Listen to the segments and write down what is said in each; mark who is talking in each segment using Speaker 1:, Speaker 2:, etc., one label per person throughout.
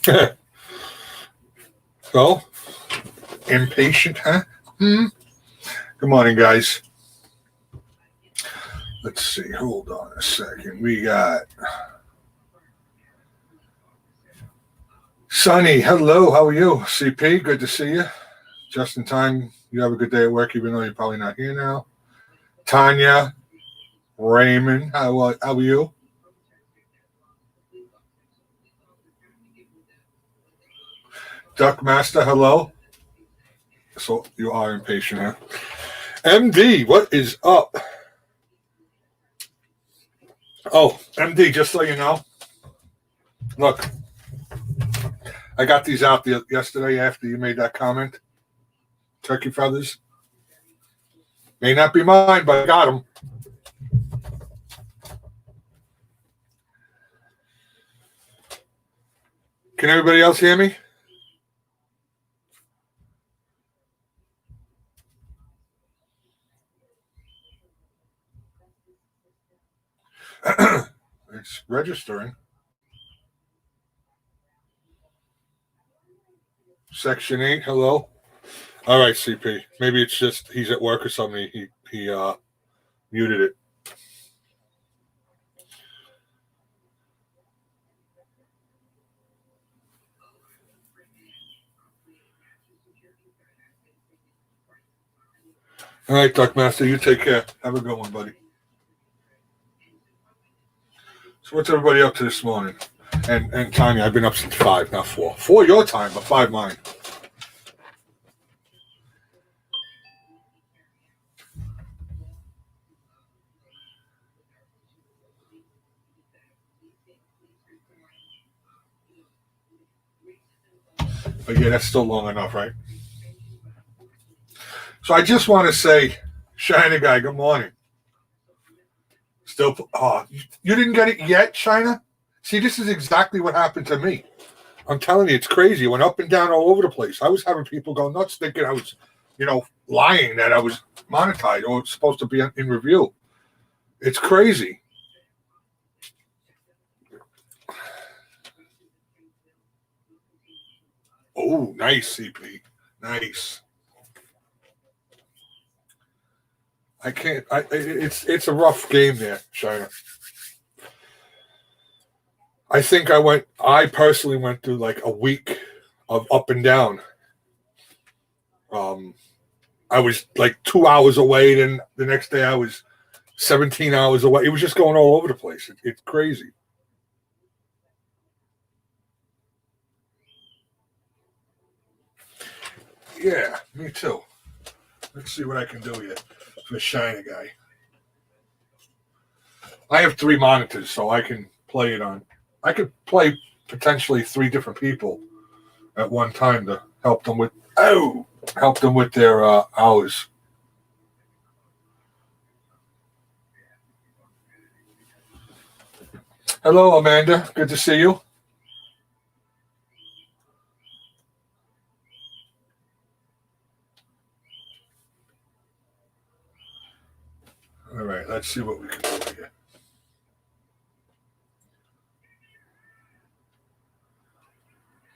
Speaker 1: So, impatient, huh? Good morning, guys. Let's see. Hold on a second. We got Sunny. Hello. How are you? CP, good to see you. Just in time. You have a good day at work, even though you're probably not here now. Tanya, Raymond, how are you? Duck Master, hello. So you are impatient, huh? MD, what is up? Oh, MD, just so you know, look, I got these out yesterday after you made that comment. Turkey feathers. May not be mine, but I got them. Can everybody else hear me? It's registering. Section 8, hello. All right, CP. Maybe it's just he's at work or something. He muted it. All right, Duck Master, you take care. Have a good one, buddy. So what's everybody up to this morning? And Tanya, I've been up since 5, not 4. 4 your time, but 5 mine. But yeah, that's still long enough, right? So I just want to say, China guy, good morning. Still, you didn't get it yet, China? See, this is exactly what happened to me. I'm telling you, it's crazy. It went up and down all over the place. I was having people go nuts thinking I was, lying that I was monetized or supposed to be in review. It's crazy. Oh, nice, CP. Nice. I can't. It's a rough game there, China. I personally went through like a week of up and down. I was like 2 hours away, then the next day I was 17 hours away. It was just going all over the place. It's crazy. Yeah, me too. Let's see what I can do here for the Shiner guy. I have 3 monitors, so I can play it on. I could play potentially 3 different people at one time to help them with their hours. Hello, Amanda. Good to see you. All right, let's see what we can do here.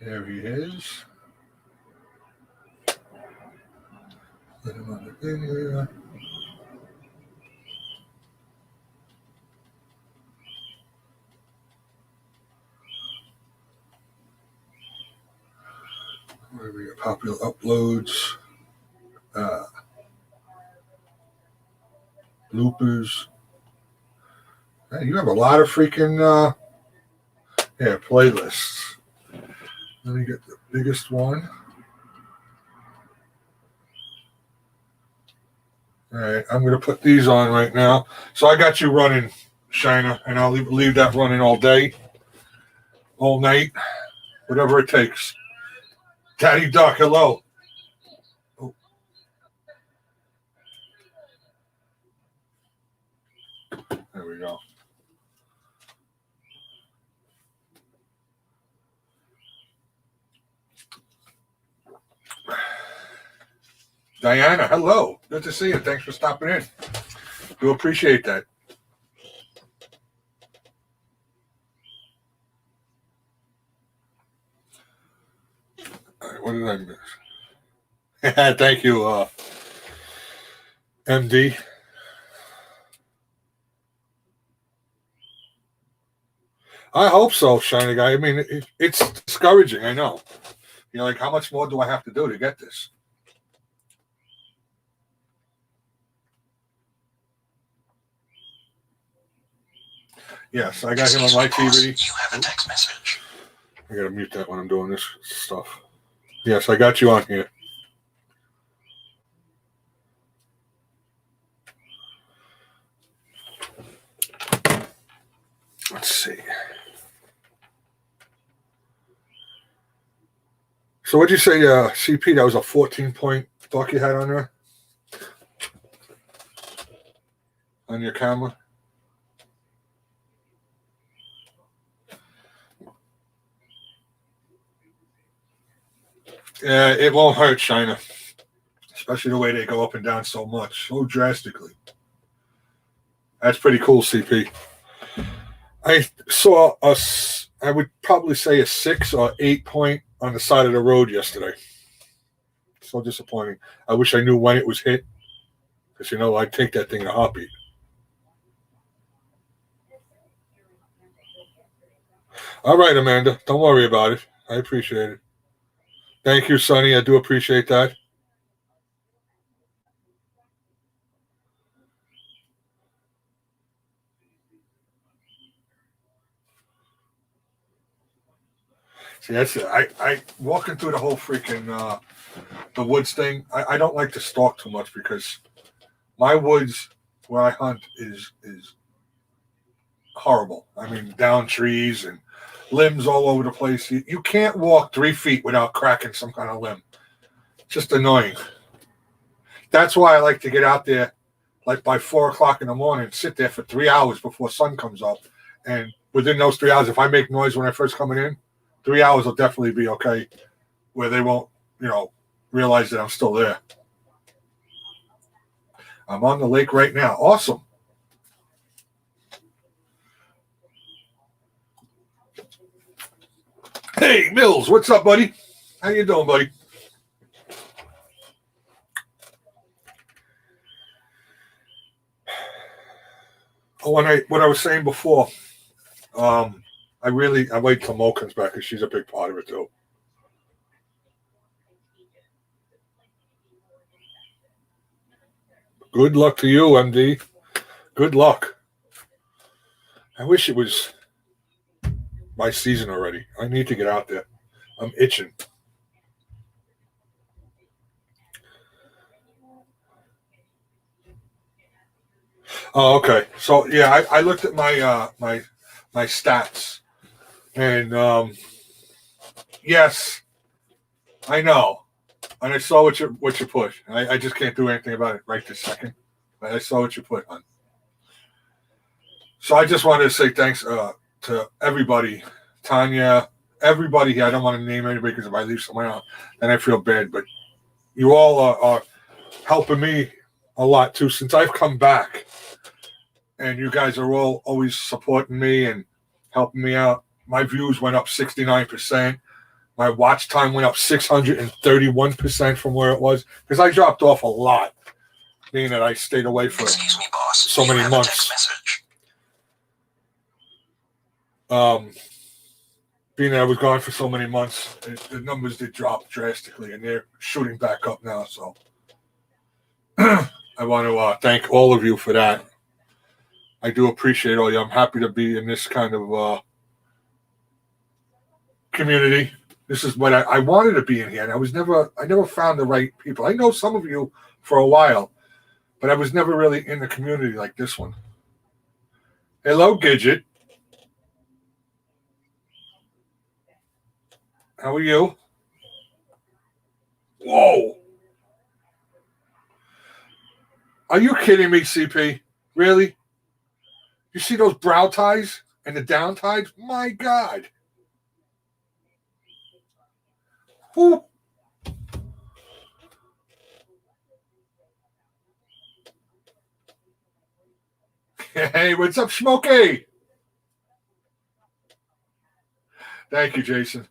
Speaker 1: There he is. Let him on the thing here. Where we got popular uploads, bloopers. Hey, you have a lot of freaking playlists. Let me get the biggest one. All right, I'm going to put these on right now. So I got you running, Shiner, and I'll leave that running all day, all night, whatever it takes. Daddy Duck, hello. Oh. There we go. Diana, hello. Good to see you. Thanks for stopping in. Do appreciate that. What did I miss? Thank you, MD. I hope so, Shiny Guy. I mean, it's discouraging, I know. You're like, how much more do I have to do to get this? Yes, I got him on my TV.
Speaker 2: You have a text message.
Speaker 1: I gotta mute that when I'm doing this stuff. Yes, I got you on here. Let's see. So what'd you say, CP? That was a 14-point buck you had on there? On your camera? Yeah, it won't hurt, China. Especially the way they go up and down so much, so drastically. That's pretty cool, CP. I saw I would probably say a 6 or 8 point on the side of the road yesterday. So disappointing. I wish I knew when it was hit. Because, I'd take that thing in a heartbeat. All right, Amanda. Don't worry about it. I appreciate it. Thank you, Sonny. I do appreciate that. See, that's it. I walking through the whole freaking the woods thing. I don't like to stalk too much because my woods where I hunt is horrible. I mean, down trees and limbs all over the place. You can't walk 3 feet without cracking some kind of limb. Just annoying. That's why I like to get out there like by 4 o'clock in the morning, sit there for 3 hours before sun comes up. And within those 3 hours, if I make noise when I first coming in, 3 hours will definitely be okay, where they won't, realize that I'm still there. I'm on the lake right now. Awesome. Hey, Mills, what's up, buddy? How you doing, buddy? Oh, what I was saying before, I wait till Mo comes back because she's a big part of it too. Good luck to you, MD. Good luck. I wish it was my season already. I need to get out there. I'm itching. Oh, okay. So yeah, I looked at my my stats, and yes, I know, and I saw what you put. I just can't do anything about it right this second. But I saw what you put on. So I just wanted to say thanks to everybody, Tanya, everybody here. I don't want to name anybody because if I leave someone out, then I feel bad. But you all are helping me a lot too since I've come back. And you guys are all always supporting me and helping me out. My views went up 69%. My watch time went up 631% from where it was because I dropped off a lot, being that I stayed away for so many months. Being that I was gone for so many months, the numbers did drop drastically, and they're shooting back up now. So I want to thank all of you for that. I do appreciate all you. I'm happy to be in this kind of community. This is what I wanted to be in here, and I never found the right people. I know some of you for a while, but I was never really in the community like this one. Hello, Gidget. How are you? Whoa. Are you kidding me, CP? Really? You see those brow ties and the down ties? My God. Whew. Hey, what's up, Smokey? Thank you, Jason.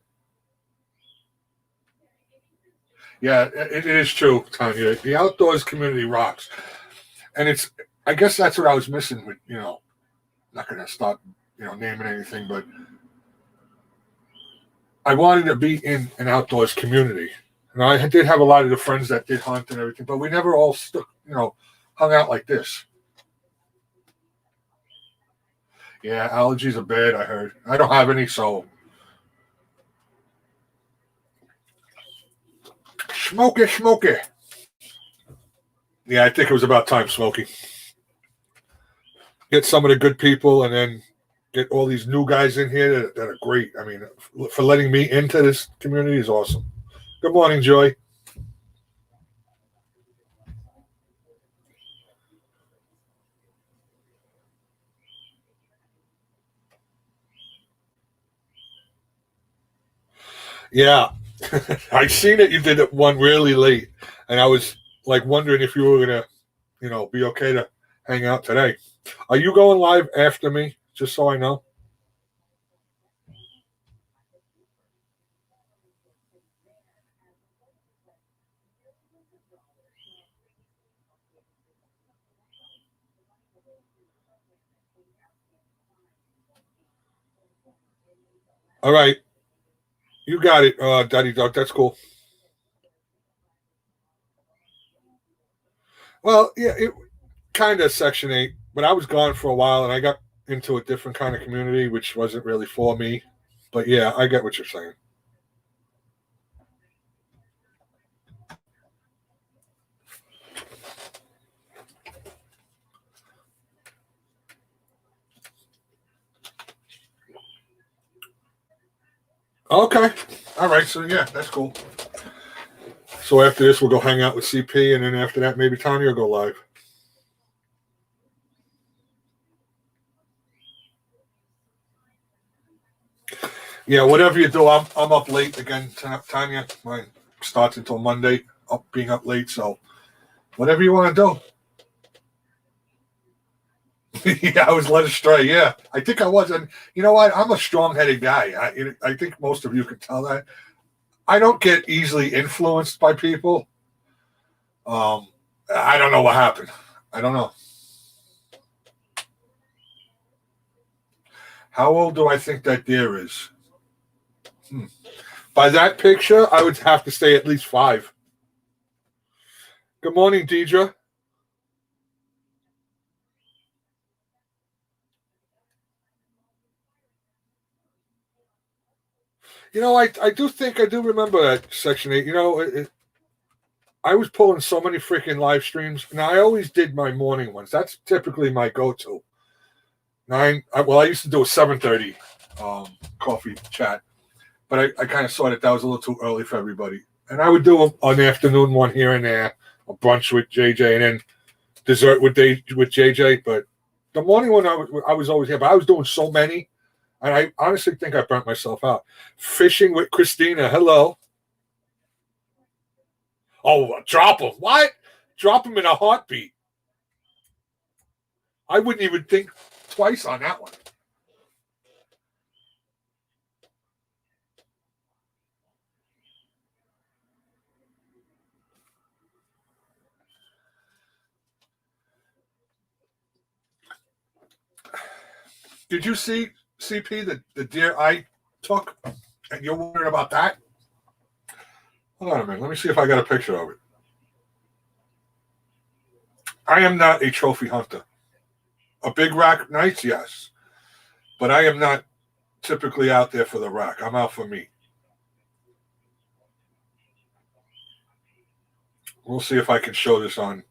Speaker 1: Yeah, it is true, Tanya. The outdoors community rocks, and I guess that's what I was missing with not going to stop naming anything, but I wanted to be in an outdoors community. And I did have a lot of the friends that did hunt and everything, but we never all hung out like this. Yeah, allergies are bad, I heard. I don't have any, so smoke it. Yeah, I think it was about time, Smokey. Get some of the good people and then get all these new guys in here that are great. I mean, for letting me into this community is awesome. Good morning, Joy. Yeah, I seen it. You did it one really late, and I was like wondering if you were gonna, be okay to hang out today. Are you going live after me? Just so I know. All right, you got it, Daddy Dog. That's cool. Well, yeah, it kind of Section 8, but I was gone for a while, and I got into a different kind of community, which wasn't really for me. But yeah, I get what you're saying. Okay. All right. So yeah, that's cool. So after this, we'll go hang out with CP, and then after that, maybe Tanya will go live. Yeah, whatever you do, I'm up late again, Tanya. Mine starts until Monday. Being up late, so whatever you want to do. Yeah, I was led astray. Yeah, I think I was, and you know what? I'm a strong-headed guy. I think most of you can tell that. I don't get easily influenced by people. I don't know what happened. I don't know. How old do I think that deer is? By that picture, I would have to say at least 5. Good morning, Deidre. I do think I do remember that Section 8. I was pulling so many freaking live streams. Now, I always did my morning ones. That's typically my go-to. I used to do a 7:30 coffee chat, but I kind of saw that was a little too early for everybody. And I would do an afternoon one here and there, a brunch with JJ, and then dessert with JJ. But the morning one, I was always here. But I was doing so many, and I honestly think I burnt myself out. Fishing with Christina. Hello. Oh, drop them. What? Drop them in a heartbeat. I wouldn't even think twice on that one. Did you see CP the deer I took? And you're wondering about that? Hold on a minute. Let me see if I got a picture of it. I am not a trophy hunter. A big rack, nice, yes. But I am not typically out there for the rack. I'm out for meat. We'll see if I can show this on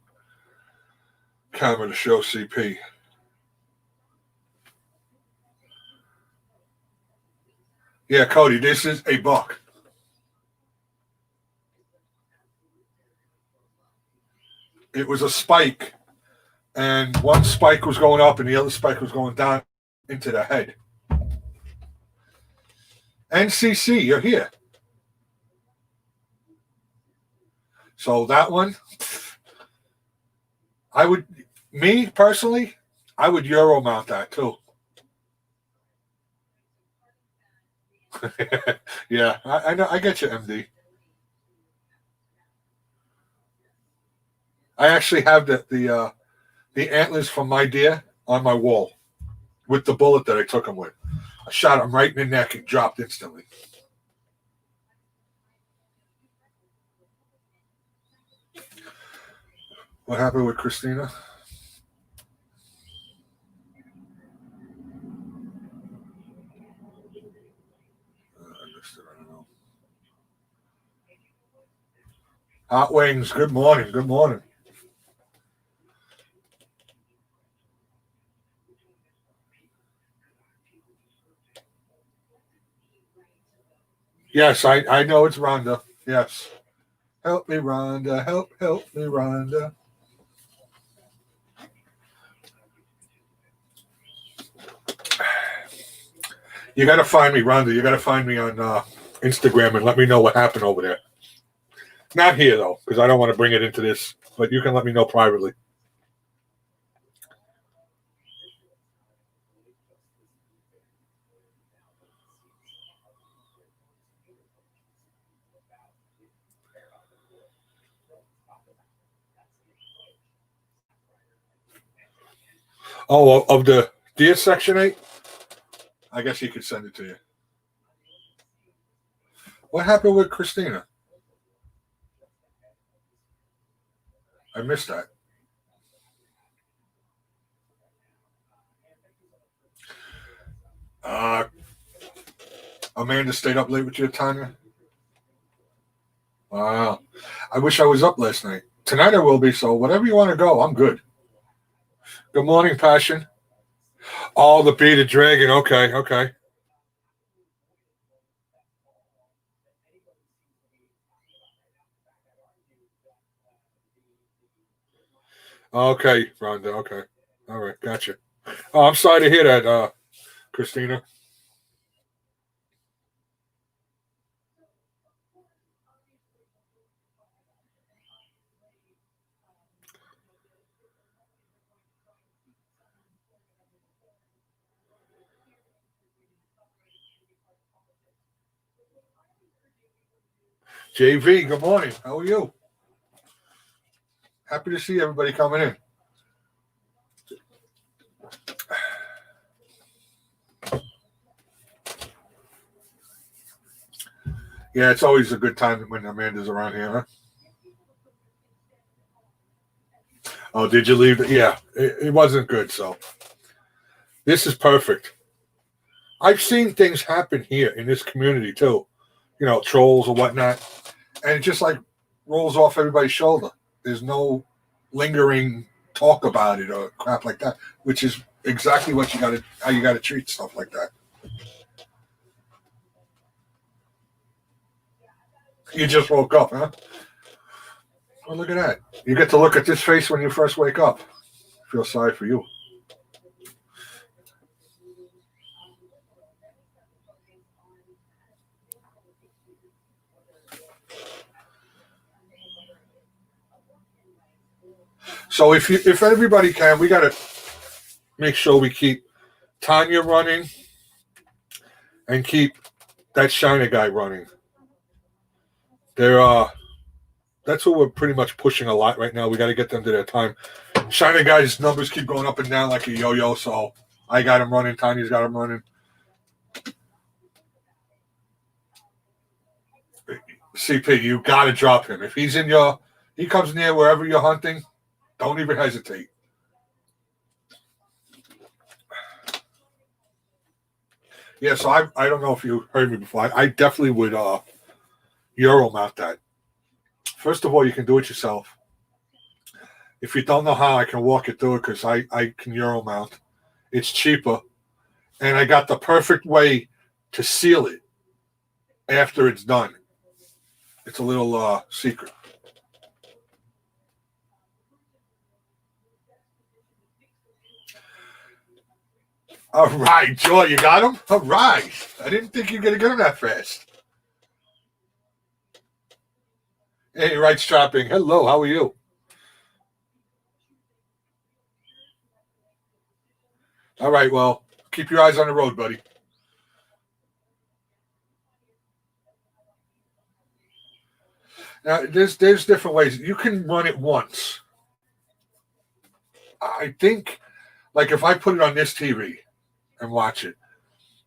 Speaker 1: camera to show CP. Yeah, Cody, this is a buck. It was a spike, and one spike was going up and the other spike was going down into the head. NCC, you're here. So that one, me personally, I would Euro mount that too. Yeah, I know. I get you, MD. I actually have the antlers from my deer on my wall with the bullet that I took him with. I shot him right in the neck and dropped instantly. What happened with Christina? I missed it. I don't know. Hot Wings, good morning. Good morning. Yes, I know it's Rhonda. Yes. Help me, Rhonda. Help me, Rhonda. You got to find me, Rhonda. You got to find me on Instagram and let me know what happened over there. Not here, though, because I don't want to bring it into this, but you can let me know privately. Oh, of the deer section 8? I guess he could send it to you. What happened with Christina? I missed that. Amanda stayed up late with you, Tanya? Wow. I wish I was up last night. Tonight I will be, so whatever you want to go, I'm good. Good morning, Passion. Oh, the bearded dragon. Okay, okay. Okay, Rhonda. Okay. All right, gotcha. Oh, I'm sorry to hear that, Christina. JV, good morning. How are you? Happy to see everybody coming in. Yeah, it's always a good time when Amanda's around here, huh? Oh, did you leave? Yeah, it wasn't good, so this is perfect. I've seen things happen here in this community too, trolls or whatnot, and it just like rolls off everybody's shoulder. There's no lingering talk about it or crap like that, which is exactly what how you got to treat stuff like that. You just woke up, huh? Oh, look at that. You get to look at this face when you first wake up. I feel sorry for you. So if everybody can, we got to make sure we keep Tanya running and keep that Shiner guy running. They're that's what we're pretty much pushing a lot right now. We got to get them to their time. Shiner guy's numbers keep going up and down like a yo-yo, so I got him running. Tanya's got him running. CP, you got to drop him. If he comes near wherever you're hunting, don't even hesitate. Yeah, so I don't know if you heard me before. I definitely would Euro mount that. First of all, you can do it yourself. If you don't know how, I can walk you through it because I can Euro mount. It's cheaper, and I got the perfect way to seal it after it's done. It's a little secret. All right, Joy, you got him? All right. I didn't think you were going to get him that fast. Hey, right strapping. Hello, how are you? All right, well, keep your eyes on the road, buddy. Now, there's different ways. You can run it once I think, like, if I put it on this TV and watch it,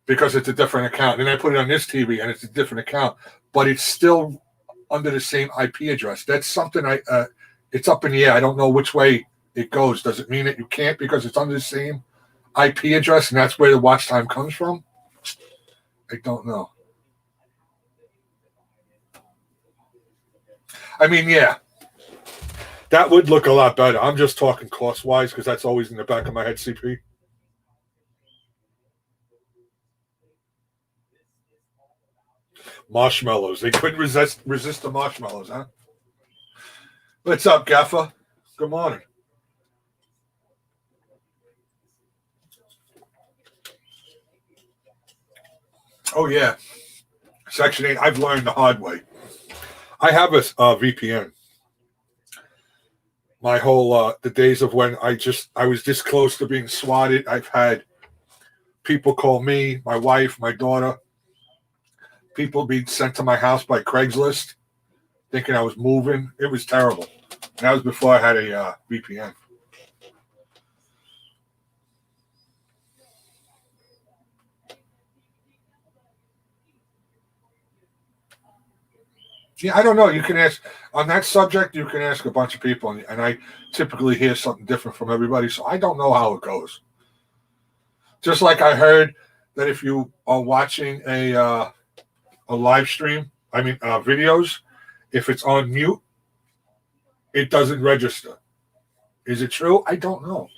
Speaker 1: because it's a different account, and I put it on this TV and it's a different account, but it's still under the same IP address. That's something it's up in the air. I don't know which way it goes. Does it mean that you can't because it's under the same IP address and that's where the watch time comes from? I don't know. I mean, yeah, that would look a lot better. I'm just talking cost-wise because that's always in the back of my head, CP. Marshmallows. They couldn't resist the marshmallows, huh? What's up, Gaffer? Good morning. Oh, yeah. Section 8, I've learned the hard way. I have a VPN. My whole, the days of when I was this close to being swatted, I've had people call me, my wife, my daughter, people being sent to my house by Craigslist, thinking I was moving. It was terrible. And that was before I had a VPN. Yeah, I don't know. You can ask on that subject. You can ask a bunch of people, and I typically hear something different from everybody. So I don't know how it goes. Just like I heard that if you are watching a live stream, videos, if it's on mute, it doesn't register. Is it true? I don't know.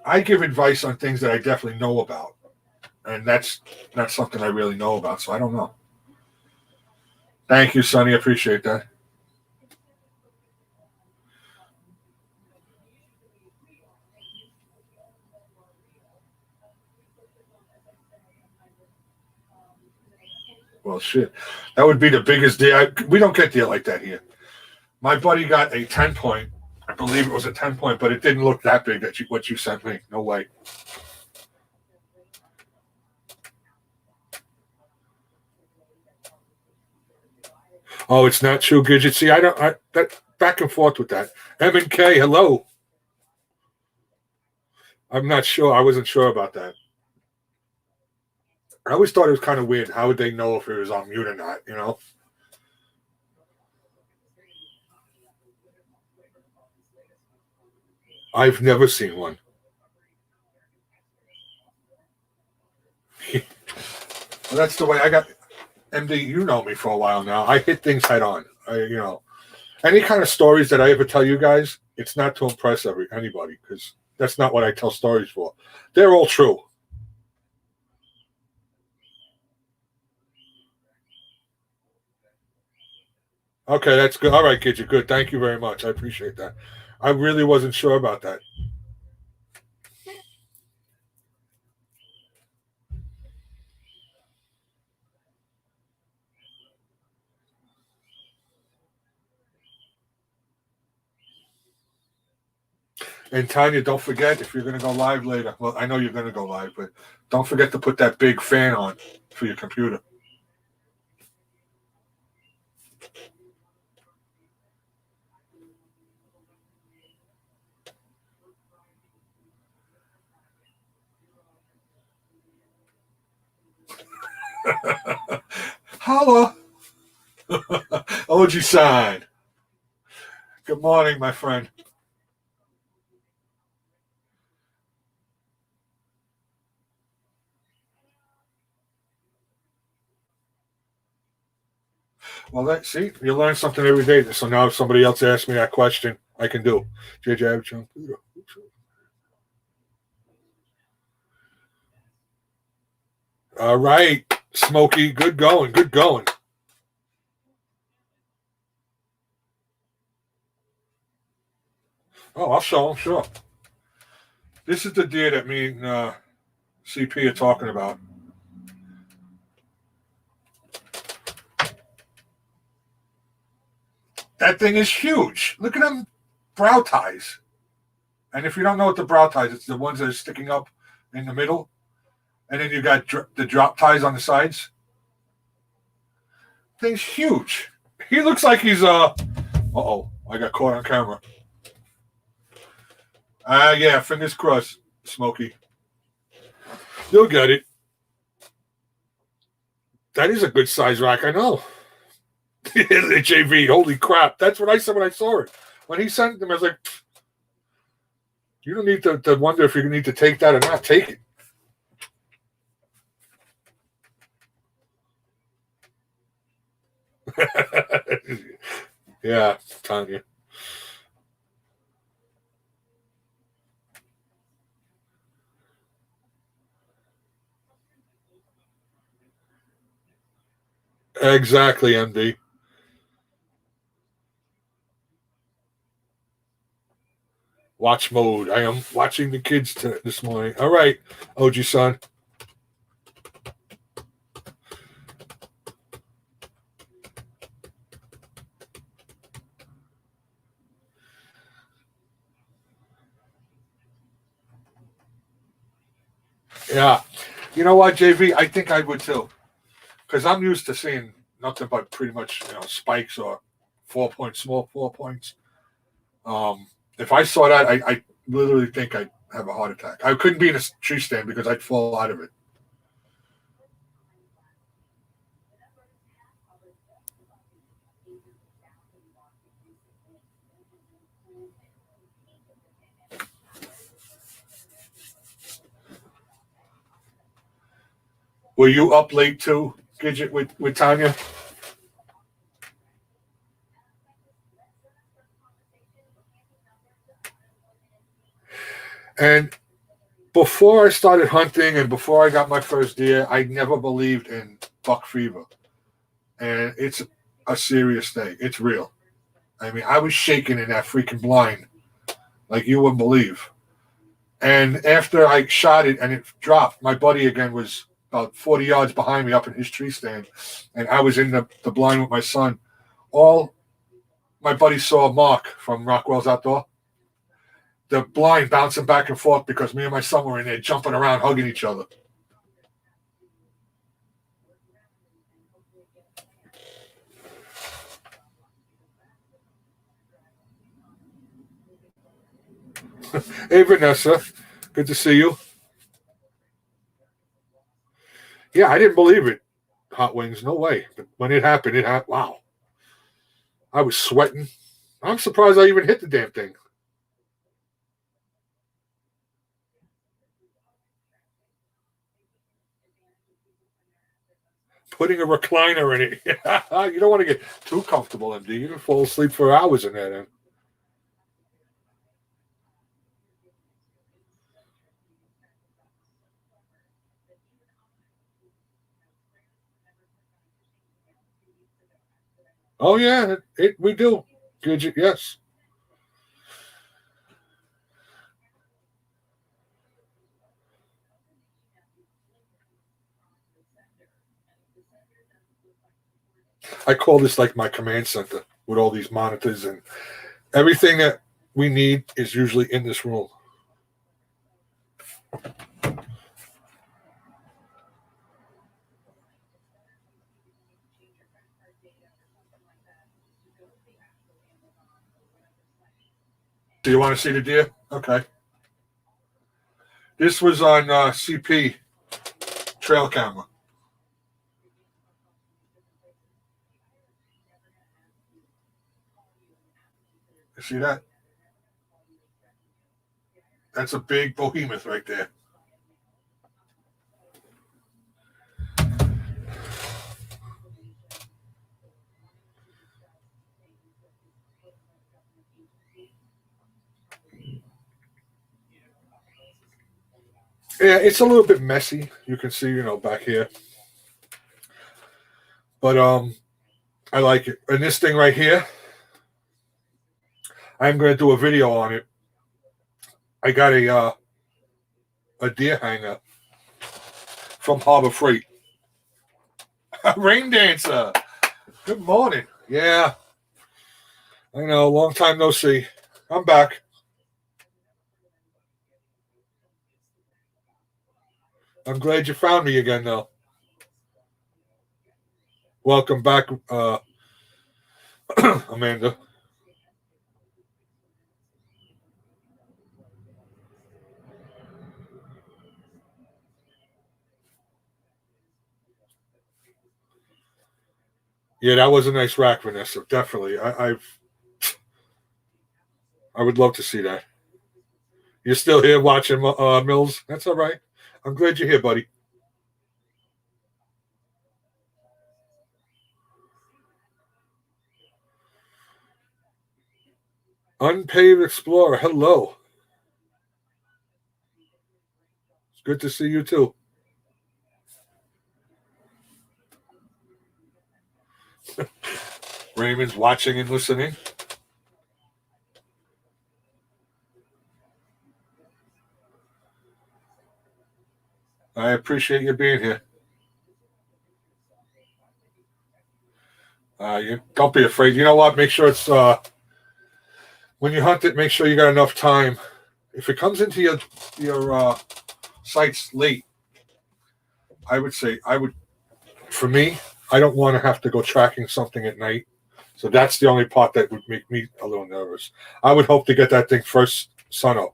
Speaker 1: I give advice on things that I definitely know about, and that's not something I really know about. So I don't know. Thank you, Sonny. I appreciate that. Well, shit. That would be the biggest deal. We don't get deal like that here. My buddy got a 10-point. I believe it was a 10-point, but it didn't look that big, what you sent me. No way. Oh, it's not true, Gidget. See, that back and forth with that. M&K, hello. I'm not sure. I wasn't sure about that. I always thought it was kind of weird. How would they know if it was on mute or not, you know? I've never seen one. Well, that's the way I got MD. You know me for a while now. I hit things head on. Any kind of stories that I ever tell you guys, it's not to impress anybody because that's not what I tell stories for. They're all true. Okay, that's good. All right, Gidget, good. Thank you very much. I appreciate that. I really wasn't sure about that. And Tanya, don't forget, if you're going to go live later, well, I know you're going to go live, but don't forget to put that big fan on for your computer. Holla. OG sign. Good morning, my friend. Well, see, you learn something every day. So now if somebody else asks me that question, I can do. JJ, all right, Smokey, good going, good going. Oh, I'll show him, sure. This is the deer that me and CP are talking about. That thing is huge. Look at them brow ties. And if you don't know what the brow ties, it's the ones that are sticking up in the middle. And then you got the drop ties on the sides. Thing's huge. He looks like he's I got caught on camera. Yeah, fingers crossed, Smokey. You'll get it. That is a good size rack, I know. JV, holy crap. That's what I said when I saw it. When he sent them, I was like, you don't need to wonder if you need to take that or not. Take it. Yeah, Tanya. Exactly, MD. Watch mode. I am watching the kids this morning. All right, OG son. Yeah. You know what, JV? I think I would too. Because I'm used to seeing nothing but pretty much, spikes or 4 points, small 4 points. If I saw that, I literally think I'd have a heart attack. I couldn't be in a tree stand because I'd fall out of it. Were you up late too, Gidget, with Tanya? And before I started hunting and before I got my first deer, I never believed in buck fever. And it's a serious thing. It's real. I mean, I was shaking in that freaking blind like you wouldn't believe. And after I shot it and it dropped, my buddy again was about 40 yards behind me up in his tree stand. And I was in the blind with my son. All my buddy saw Mark from Rockwell's Outdoor. The blind bouncing back and forth because me and my son were in there jumping around, hugging each other. Hey, Vanessa. Good to see you. Yeah, I didn't believe it. Hot wings, no way. But when it happened, it happened. Wow. I was sweating. I'm surprised I even hit the damn thing. Putting a recliner in it. You don't want to get too comfortable, MD. You can fall asleep for hours in there then. Oh, yeah, we do. Gidget, yes. I call this like my command center with all these monitors and everything that we need is usually in this room. Do you want to see the deer? Okay. This was on CP trail camera. You see that? That's a big behemoth right there. Yeah, it's a little bit messy. You can see, back here. But I like it. And this thing right here, I'm going to do a video on it. I got a deer hanger from Harbor Freight. Rain dancer. Good morning. Yeah, I know. Long time no see. I'm back. I'm glad you found me again, though. Welcome back, Amanda. Yeah, that was a nice rack, Vanessa. Definitely. I would love to see that. You're still here watching Mills? That's all right. I'm glad you're here, buddy. Unpaved Explorer, hello. It's good to see you too. Raymond's watching and listening. I appreciate you being here. You don't be afraid. You know what? Make sure it's when you hunt it. Make sure you got enough time. If it comes into your sites late, I would say for me. I don't want to have to go tracking something at night. So that's the only part that would make me a little nervous. I would hope to get that thing first sun up.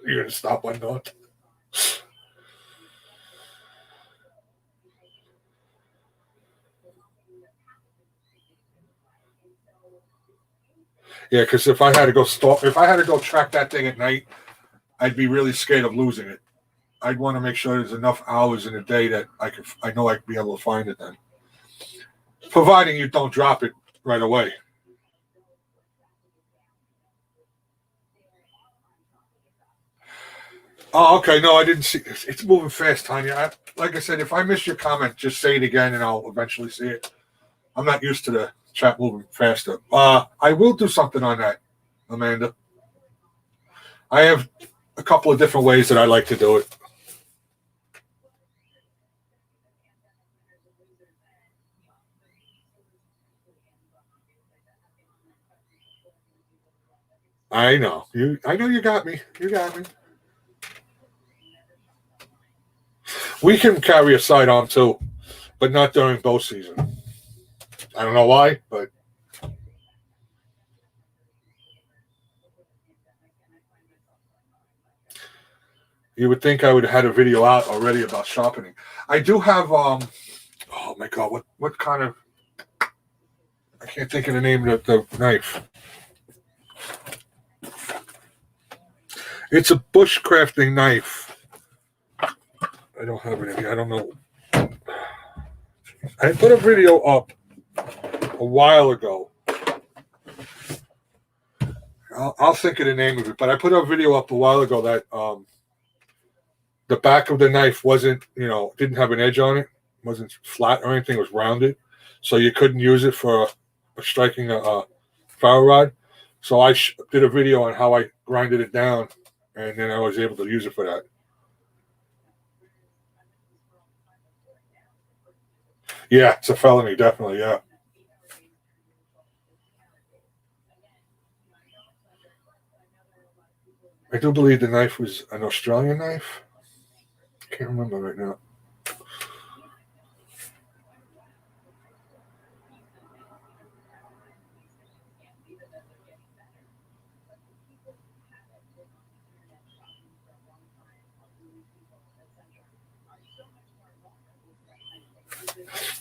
Speaker 1: You're gonna stop on that. Yeah, because if I had to go track that thing at night, I'd be really scared of losing it. I'd want to make sure there's enough hours in a day that I know I'd be able to find it then. Providing you don't drop it right away. Oh, okay. No, I didn't see. It's moving fast, Tanya. Like I said, if I miss your comment, just say it again, and I'll eventually see it. I'm not used to the chat moving faster. I will do something on that, Amanda. I have a couple of different ways that I like to do it. I know you. I know you got me. You got me. We can carry a sidearm too, but not during bow season. I don't know why, but you would think I would have had a video out already about sharpening. I do have oh my god, what kind of I can't think of the name of the knife. It's a bushcrafting knife. I don't have it in here. I don't know. I put a video up a while ago. I'll think of the name of it, but I put a video up a while ago that the back of the knife wasn't, didn't have an edge on it, wasn't flat or anything, it was rounded, so you couldn't use it for striking a ferro rod. So I did a video on how I grinded it down, and then I was able to use it for that. Yeah, it's a felony, definitely, yeah. I do believe the knife was an Australian knife. I can't remember right now.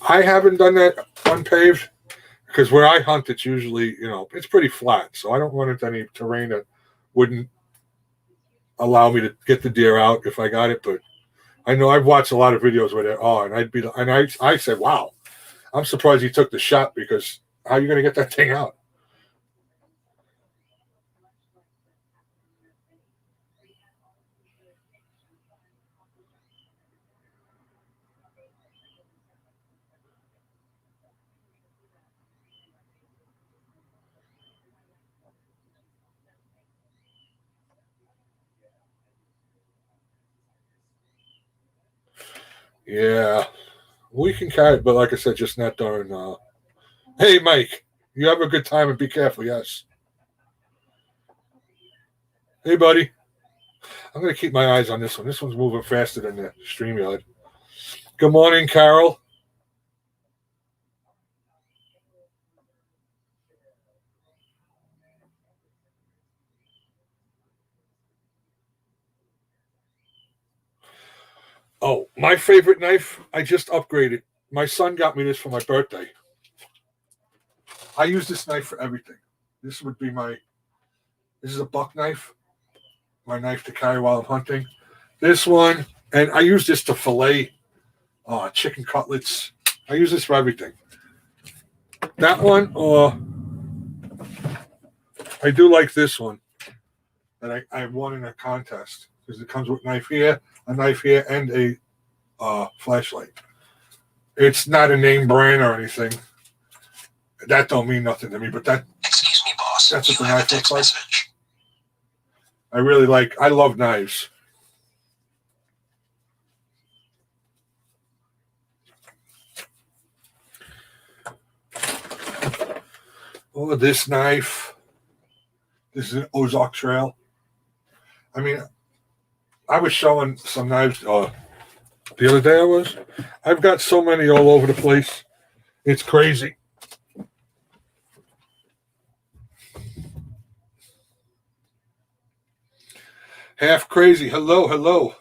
Speaker 1: I haven't done that unpaved because where I hunt, it's usually, it's pretty flat. So I don't run into any terrain that wouldn't allow me to get the deer out if I got it. But I know I've watched a lot of videos where they are, and I said, wow, I'm surprised he took the shot because how are you going to get that thing out? Yeah, we can carry it, but like I said, just not during. Hey, Mike, you have a good time and be careful. Yes. Hey, buddy. I'm going to keep my eyes on this one. This one's moving faster than the StreamYard. Good morning, Carol. Oh, my favorite knife, I just upgraded. My son got me this for my birthday. I use this knife for everything. This would be this is a buck knife, my knife to carry while I'm hunting. This one, and I use this to fillet chicken cutlets. I use this for everything. That one, or I do like this one that I won in a contest because it comes with a knife here, and a flashlight. It's not a name brand or anything. That don't mean nothing to me, but
Speaker 2: Excuse me, boss.
Speaker 1: that's what
Speaker 2: You
Speaker 1: the
Speaker 2: have a
Speaker 1: knife looks
Speaker 2: text
Speaker 1: like.
Speaker 2: message.
Speaker 1: I love knives. Oh, this knife. This is an Ozark Trail. I mean, I was showing some knives the other day. I've got so many all over the place. It's crazy. Half crazy. Hello, hello.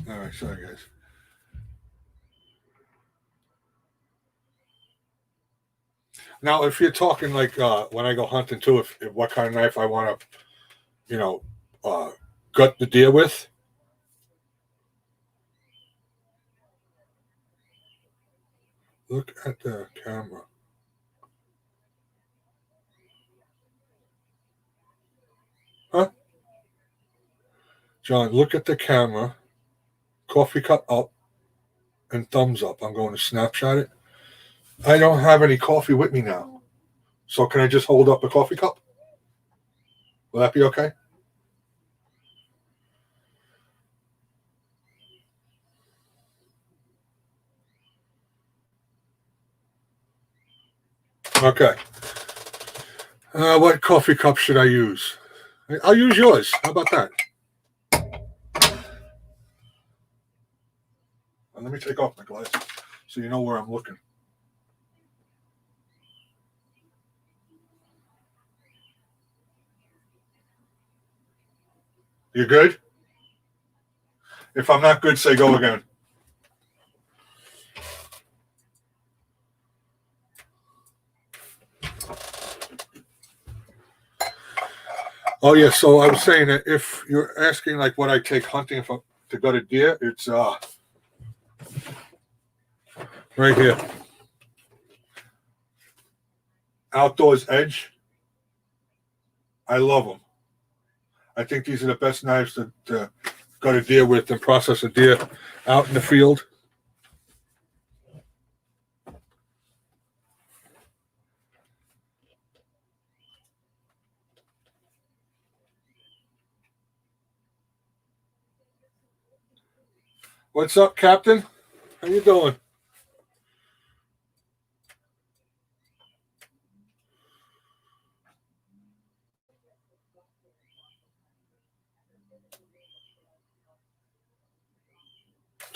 Speaker 1: All right, sorry guys. Now, if you're talking like when I go hunting too, if what kind of knife I want to, you know, gut the deer with. Look at the camera. Huh? John, look at the camera. Coffee cup up and thumbs up. I'm going to snapshot it. I don't have any coffee with me now. So can I just hold up a coffee cup? Will that be okay? Okay. What coffee cup should I use? I'll use yours. How about that? Let me take off my glasses so you know where I'm looking. You good? If I'm not good, say go again. Oh yeah, so I was saying that if you're asking like what I take hunting to go to deer, it's right here. Outdoors Edge. I love them. I think these are the best knives to go to deer with and process a deer out in the field. What's up, Captain? How you doing?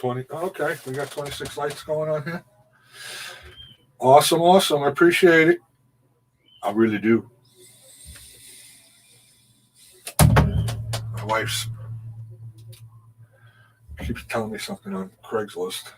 Speaker 1: Okay, we got 26 lights going on here. Awesome, awesome. I appreciate it. I really do. My wife's keeps telling me something on Craigslist.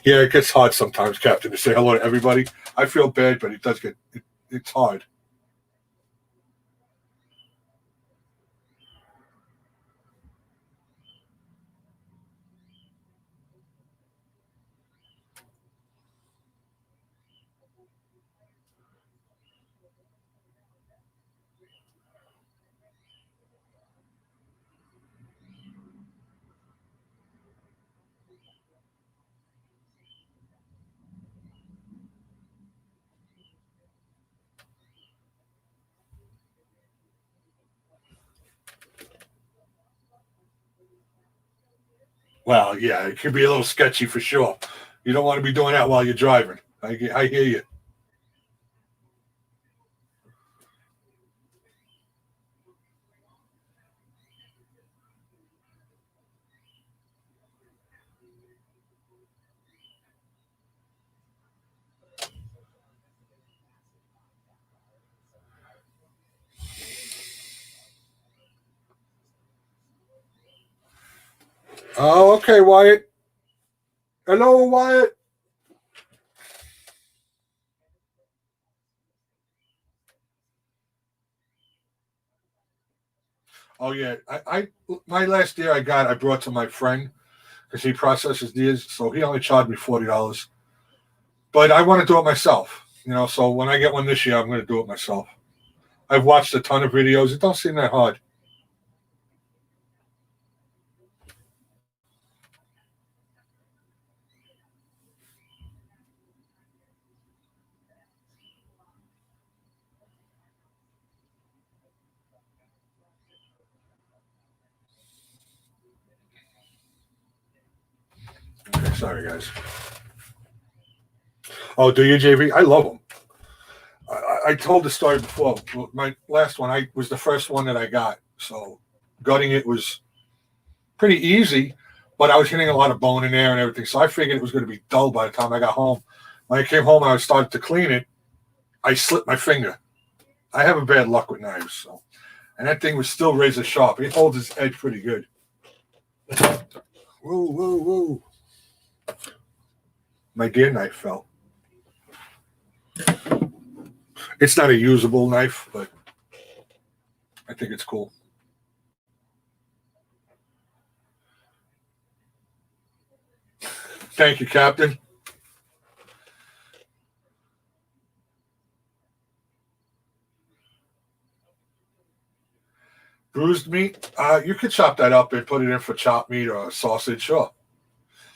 Speaker 1: Yeah, it gets hard sometimes, Captain, to say hello to everybody. I feel bad, but it's hard. Well, yeah, it could be a little sketchy for sure. You don't want to be doing that while you're driving. I hear you. Oh, okay, Wyatt. Hello, Wyatt. Oh yeah, I my last deer I brought to my friend because he processes deers, so he only charged me $40. But I want to do it myself, So when I get one this year, I'm going to do it myself. I've watched a ton of videos. It don't seem that hard. Okay, sorry guys. Oh, do you, JV? I love them. I told the story before. My last one, I was the first one that I got, so gutting it was pretty easy. But I was hitting a lot of bone in there and everything, so I figured it was going to be dull by the time I got home. When I came home and I started to clean it, I slipped my finger. I have a bad luck with knives, so and that thing was still razor sharp. It holds its edge pretty good. Whoa, whoa, whoa! My deer knife fell. It's not a usable knife, but I think it's cool. Thank you, Captain. Bruised meat, you could chop that up and put it in for chopped meat or sausage, sure.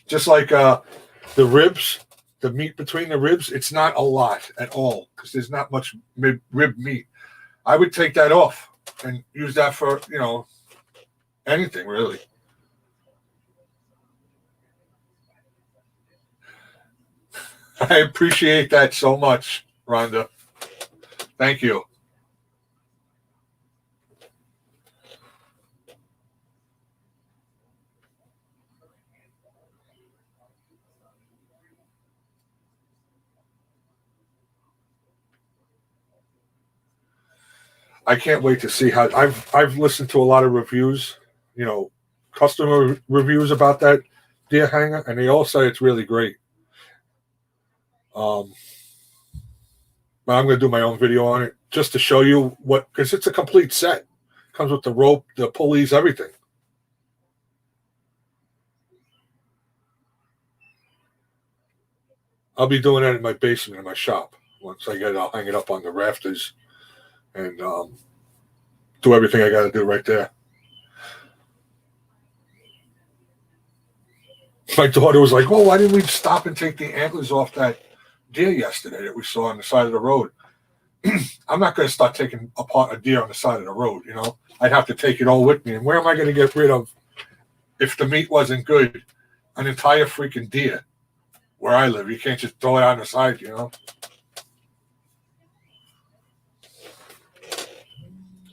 Speaker 1: Just like the ribs, the meat between the ribs, it's not a lot at all because there's not much rib meat. I would take that off and use that for, anything really. I appreciate that so much, Rhonda. Thank you. I can't wait to see how I've listened to a lot of reviews, you know, customer reviews about that deer hanger, and they all say it's really great. Um, but I'm going to do my own video on it just to show you what, because it's a complete set. Comes with the rope, the pulleys, everything. I'll be doing that in my basement in my shop. Once I get it, I'll hang it up on the rafters and do everything I got to do right there. My daughter was like, "Oh, why didn't we stop and take the antlers off that deer yesterday that we saw on the side of the road?" I'm not going to start taking apart a deer on the side of the road. I'd have to take it all with me. And where am I going to get rid of, if the meat wasn't good, an entire freaking deer? Where I live, you can't just throw it on the side.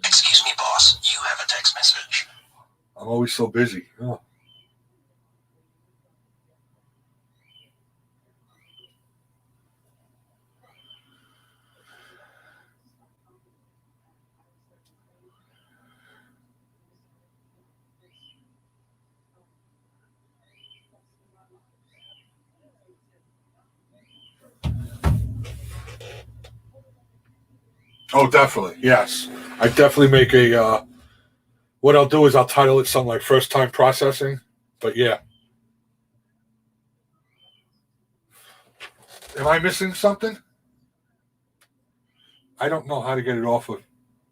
Speaker 2: Excuse me, boss. You have a text message.
Speaker 1: I'm always so busy. Oh, definitely. Yes. I definitely make what I'll do is I'll title it something like first time processing. But yeah. Am I missing something? I don't know how to get it off of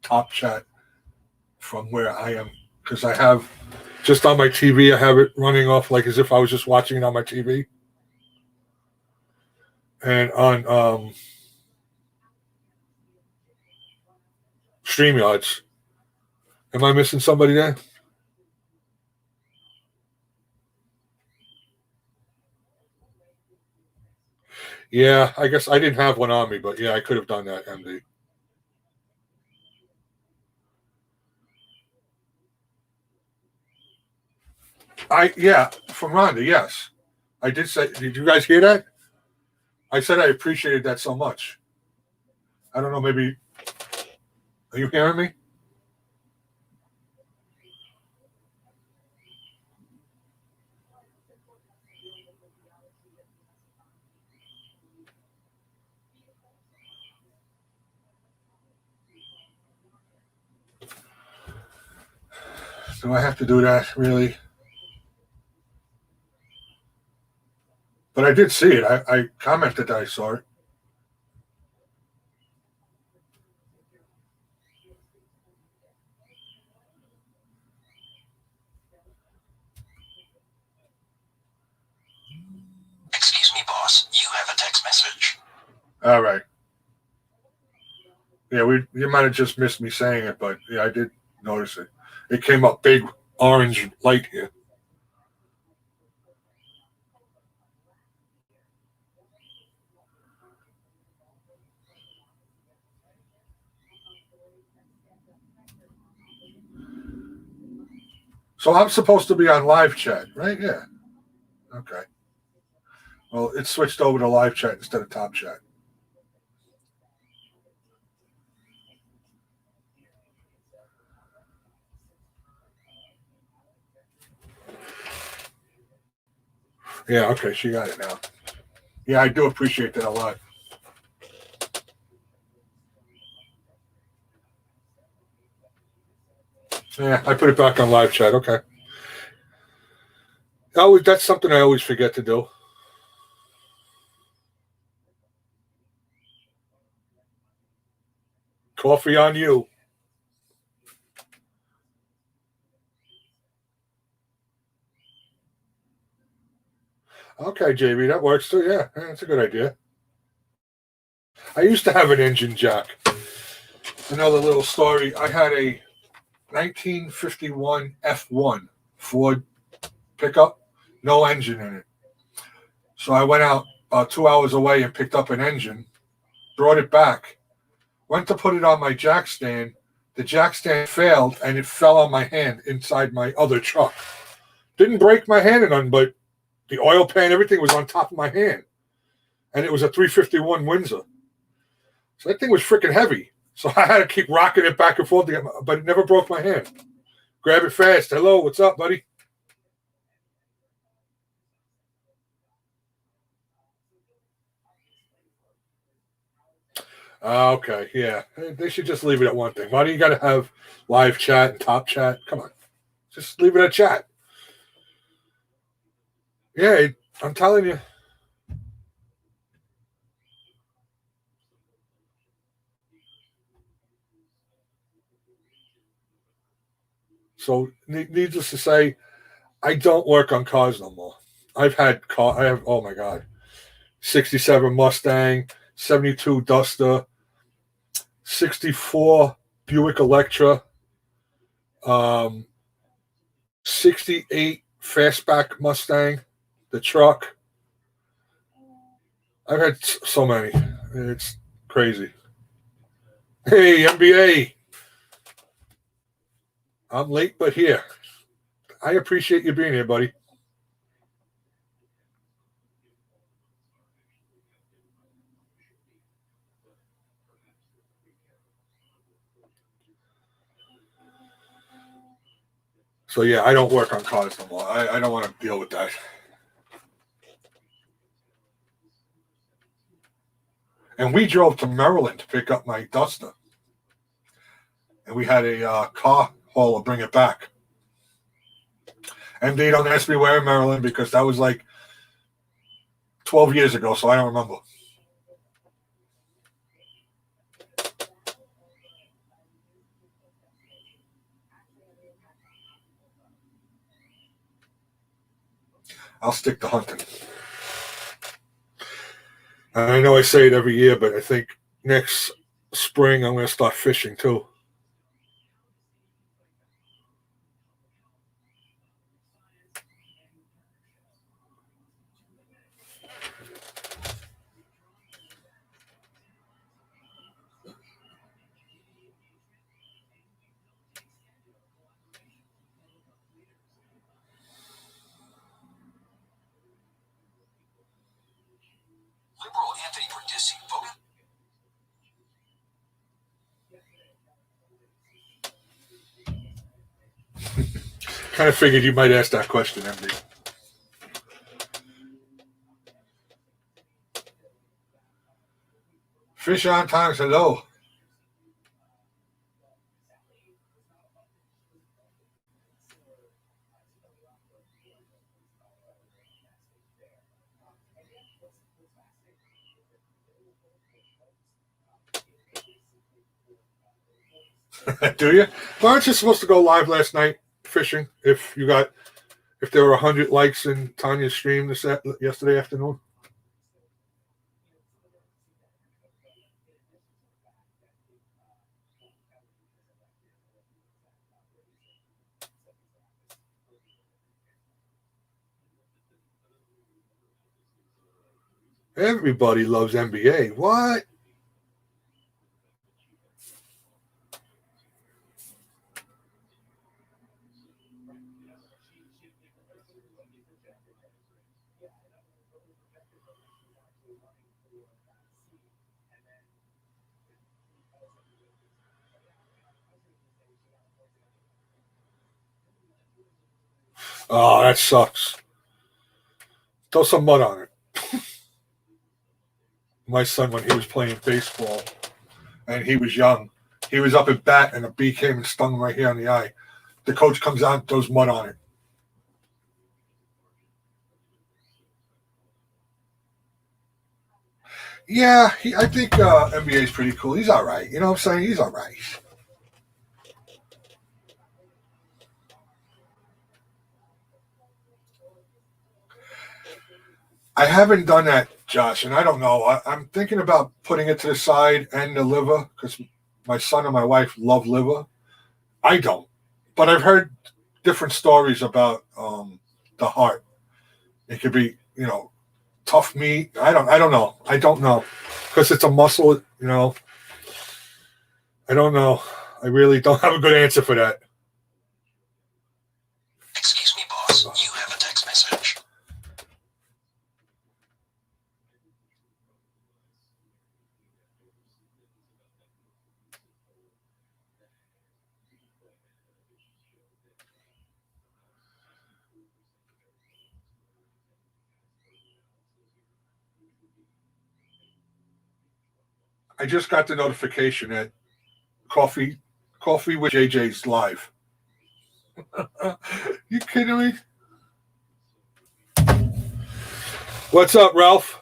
Speaker 1: Top Chat from where I am because I have just on my TV, I have it running off like as if I was just watching it on my TV. And on StreamYards. Am I missing somebody there? Yeah, I guess I didn't have one on me, but yeah, I could have done that, MD. From Rhonda, yes. I did say, did you guys hear that? I said I appreciated that so much. I don't know, maybe, are you hearing me? Do I have to do that, really? But I did see it. I commented that I saw it.
Speaker 2: Excuse me, boss. You have a text message.
Speaker 1: All right. Yeah, you might have just missed me saying it, but yeah, I did notice it. It came up big orange light here. So I'm supposed to be on live chat, right? Yeah. Okay. Well, it switched over to live chat instead of top chat. Yeah, okay, she got it now. Yeah, I do appreciate that a lot. Yeah, I put it back on live chat. Okay. That's something I always forget to do. Coffee on you. Okay, JB, that works too. Yeah, that's a good idea. I used to have an engine jack. Another little story. I had a 1951 F1 Ford pickup, no engine in it. So I went out about 2 hours away and picked up an engine, brought it back, went to put it on my jack stand. The jack stand failed and it fell on my hand inside my other truck. Didn't break my hand or nothing, but the oil pan, everything was on top of my hand. And it was a 351 Windsor. So that thing was freaking heavy. So I had to keep rocking it back and forth, but it never broke my hand. Grab it fast. Hello, what's up, buddy? Okay, yeah. They should just leave it at one thing. Why do you got to have live chat and top chat? Come on. Just leave it at chat. Yeah, I'm telling you. So, needless to say, I don't work on cars no more. Oh my God, 67 Mustang, 72 Duster, 64 Buick Electra, um, 68 Fastback Mustang, the truck. I've had so many. It's crazy. Hey, NBA. I'm late, but here. I appreciate you being here, buddy. So yeah, I don't work on cars no more. I don't want to deal with that. And we drove to Maryland to pick up my Duster, and we had a car hauler bring it back. And they don't ask me where in Maryland because that was like 12 years ago, so I don't remember. I'll stick to hunting. And I know I say it every year, but I think next spring I'm going to start fishing too. kind of figured you might ask that question, MD. Fish on Times, hello. Do you? Well, aren't you supposed to go live last night fishing? If there were 100 likes in Tanya's stream yesterday afternoon. Everybody loves NBA. What? Oh, that sucks. Throw some mud on it. My son, when he was playing baseball and he was young, he was up at bat and a bee came and stung him right here on the eye. The coach comes out and throws mud on it. Yeah, I think NBA is pretty cool. He's all right. You know what I'm saying? He's all right. I haven't done that, Josh, and I don't know. I'm thinking about putting it to the side and the liver because my son and my wife love liver. I don't, but I've heard different stories about the heart. It could be, tough meat. I don't know. I don't know because it's a muscle. I don't know. I really don't have a good answer for that.
Speaker 2: Excuse me, boss. You have a text message.
Speaker 1: I just got the notification that coffee with JJ's live. You kidding me? What's up, Ralph?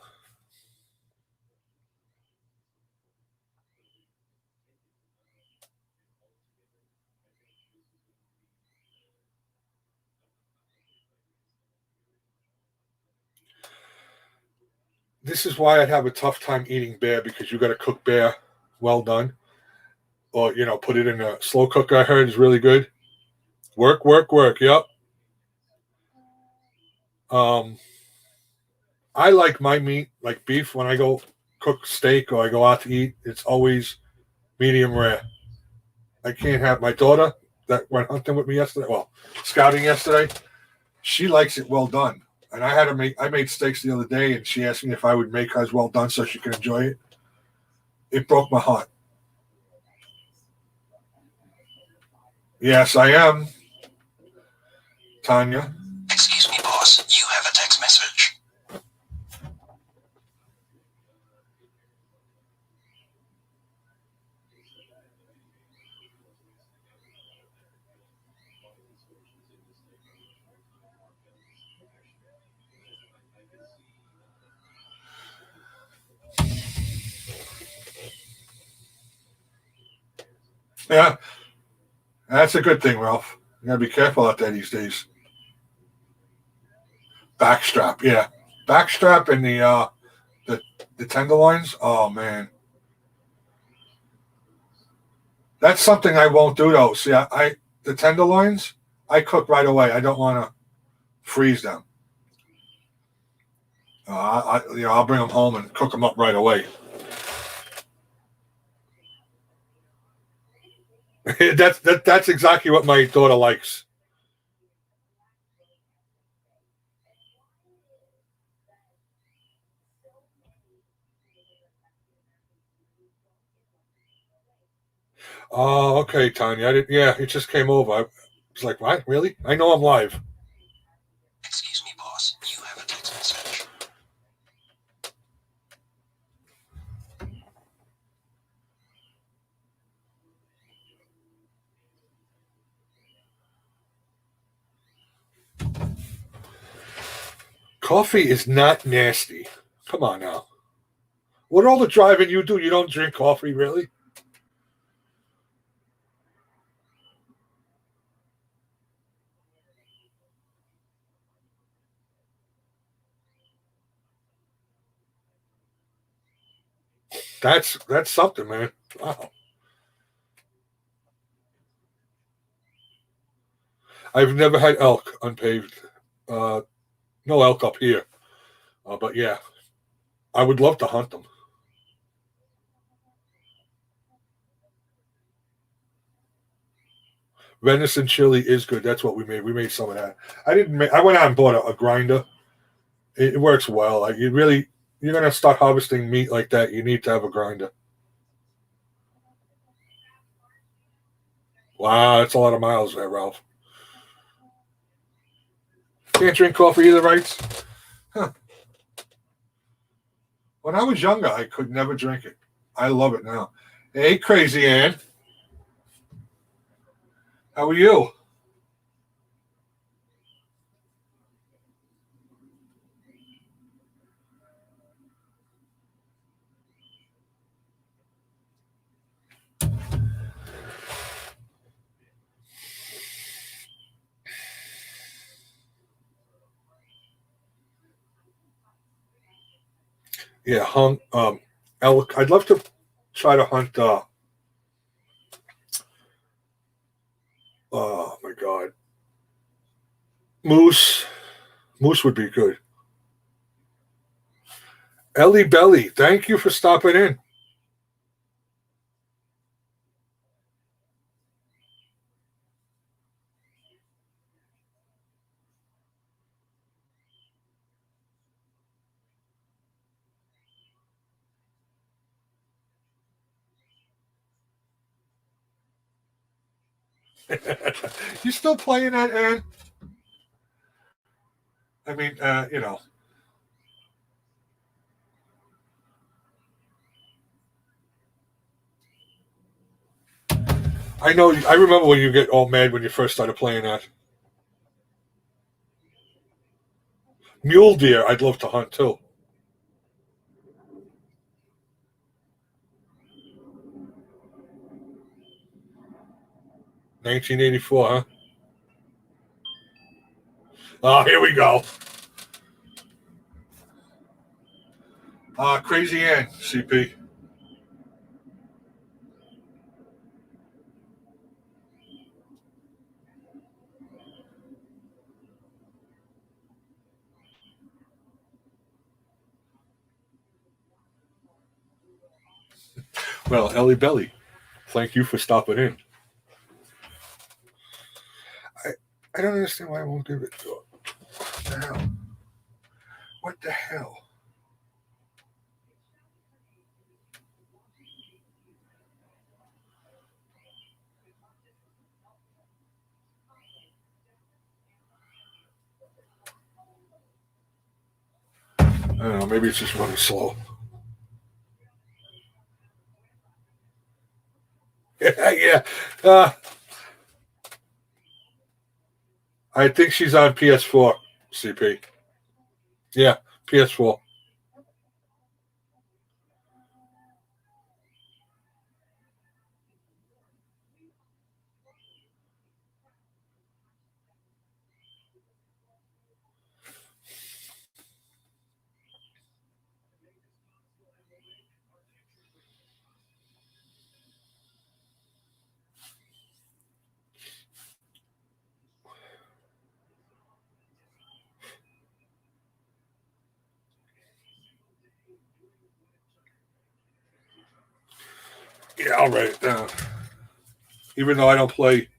Speaker 1: This is why I'd have a tough time eating bear because you got to cook bear well done. Or, put it in a slow cooker. I heard is really good. Work. Yep. I like my meat, like beef, when I go cook steak or I go out to eat, it's always medium rare. I can't have my daughter that went hunting with me yesterday, scouting yesterday. She likes it well done. And I made steaks the other day and she asked me if I would make hers well done so she could enjoy it. It broke my heart. Yes, I am. Tanya.
Speaker 2: Excuse me, boss. You have a text message.
Speaker 1: Yeah, that's a good thing, Ralph. You gotta be careful out there these days. Backstrap, yeah. Backstrap and the tenderloins. Oh man. That's something I won't do though. See, the tenderloins, I cook right away. I don't want to freeze them. I'll bring them home and cook them up right away. That's exactly what my daughter likes. Oh, okay, Tanya. It just came over. It's like, what? Really? I know I'm live.
Speaker 2: Excuse me, boss. You have a text message.
Speaker 1: Coffee is not nasty. Come on now. What all the driving you do? You don't drink coffee, really? That's something, man. Wow. I've never had elk unpaved. No elk up here. But yeah, I would love to hunt them. Venison chili is good. That's what we made. We made some of that. I didn't. I went out and bought a grinder. It works well. Like you're gonna start harvesting meat like that. You need to have a grinder. Wow, that's a lot of miles there, Ralph. Can't drink coffee either, right? Huh. When I was younger, I could never drink it. I love it now. Hey, Crazy Ann. How are you? Yeah, elk. I'd love to try to hunt. Oh my god, moose. Moose would be good. Ellie Belly, thank you for stopping in. You still playing that, Ann? I mean, I know. I remember when you get all mad when you first started playing that. Mule deer, I'd love to hunt too. 1984, huh? Oh, here we go. Crazy Ann, CP. Well, Ellie Belly, thank you for stopping in. I, I don't understand why I won't give it to her. What the hell? What the hell? I don't know. Maybe it's just running slow. Yeah. I think she's on PS4, CP. Yeah, PS4. Yeah, I'll write it down. Even though I don't play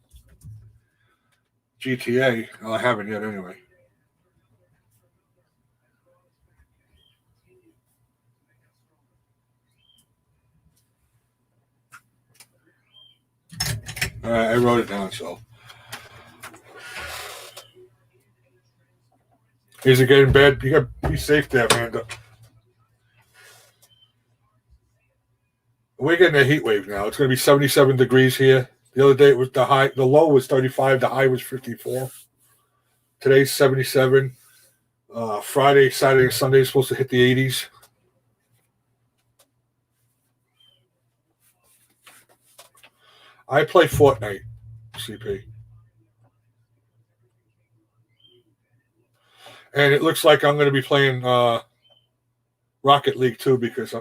Speaker 1: GTA, well, I haven't yet anyway. I wrote it down, so Is it getting bad? You got to be safe there, Amanda. We're getting a heat wave now. It's going to be 77 degrees here. The other day it was the high. The low was 35. The high was 54. Today's 77. Friday, Saturday, and Sunday is supposed to hit the 80s. I play Fortnite, CP. And it looks like I'm going to be playing Rocket League too, because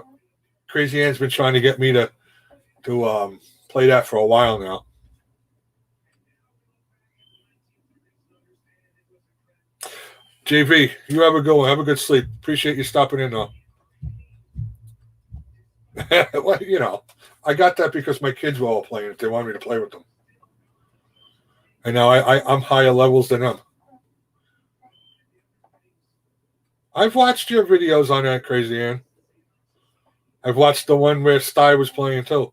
Speaker 1: Crazy Ann's been trying to get me to play that for a while now. JV, you have a good one. Have a good sleep. Appreciate you stopping in, though. Well, you know, I got that because my kids were all playing it. They wanted me to play with them. And now I'm higher levels than them. I've watched your videos on that, Crazy Ann. I've watched the one where Sty was playing too.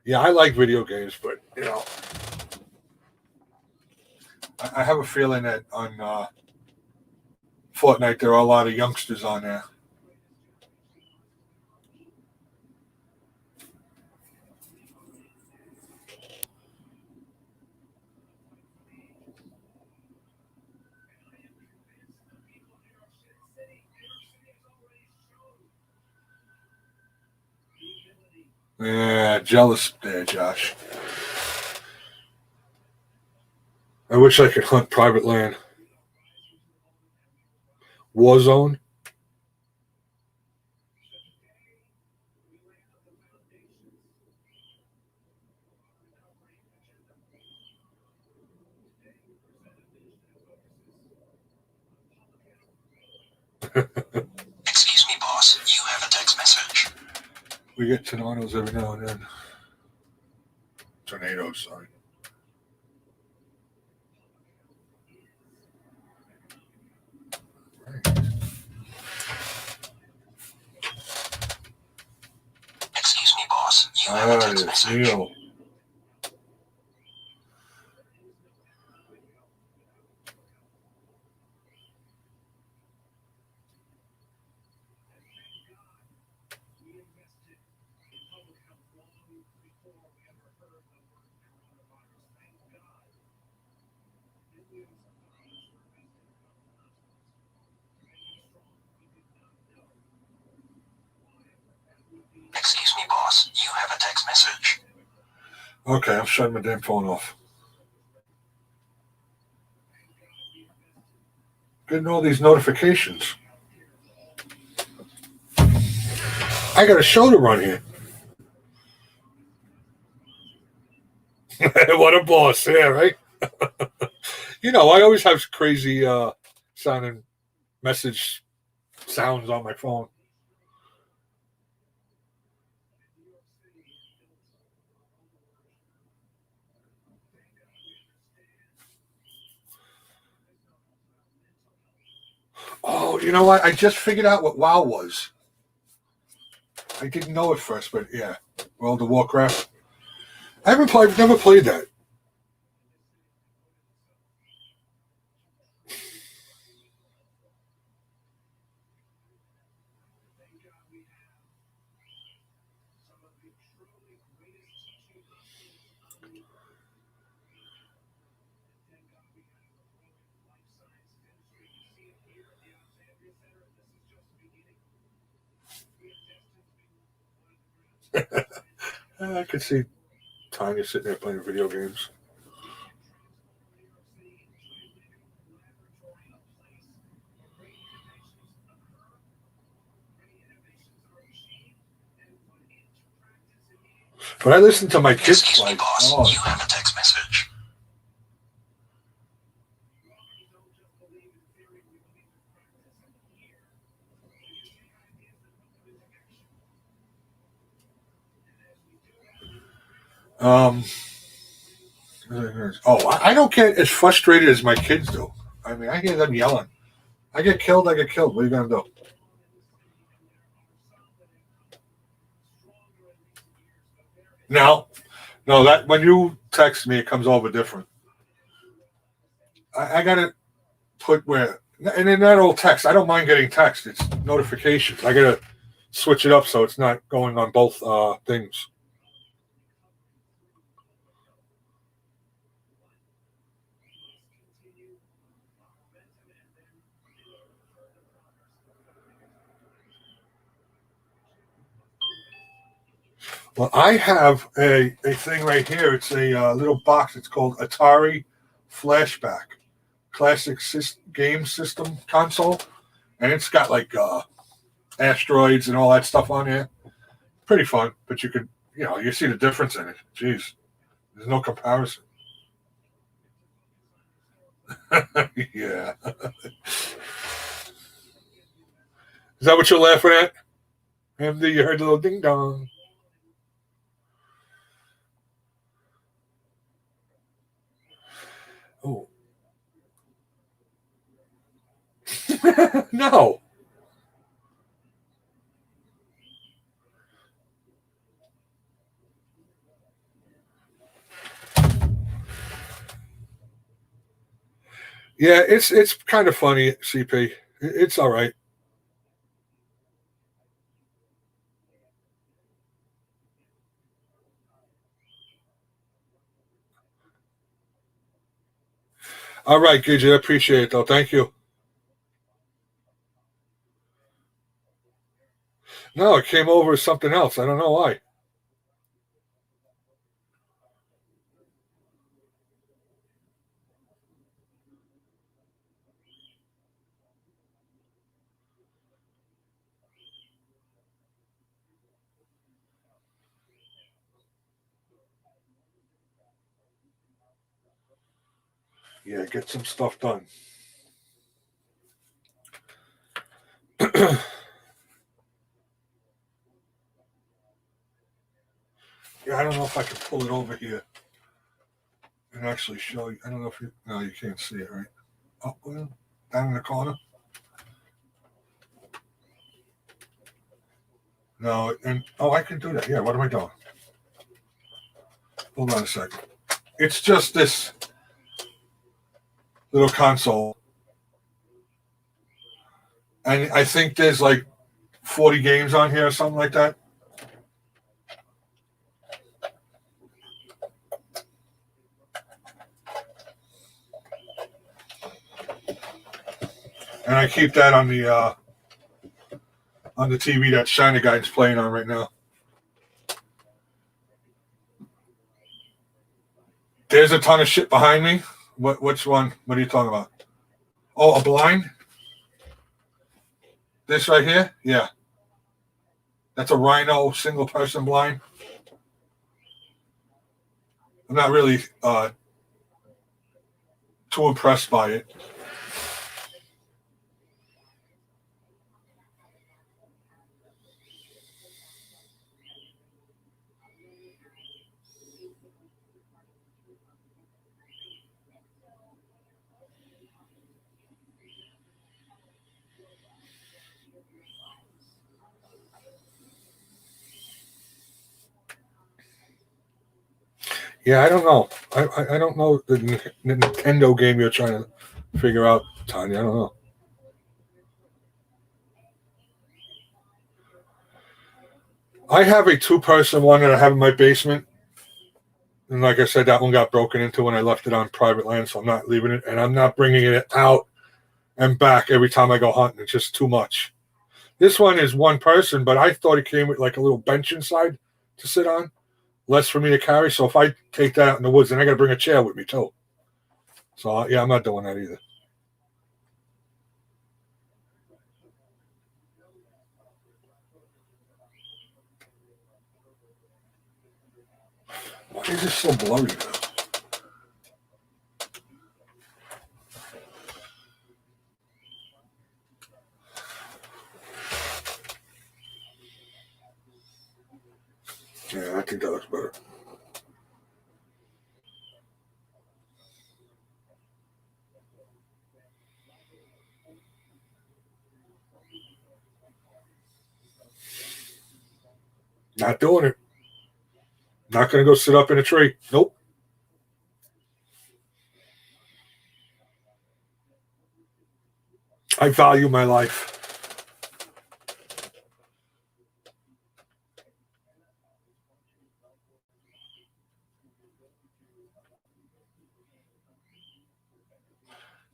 Speaker 1: Yeah, I like video games, but you know, I have a feeling that on Fortnite there are a lot of youngsters on there. Yeah, jealous there, Josh. I wish I could hunt private land. Warzone.
Speaker 2: Excuse me, boss. You have a text message.
Speaker 1: We get tornadoes every now and then. Tornadoes, sorry.
Speaker 2: Excuse me, boss. You have a text message.
Speaker 1: Neil.
Speaker 2: Excuse me, boss. You have a text message.
Speaker 1: Okay, I'm shutting my damn phone off. Getting all these notifications. I got a show to run here. What a boss, yeah, right? You know, I always have crazy sounding message sounds on my phone. Oh, you know what? I just figured out what WoW was. I didn't know at first, but yeah, World of Warcraft. I've never played that. I could see Tanya sitting there playing video games. But I listen to my kids
Speaker 2: Excuse
Speaker 1: play.
Speaker 2: me, boss.
Speaker 1: Oh,
Speaker 2: You have a text message. I don't get as frustrated as my kids do. I mean, I hear them yelling. I get killed. What are you gonna do?
Speaker 1: No, no, that when you text me, it comes over different. I got to put where, and in that old text, I don't mind getting text. It's notifications. I got to switch it up so it's not going on both things. Well, I have a thing right here. It's a little box. It's called Atari Flashback Classic Game System Console, and it's got like asteroids and all that stuff on here. Pretty fun, but you could, you see the difference in it. Jeez, there's no comparison. Yeah. Is that what you're laughing at? MD, you heard the little ding dong. Oh. No. Yeah, it's kind of funny, CP. It's all right. All right, Gidget, I appreciate it though. Thank you. No, it came over as something else. I don't know why. Yeah, get some stuff done. Yeah, I don't know if I can pull it over here and actually show you. I don't know if you. No, you can't see it, right? Oh, well, down in the corner. No, and I can do that. Yeah, what am I doing? Hold on a second. It's just this little console, and I think there's like 40 games on here or something like that. And I keep that on the TV that Shiny Guy's playing on right now. There's a ton of shit behind me. Which one? What are you talking about? Oh, a blind? This right here? Yeah. That's a Rhino single person blind. I'm not really too impressed by it. Yeah, I don't know. I don't know the Nintendo game you're trying to figure out, Tanya. I don't know. I have a two-person one that I have in my basement. And like I said, that one got broken into when I left it on private land, so I'm not leaving it. And I'm not bringing it out and back every time I go hunting. It's just too much. This one is one person, but I thought it came with like a little bench inside to sit on, less for me to carry. So if I take that out in the woods, then I got to bring a chair with me too. So yeah, I'm not doing that either. Why is this so blurry now? Yeah, I think that looks better. Not doing it. Not going to go sit up in a tree. Nope. I value my life.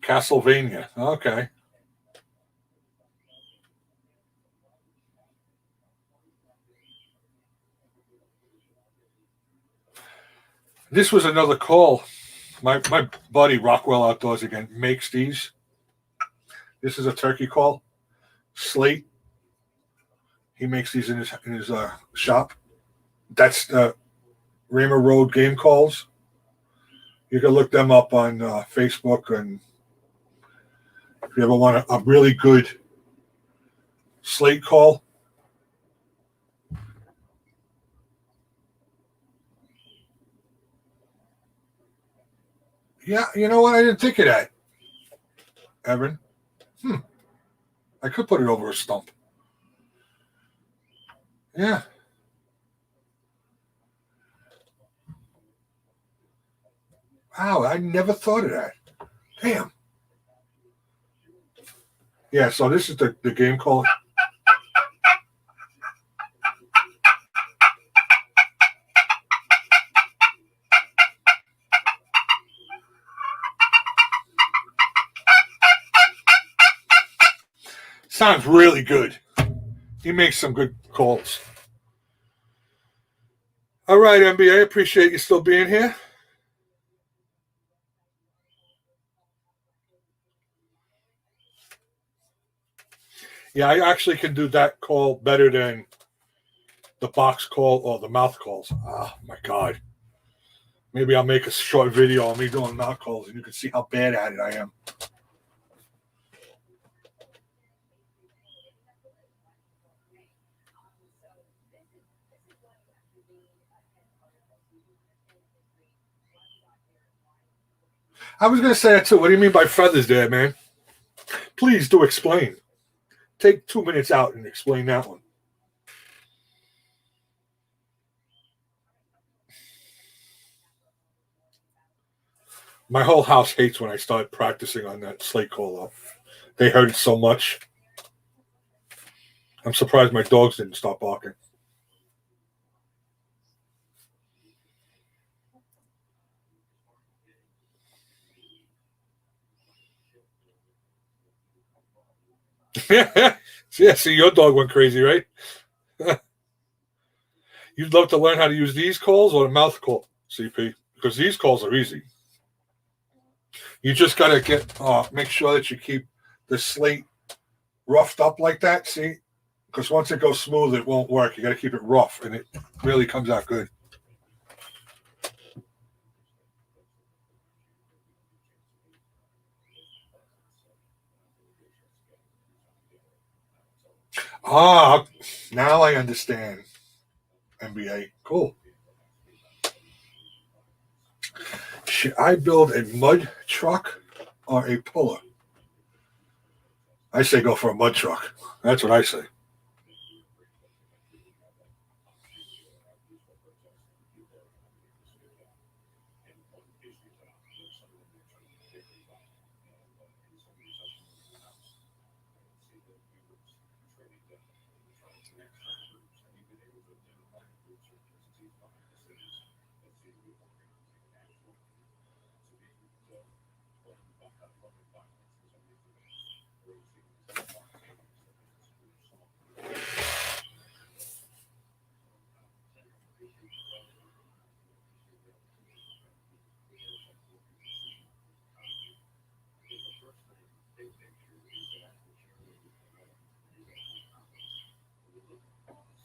Speaker 1: Castlevania. Okay. This was another call. My buddy Rockwell Outdoors again makes these. This is a turkey call. Slate. He makes these in his shop. That's the Raymer Road Game Calls. You can look them up on Facebook, and if you ever want a really good slate call. Yeah, you know what? I didn't think of that, Evan. I could put it over a stump. Yeah. Wow, I never thought of that. Damn. Yeah, so this is the game call. Sounds really good. He makes some good calls. All right, NBA, appreciate you still being here. Yeah, I actually can do that call better than the box call or the mouth calls. Oh, my God. Maybe I'll make a short video on me doing mouth calls, and you can see how bad at it I am. I was going to say that too. What do you mean by feathers there, man? Please do explain. Take 2 minutes out and explain that one. My whole house hates when I start practicing on that slate call, though. They heard it so much. I'm surprised my dogs didn't stop barking. Yeah, see, your dog went crazy, right? You'd love to learn how to use these calls or the mouth call, CP, because these calls are easy. You just got to make sure that you keep the slate roughed up like that, see? Because once it goes smooth, it won't work. You got to keep it rough, and it really comes out good. Ah, now I understand. NBA. Cool. Should I build a mud truck or a puller? I say go for a mud truck. That's what I say.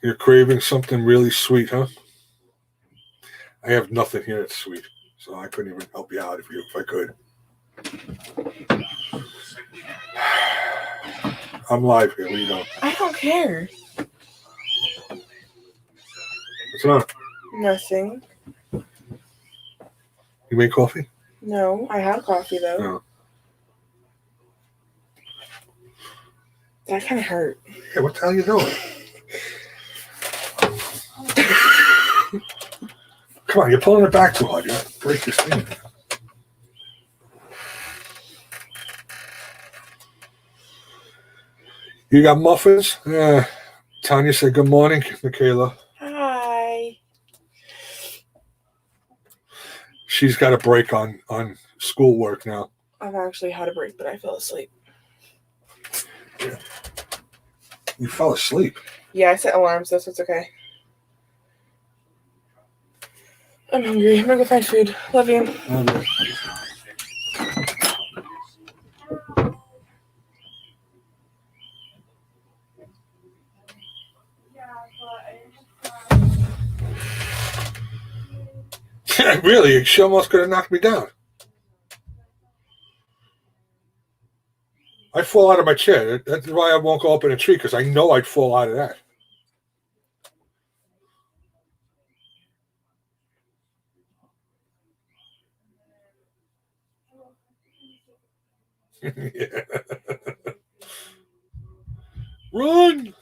Speaker 1: You're craving something really sweet, huh? I have nothing here that's sweet, so I couldn't even help you out if I could. I'm live here. What are you doing?
Speaker 3: I don't care.
Speaker 1: What's wrong?
Speaker 3: Nothing.
Speaker 1: You make coffee?
Speaker 3: No, I have coffee though.
Speaker 1: No.
Speaker 3: That kind of hurt.
Speaker 1: Yeah, what the hell are you doing? Come on, you're pulling it back too hard. You break this thing. You got muffins? Yeah. Tanya said good morning, Michaela.
Speaker 3: Hi.
Speaker 1: She's got a break on schoolwork now.
Speaker 3: I've actually had a break, but I fell asleep.
Speaker 1: Yeah. You fell asleep.
Speaker 3: Yeah, I set alarms, so it's okay. I'm hungry. I'm gonna go find food. Love you.
Speaker 1: Okay. Really? She almost could have knocked me down. I'd fall out of my chair. That's why I won't go up in a tree, because I know I'd fall out of that. Yeah. Run!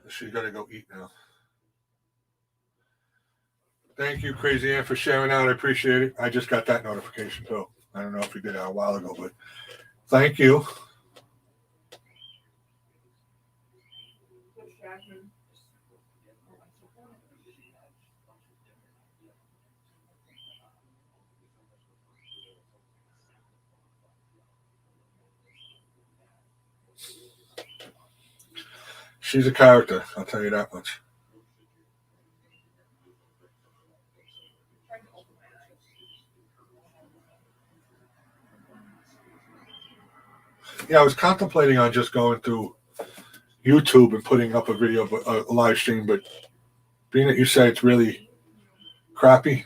Speaker 1: She's got to go eat now. Thank you, Crazy Ann, for sharing out. I appreciate it. I just got that notification, too. I don't know if you did that a while ago, but thank you. She's a character, I'll tell you that much. Yeah, I was contemplating on just going through YouTube and putting up a video, a live stream, but being that you say it's really crappy,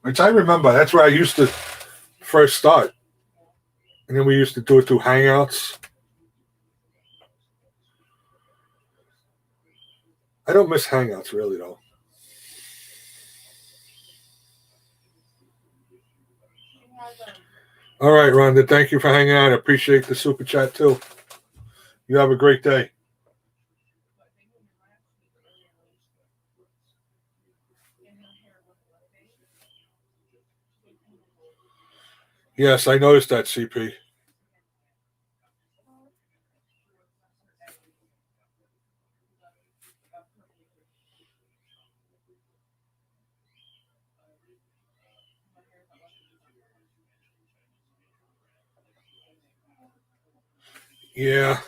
Speaker 1: which I remember, that's where I used to first start. And then we used to do it through Hangouts. I don't miss Hangouts, really, though. All right, Rhonda, thank you for hanging out. I appreciate the super chat, too. You have a great day. Yes, I noticed that, CP. Yeah.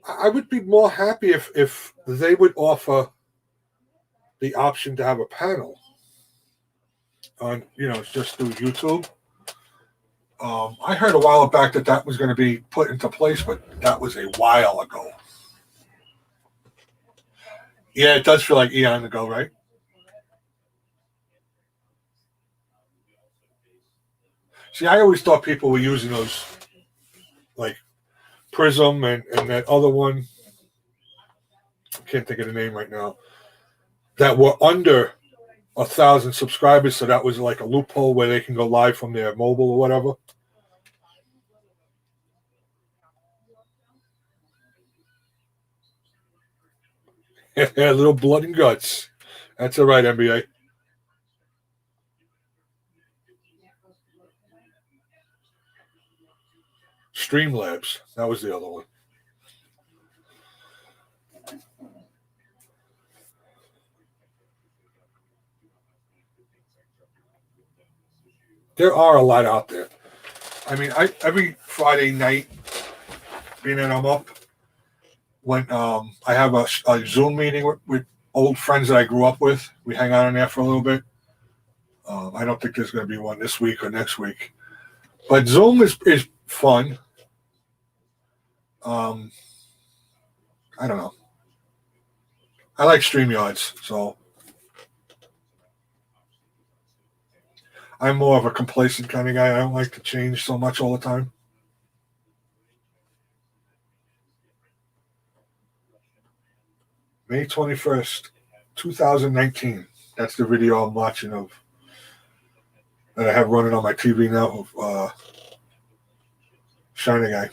Speaker 1: I would be more happy if they would offer the option to have a panel on, just through YouTube. I heard a while back that was going to be put into place, but that was a while ago. Yeah, it does feel like eon ago, right? See, I always thought people were using those, like Prism and that other one. I can't think of the name right now. That were under 1,000 subscribers, so that was like a loophole where they can go live from their mobile or whatever. A little blood and guts. That's all right, NBA. Streamlabs. That was the other one. There are a lot out there. I mean, every Friday night, being that I'm up, when I have a Zoom meeting with old friends that I grew up with, we hang out in there for a little bit. I don't think there's going to be one this week or next week, but Zoom is fun. I don't know. I like StreamYards, so I'm more of a complacent kind of guy. I don't like to change so much all the time. May 21st, 2019. That's the video I'm watching of that I have running on my TV now of China Guy.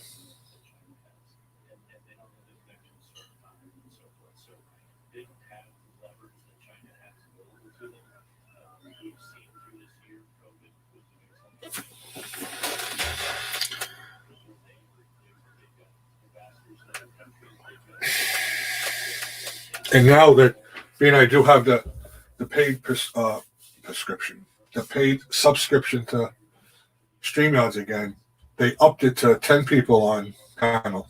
Speaker 1: And now that being I do have the paid prescription, the paid subscription to StreamYards again, they upped it to 10 people on panel.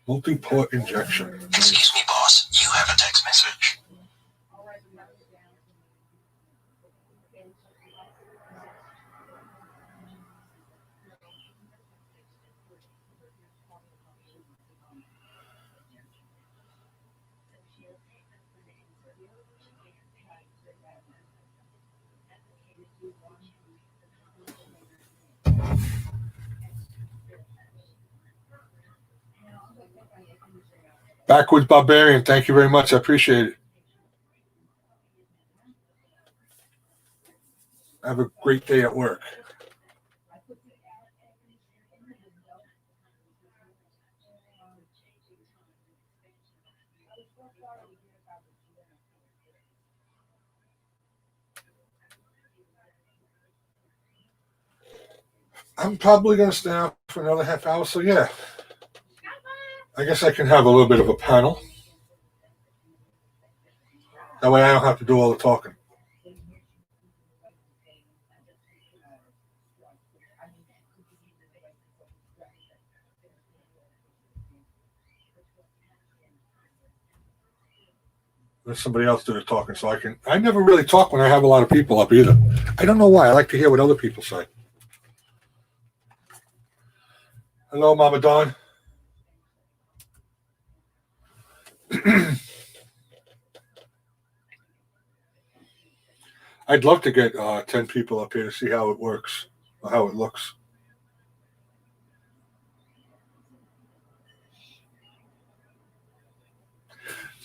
Speaker 1: Multi-port injection.
Speaker 2: Excuse me, boss. You have a text message.
Speaker 1: Backwards Barbarian, thank you very much. I appreciate it. Have a great day at work. I'm probably going to stay out for another half hour, so yeah. I guess I can have a little bit of a panel. That way I don't have to do all the talking. Let somebody else do the talking so I never really talk when I have a lot of people up either. I don't know why. I like to hear what other people say. Hello, Mama Dawn. I'd love to get 10 people up here to see how it works, or how it looks.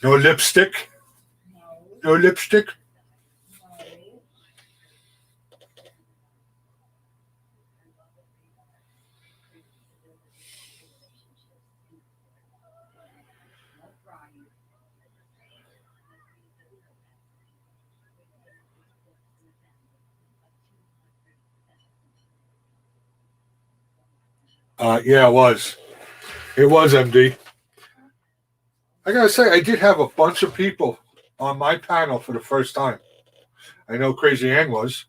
Speaker 1: No lipstick? No lipstick? Yeah, it was. It was, MD. I gotta say, I did have a bunch of people on my panel for the first time. I know Crazy Ann was.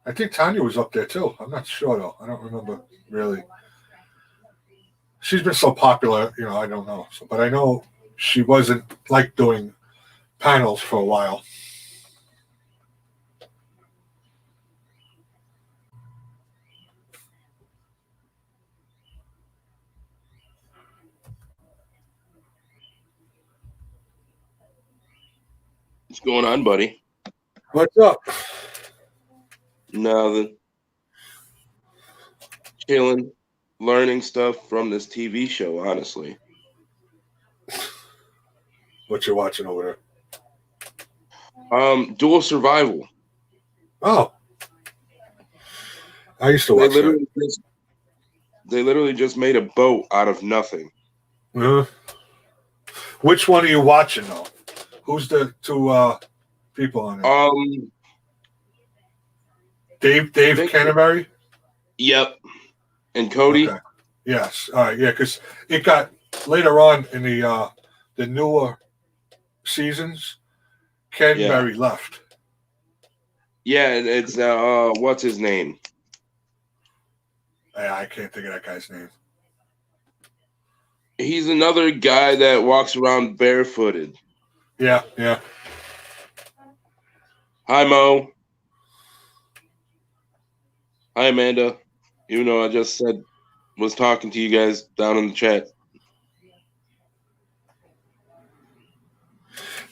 Speaker 1: I think Tanya was up there too. I'm not sure though. I don't remember really. She's been so popular, I don't know. But I know she wasn't like doing panels for a while.
Speaker 4: What's going on, buddy?
Speaker 1: What's up?
Speaker 4: Nothing. Chilling, learning stuff from this TV show, honestly.
Speaker 1: What you watching over there?
Speaker 4: Dual Survival.
Speaker 1: Oh. I used to watch that.
Speaker 4: They literally just made a boat out of nothing.
Speaker 1: Which one are you watching though? Who's the two people on it? Dave Canterbury?
Speaker 4: Yep. And Cody?
Speaker 1: Okay. Yes. All right. Yeah, because it got later on in the newer seasons, Canterbury left.
Speaker 4: Yeah, it's what's his name?
Speaker 1: I can't think of that guy's name.
Speaker 4: He's another guy that walks around barefooted.
Speaker 1: Yeah, yeah.
Speaker 4: Hi, Mo. Hi, Amanda. You know, I just said was talking to you guys down in the chat.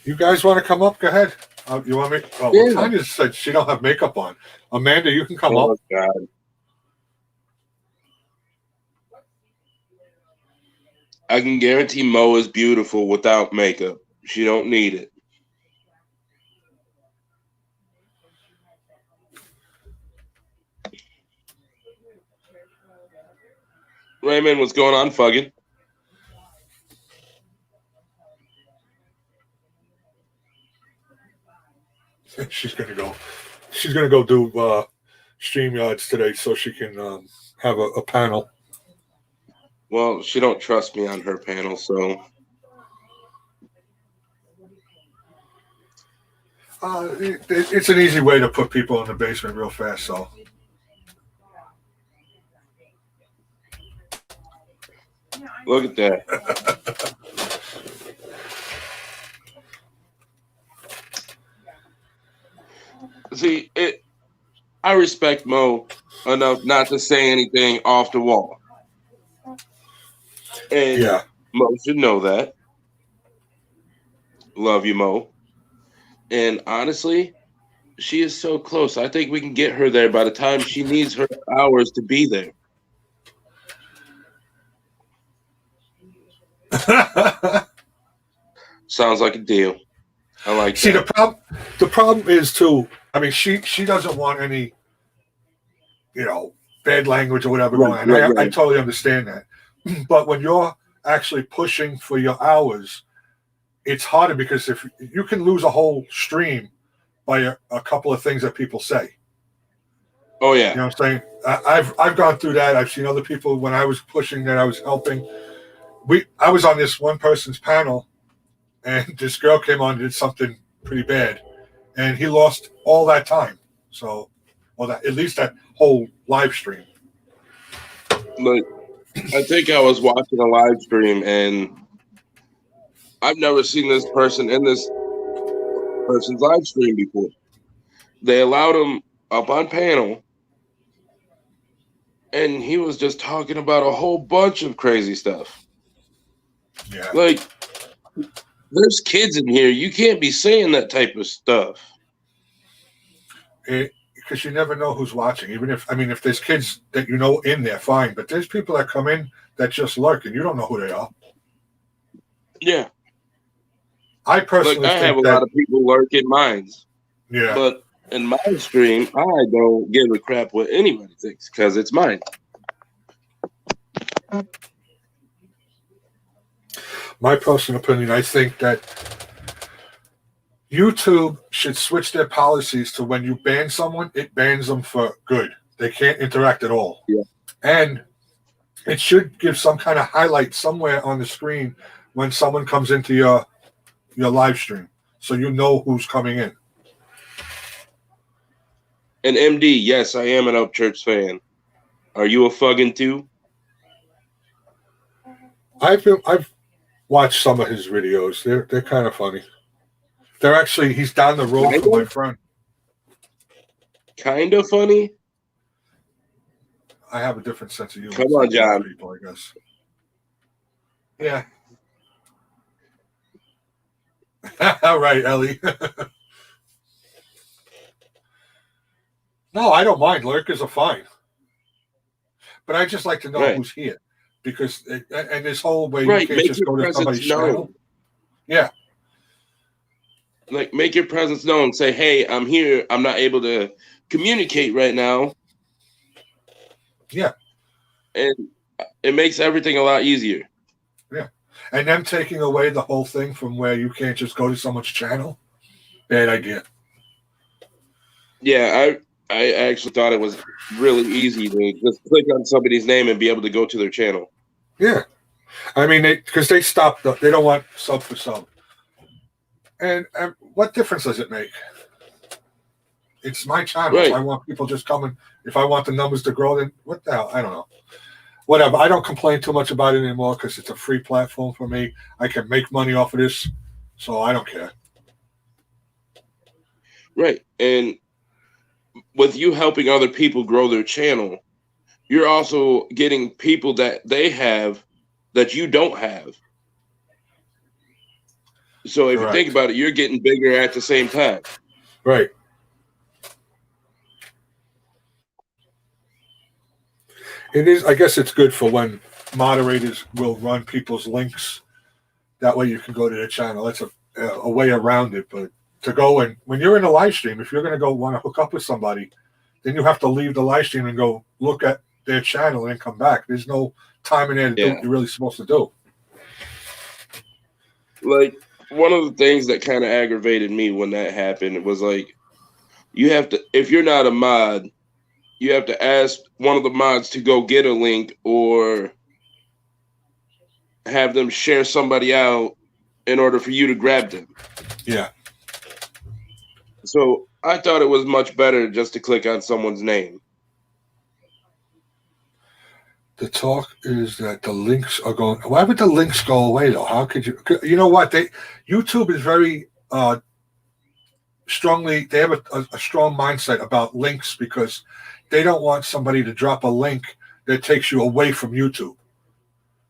Speaker 1: You guys want to come up? Go ahead. You want me? Oh,
Speaker 4: Yeah.
Speaker 1: Tanya said she don't have makeup on. Amanda, you can come
Speaker 4: Oh,
Speaker 1: up.
Speaker 4: God. I can guarantee Mo is beautiful without makeup. She don't need it. Raymond, what's going on, fucking?
Speaker 1: She's gonna go. She's gonna go do StreamYards today so she can have a panel.
Speaker 4: Well, she don't trust me on her panel, so
Speaker 1: It's an easy way to put people in the basement real fast. So
Speaker 4: look at that. See, I respect Mo enough not to say anything off the wall. And
Speaker 1: yeah,
Speaker 4: Mo should know that. Love you, Mo. And honestly, she is so close. I think we can get her there by the time she needs her hours to be there. Sounds like a deal. I like
Speaker 1: see
Speaker 4: that.
Speaker 1: the problem is too. I mean, she doesn't want any, bad language or whatever
Speaker 4: Right,
Speaker 1: going on.
Speaker 4: right.
Speaker 1: I totally understand that. But when you're actually pushing for your hours, it's harder because if you can lose a whole stream by a couple of things that people say.
Speaker 4: Oh,
Speaker 1: You
Speaker 4: yeah.
Speaker 1: know what I'm saying? I've gone through that. I've seen other people when I was pushing that I was helping. I was on this one person's panel, and this girl came on and did something pretty bad, and he lost all that time. So, at least that whole live stream.
Speaker 4: But I think I was watching a live stream, and I've never seen this person in this person's live stream before. They allowed him up on panel, and he was just talking about a whole bunch of crazy stuff.
Speaker 1: Yeah.
Speaker 4: Like, there's kids in here. You can't be saying that type of stuff.
Speaker 1: Because you never know who's watching. If there's kids that you know in there, fine. But there's people that come in that just lurk, and you don't know who they are.
Speaker 4: Yeah.
Speaker 1: I personally
Speaker 4: Like, I have
Speaker 1: think
Speaker 4: a lot of people lurk in mines.
Speaker 1: Yeah.
Speaker 4: But in my stream, I don't give a crap what anybody thinks because it's mine.
Speaker 1: My personal opinion, I think that YouTube should switch their policies to when you ban someone, it bans them for good. They can't interact at all.
Speaker 4: Yeah.
Speaker 1: And it should give some kind of highlight somewhere on the screen when someone comes into your live stream, so you know who's coming in.
Speaker 4: And MD, yes, I am an Upchurch fan. Are you a fucking too?
Speaker 1: I've watched some of his videos. They're kind of funny. He's down the road from my friend.
Speaker 4: Kind of funny.
Speaker 1: I have a different sense of humor.
Speaker 4: Come on,
Speaker 1: than other
Speaker 4: John.
Speaker 1: people, I guess. Yeah. All right, Ellie. No, I don't mind. Lurkers are fine. But I just like to know
Speaker 4: Right.
Speaker 1: who's here. Because, and this whole way,
Speaker 4: Right,
Speaker 1: you can't
Speaker 4: make
Speaker 1: just
Speaker 4: your
Speaker 1: go to
Speaker 4: presence
Speaker 1: somebody's
Speaker 4: known.
Speaker 1: channel. Yeah.
Speaker 4: Like, make your presence known. Say, hey, I'm here. I'm not able to communicate right now.
Speaker 1: Yeah.
Speaker 4: And it makes everything a lot easier.
Speaker 1: Yeah. And them taking away the whole thing from where you can't just go to someone's channel, bad idea.
Speaker 4: Yeah, I actually thought it was really easy to just click on somebody's name and be able to go to their channel.
Speaker 1: Yeah. I mean, because they stopped, they don't want sub for sub. And what difference does it make? It's my channel.
Speaker 4: Right.
Speaker 1: If I want people just coming, if I want the numbers to grow, then what the hell? I don't know. whatever. I don't complain too much about it anymore because it's a free platform for me. I can make money off of this, so I don't care.
Speaker 4: Right. And with you helping other people grow their channel, you're also getting people that they have that you don't have. So if
Speaker 1: Correct.
Speaker 4: you think about it, you're getting bigger at the same time.
Speaker 1: Right. It is. I guess it's good for when moderators will run people's links. That way you can go to their channel. That's a way around it. But to go and when you're in a live stream, if you're going to go want to hook up with somebody, then you have to leave the live stream and go look at their channel and then come back. There's no time in there to do what you're really supposed to do.
Speaker 4: Like, one of the things that kind of aggravated me when that happened was like, you have to, if you're not a mod, you have to ask one of the mods to go get a link or have them share somebody out in order for you to grab them.
Speaker 1: Yeah.
Speaker 4: So I thought it was much better just to click on someone's name.
Speaker 1: The talk is that the links are going. Why would the links go away though? How could you? You know what? YouTube is very strongly. They have a strong mindset about links because they don't want somebody to drop a link that takes you away from YouTube.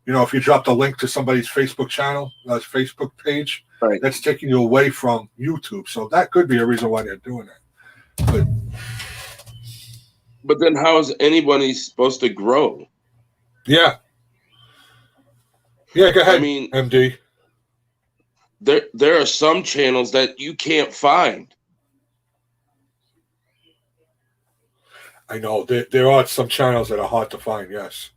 Speaker 1: You know, if you dropped a link to somebody's Facebook channel, Facebook page,
Speaker 4: right,
Speaker 1: that's taking you away from YouTube. So that could be a reason why they're doing that.
Speaker 4: But then how is anybody supposed to grow?
Speaker 1: Yeah. Yeah, go ahead,
Speaker 4: I mean,
Speaker 1: MD.
Speaker 4: There are some channels that you can't find.
Speaker 1: I know. There are some channels that are hard to find, yes.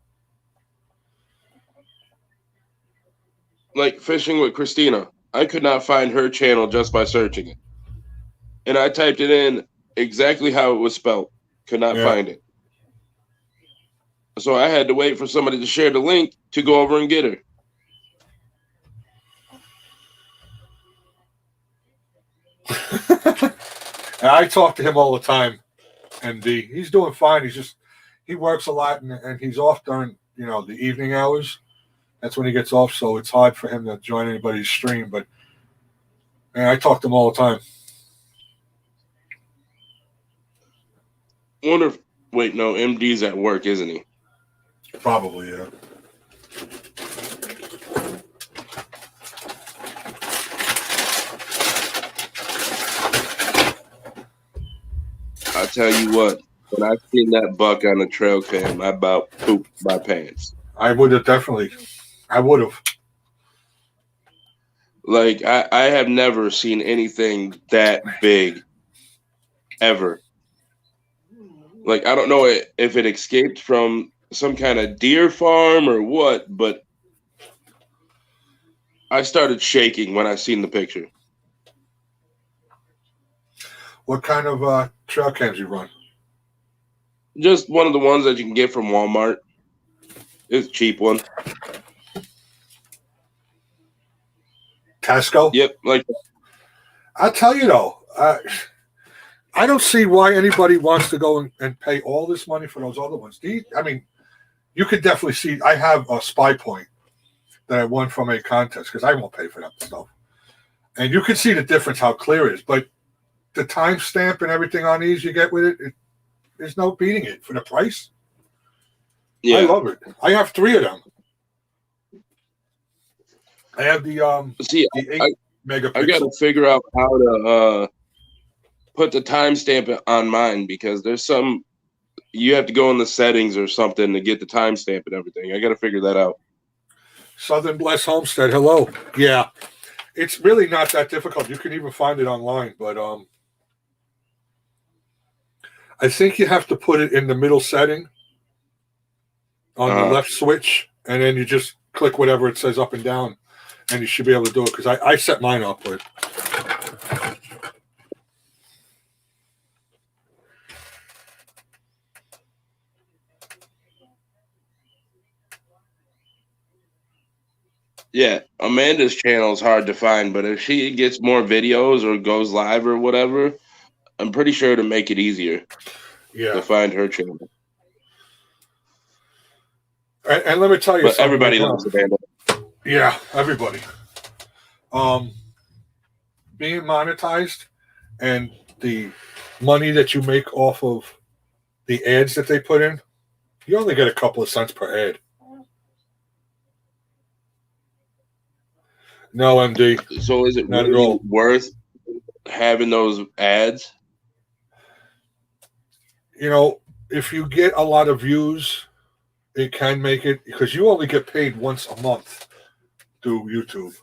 Speaker 4: Like Fishing with Christina. I could not find her channel just by searching it. And I typed it in exactly how it was spelled. Could not find it. So I had to wait for somebody to share the link to go over and get her.
Speaker 1: I talk to him all the time, MD. He's doing fine. He works a lot and he's off during, the evening hours. That's when he gets off, so it's hard for him to join anybody's stream. But I talk to him all the time.
Speaker 4: Wait, no, MD's at work, isn't he?
Speaker 1: Probably, yeah.
Speaker 4: I tell you what, when I seen that buck on the trail cam, I about pooped my pants.
Speaker 1: I would have.
Speaker 4: Like, I have never seen anything that big, ever. Like, I don't know if it escaped from some kind of deer farm or what, but I started shaking when I seen the picture.
Speaker 1: What kind of trail cams you run?
Speaker 4: Just one of the ones that you can get from Walmart. It's a cheap one.
Speaker 1: Tasco?
Speaker 4: Yep. Like,
Speaker 1: I'll tell you though, I don't see why anybody wants to go and pay all this money for those other ones. You could definitely see. I have a Spy Point that I won from a contest because I won't pay for that stuff. And you can see the difference, how clear it is. But the timestamp and everything on these you get with it, there's no beating it for the price.
Speaker 4: yeah.
Speaker 1: I love it. I have 3 of them. I have the 8 megapixel.
Speaker 4: I got to figure out how to put the timestamp on mine because there's some you have to go in the settings or something to get the timestamp and everything. I got to figure that out.
Speaker 1: Southern Bless Homestead, hello. Yeah, it's really not that difficult. You can even find it online, but I think you have to put it in the middle setting on the left switch, and then you just click whatever it says up and down, and you should be able to do it because I set mine up with.
Speaker 4: Yeah, Amanda's channel is hard to find, but if she gets more videos or goes live or whatever, I'm pretty sure to make it easier to find her channel.
Speaker 1: And let me tell you
Speaker 4: But
Speaker 1: something.
Speaker 4: everybody
Speaker 1: right now.
Speaker 4: loves the band.
Speaker 1: Yeah, everybody. Being monetized and the money that you make off of the ads that they put in, you only get a couple of cents per ad. No, MD.
Speaker 4: So is it
Speaker 1: Not at
Speaker 4: really
Speaker 1: all.
Speaker 4: worth having those ads?
Speaker 1: You know, if you get a lot of views, it can make it because you only get paid once a month through YouTube.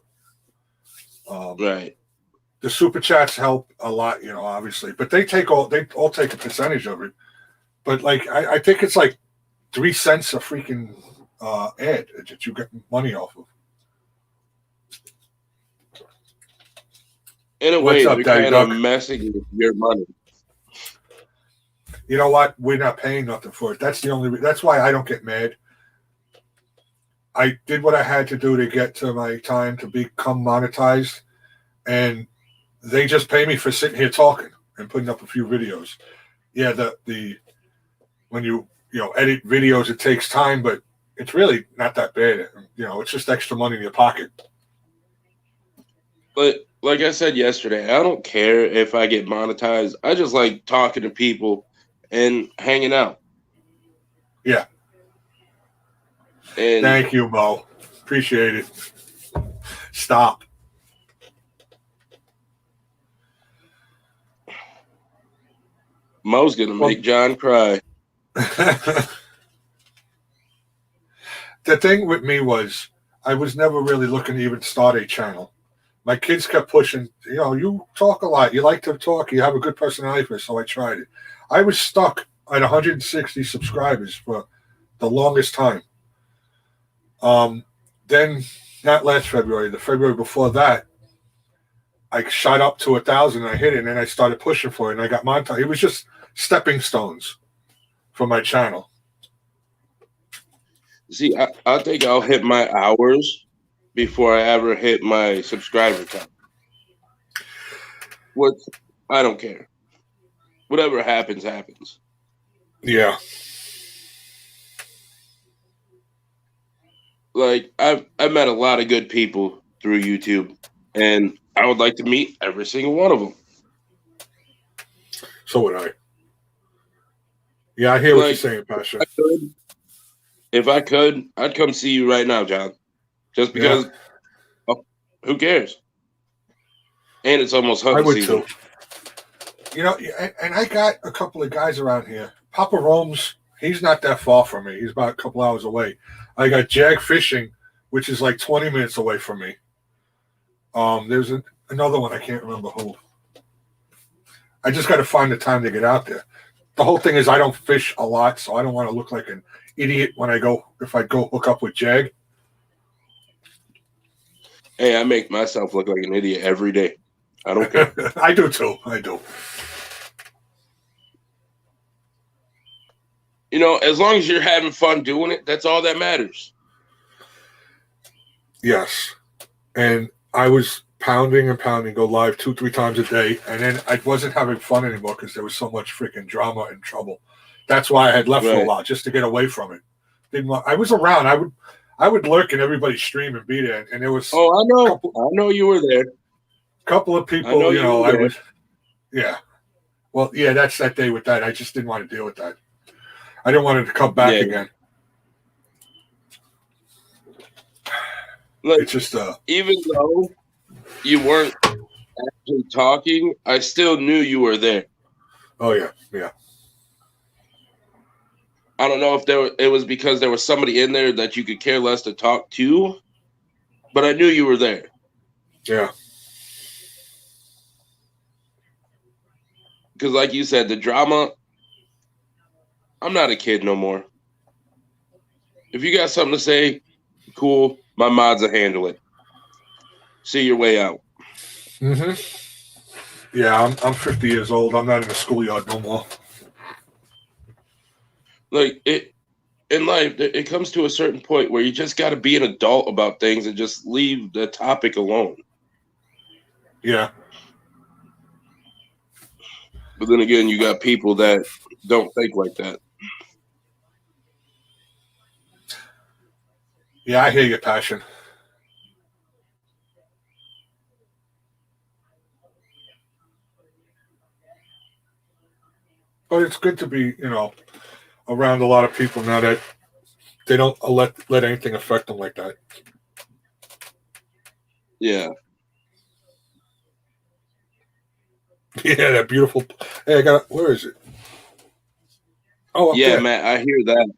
Speaker 4: Right.
Speaker 1: The super chats help a lot, you know, obviously, but they all take a percentage of it. But like, I think it's like 3 cents a freaking ad that you get money off of.
Speaker 4: In a
Speaker 1: What's
Speaker 4: way,
Speaker 1: up,
Speaker 4: they're
Speaker 1: Daddy
Speaker 4: kind of
Speaker 1: Duck?
Speaker 4: messing with your money.
Speaker 1: You know what? We're not paying nothing for it. That's the only. That's why I don't get mad. I did what I had to do to get to my time to become monetized, and they just pay me for sitting here talking and putting up a few videos. Yeah, the when you edit videos, it takes time, but it's really not that bad. You know, it's just extra money in your pocket.
Speaker 4: But like I said yesterday, I don't care if I get monetized. I just like talking to people and hanging out.
Speaker 1: Yeah.
Speaker 4: And
Speaker 1: Thank you, Mo. Appreciate it. Stop.
Speaker 4: Mo's gonna make John cry.
Speaker 1: The thing with me was I was never really looking to even start a channel. My kids kept pushing, you talk a lot. You like to talk. You have a good personality for it, so I tried it. I was stuck at 160 subscribers for the longest time. Then, not last February, the February before that, I shot up to 1,000. I hit it, and then I started pushing for it, and I got monetized. It was just stepping stones for my channel.
Speaker 4: See, I think I'll hit my hours before I ever hit my subscriber count. What? I don't care. Whatever happens, happens.
Speaker 1: Yeah.
Speaker 4: Like I've met a lot of good people through YouTube, and I would like to meet every single one of them.
Speaker 1: So would I. Yeah, I hear what you're saying, Pasha.
Speaker 4: If I could, I'd come see you right now, John. Just because, who cares? And it's almost hunting season.
Speaker 1: Too. And I got a couple of guys around here. Papa Rome's, he's not that far from me. He's about a couple hours away. I got Jag Fishing, which is like 20 minutes away from me. There's another one, I can't remember who. I just got to find the time to get out there. The whole thing is I don't fish a lot, so I don't want to look like an idiot if I go hook up with Jag.
Speaker 4: Hey, I make myself look like an idiot every day. I don't care.
Speaker 1: I do too. I do.
Speaker 4: As long as you're having fun doing it, that's all that matters.
Speaker 1: Yes. And I was pounding, go live 2-3 times a day, and then I wasn't having fun anymore because there was so much freaking drama and trouble. That's why I had left for a while, just to get away from it. I was around. I would lurk in everybody's stream and be there, and there was.
Speaker 4: Oh, I know. I know you were there.
Speaker 1: Couple of people, I was. Yeah. Well, yeah, that's that day with that. I just didn't want to deal with that. I didn't want it to come back again.
Speaker 4: Look,
Speaker 1: it's just
Speaker 4: even though you weren't actually talking, I still knew you were there.
Speaker 1: Oh yeah, yeah.
Speaker 4: I don't know if it was because there was somebody in there that you could care less to talk to, but I knew you were there.
Speaker 1: Yeah.
Speaker 4: Because like you said, the drama, I'm not a kid no more. If you got something to say, cool. My mods will handle it. See your way out.
Speaker 1: Mm-hmm. Yeah, I'm 50 years old. I'm not in the schoolyard no more.
Speaker 4: Like in life, it comes to a certain point where you just got to be an adult about things and just leave the topic alone.
Speaker 1: Yeah.
Speaker 4: But then again, you got people that don't think like that.
Speaker 1: Yeah, I hear your passion. But it's good to be, around a lot of people now that they don't let anything affect them like that.
Speaker 4: Yeah.
Speaker 1: Yeah, that beautiful. Hey, where is it? Oh, up
Speaker 4: Yeah,
Speaker 1: there.
Speaker 4: Matt, I hear that.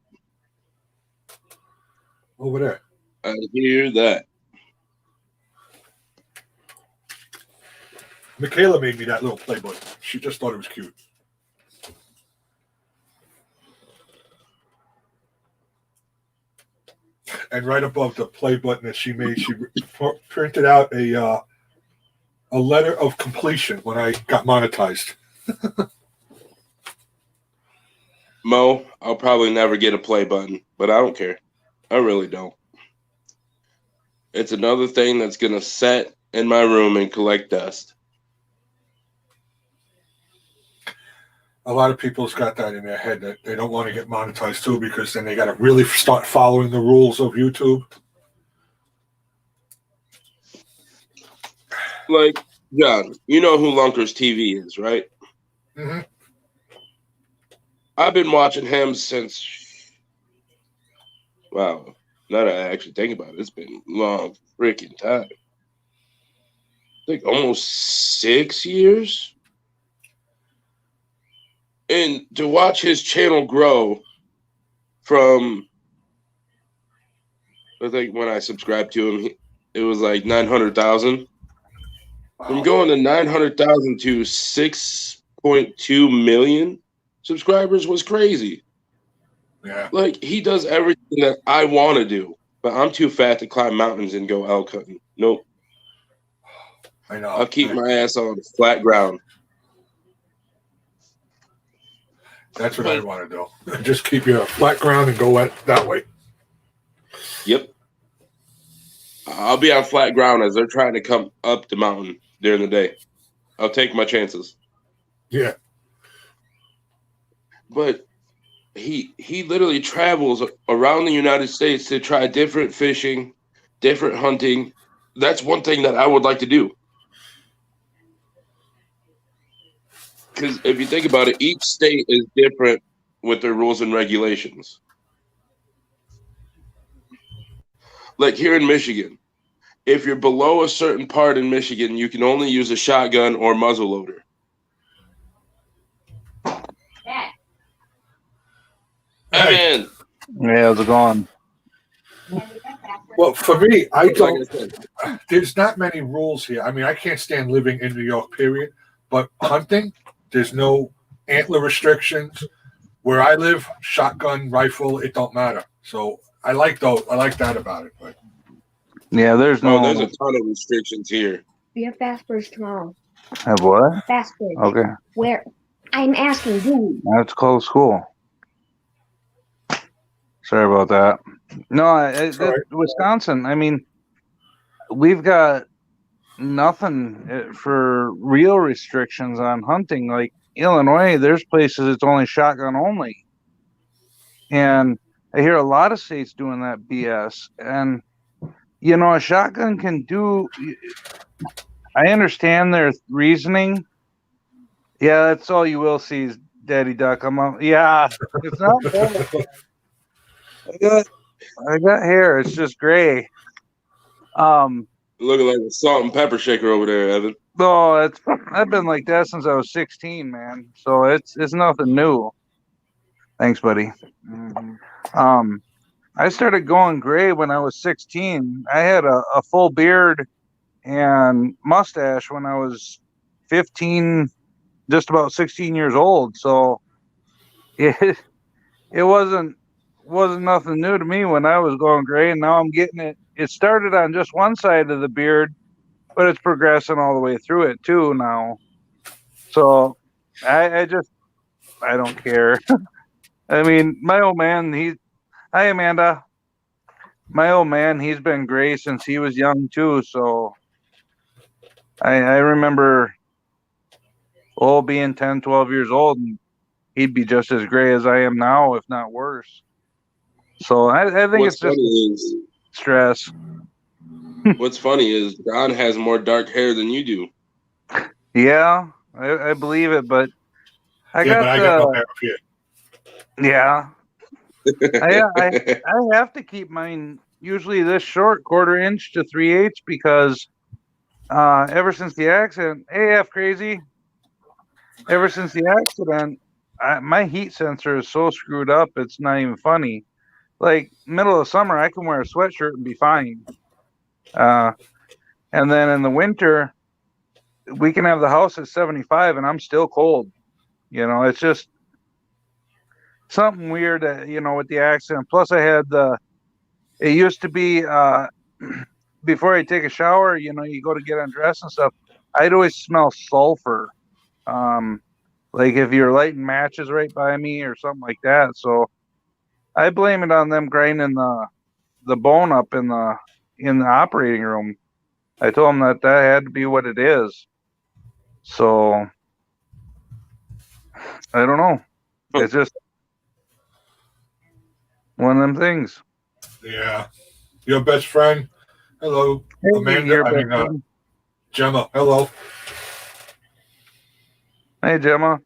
Speaker 1: Over there.
Speaker 4: I hear that.
Speaker 1: Michaela made me that little play button. She just thought it was cute. And right above the play button that she made, she printed out a letter of completion when I got monetized.
Speaker 4: Mo, I'll probably never get a play button, but I don't care. I really don't. It's another thing that's going to sit in my room and collect dust.
Speaker 1: A lot of people's got that in their head that they don't want to get monetized too, because then they got to really start following the rules of YouTube.
Speaker 4: Like, John, you know who Lunkers TV is, right?
Speaker 1: Mm-hmm.
Speaker 4: I've been watching him since, wow, now that I actually think about it, it's been a long freaking time. I think almost 6 years. And to watch his channel grow from, I think when I subscribed to him, it was like 900,000. From going to 900,000 to 6.2 million subscribers was crazy.
Speaker 1: Yeah.
Speaker 4: Like, he does everything that I want to do, but I'm too fat to climb mountains and go elk hunting. Nope.
Speaker 1: I know.
Speaker 4: I'll keep my ass on flat ground.
Speaker 1: That's what I want to do. Just keep you flat ground and go that way.
Speaker 4: Yep. I'll be on flat ground as they're trying to come up the mountain during the day. I'll take my chances.
Speaker 1: Yeah.
Speaker 4: But he literally travels around the United States to try different fishing, different hunting. That's one thing that I would like to do. Because if you think about it, each state is different with their rules and regulations. Like here in Michigan, if you're below a certain part in Michigan, you can only use a shotgun or muzzleloader.
Speaker 1: Hey.
Speaker 4: And
Speaker 5: Yeah, how's it going?
Speaker 1: Well, for me, I
Speaker 4: like
Speaker 1: don't.
Speaker 4: I said,
Speaker 1: There's not many rules here. I mean, I can't stand living in New York, period. But hunting, there's no antler restrictions. Where I live, shotgun, rifle, it don't matter. So I like that about it. But
Speaker 5: Yeah, there's no.
Speaker 4: there's a ton of restrictions here.
Speaker 6: We have fast birds tomorrow.
Speaker 5: Have what?
Speaker 6: Fast birds.
Speaker 5: Okay,
Speaker 6: Where? I'm asking who?
Speaker 5: that's close school. Sorry about that. No,
Speaker 1: right.
Speaker 5: Wisconsin. I mean, we've got nothing for real restrictions on hunting. Like Illinois, there's places it's only shotgun only, and I hear a lot of states doing that BS. And a shotgun can do. I understand their reasoning. Yeah, that's all you will see is Daddy Duck. Yeah, it's not bad. I got hair. It's just gray.
Speaker 4: Looking like a salt and pepper shaker over there, Evan.
Speaker 5: No, I've been like that since I was 16, man. So it's nothing new. Thanks, buddy. Mm-hmm. I started going gray when I was 16. I had a full beard and mustache when I was 15, just about 16 years old. So it wasn't nothing new to me when I was going gray, and now I'm getting it. It started on just one side of the beard, but it's progressing all the way through it too now. So I don't care. I mean, my old man, hi Amanda. My old man, he's been gray since he was young too. So I remember being 10, 12 years old, and he'd be just as gray as I am now, if not worse. So I think
Speaker 4: What's
Speaker 5: it's just
Speaker 4: funny is
Speaker 5: stress.
Speaker 4: What's funny is Don has more dark hair than you do.
Speaker 5: Yeah, I believe it, but I
Speaker 1: Yeah, but I got no hair up here.
Speaker 5: yeah. I have to keep mine usually this short, 1/4 inch to 3/8 because ever since the accident, AF crazy. Ever since the accident, my heat sensor is so screwed up. It's not even funny. Like middle of summer, I can wear a sweatshirt and be fine. And then in the winter, we can have the house at 75 and I'm still cold. You know, it's just something weird, with the accident. Plus, I had it used to be before I take a shower, you go to get undressed and stuff. I'd always smell sulfur. Like if you're lighting matches right by me or something like that. So I blame it on them grinding the bone up in the operating room. I told them that had to be what it is. So I don't know. It's just one of them things.
Speaker 1: Yeah. Your best friend. Hello.
Speaker 5: Hey,
Speaker 1: Amanda.
Speaker 5: your
Speaker 1: I
Speaker 5: best
Speaker 1: mean,
Speaker 5: friend.
Speaker 1: Gemma. Hello.
Speaker 5: Hey, Gemma.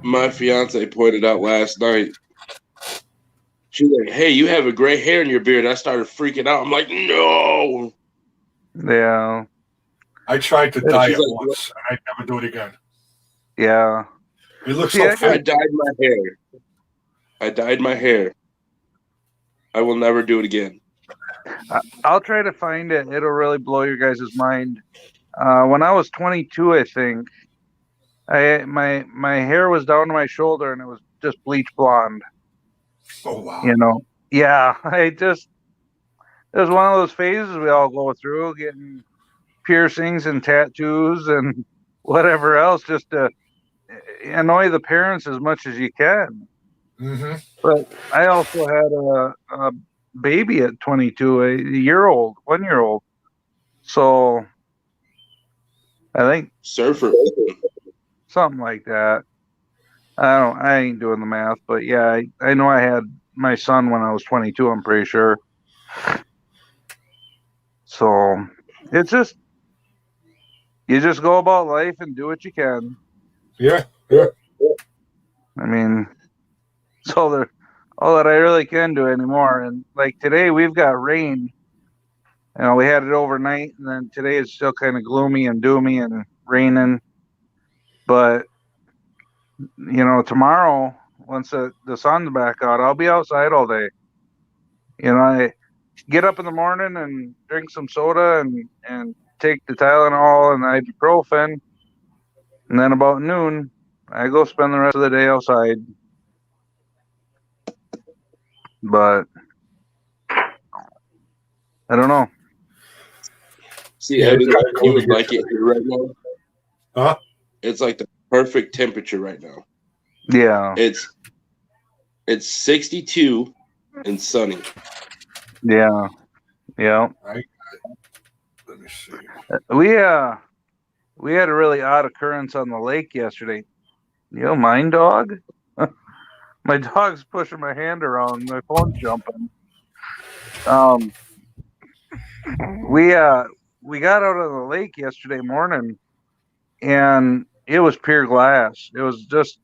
Speaker 4: My fiance pointed out last night. She's like, "Hey, you have a gray hair in your beard." I started freaking out. I'm like, "No."
Speaker 5: Yeah.
Speaker 1: I tried to
Speaker 4: Yeah,
Speaker 1: dye
Speaker 4: she's
Speaker 1: it
Speaker 4: like,
Speaker 1: once. And I'd never do it again.
Speaker 5: Yeah.
Speaker 1: It looks
Speaker 5: See,
Speaker 1: so
Speaker 5: I
Speaker 4: I
Speaker 1: fake.
Speaker 4: dyed my hair. I will never do it again.
Speaker 5: I'll try to find it. It'll really blow your guys' mind. When I was 22, I think, my hair was down to my shoulder and it was just bleach blonde.
Speaker 1: Oh, wow.
Speaker 5: Yeah, it was one of those phases we all go through, getting piercings and tattoos and whatever else, just to annoy the parents as much as you can.
Speaker 1: Mm-hmm.
Speaker 5: But I also had a baby at 22, a 1-year-old. So I think
Speaker 4: Surfer.
Speaker 5: something like that. I ain't doing the math, but yeah, I know I had my son when I was 22, I'm pretty sure. So it's just, you just go about life and do what you can.
Speaker 1: Yeah. Yeah.
Speaker 5: I mean, it's all that I really can do anymore. And like today, we've got rain. We had it overnight, and then today it's still kind of gloomy and doomy and raining. But tomorrow, once the sun's back out, I'll be outside all day. I get up in the morning and drink some soda and take the Tylenol and the ibuprofen, and then about noon, I go spend the rest of the day outside. But I don't know.
Speaker 4: See,
Speaker 1: Yeah,
Speaker 4: Evan,
Speaker 1: it's kinda cool
Speaker 4: you
Speaker 1: to
Speaker 4: would
Speaker 1: get
Speaker 4: like it here right now.
Speaker 1: Huh?
Speaker 4: It's like the perfect temperature right now.
Speaker 5: Yeah.
Speaker 4: It's 62 and sunny.
Speaker 5: Yeah. Yeah.
Speaker 1: Let me see.
Speaker 5: We had a really odd occurrence on the lake yesterday. You don't mind, dog? My dog's pushing my hand around. My phone's jumping. We got out of the lake yesterday morning, and it was pure glass. It was just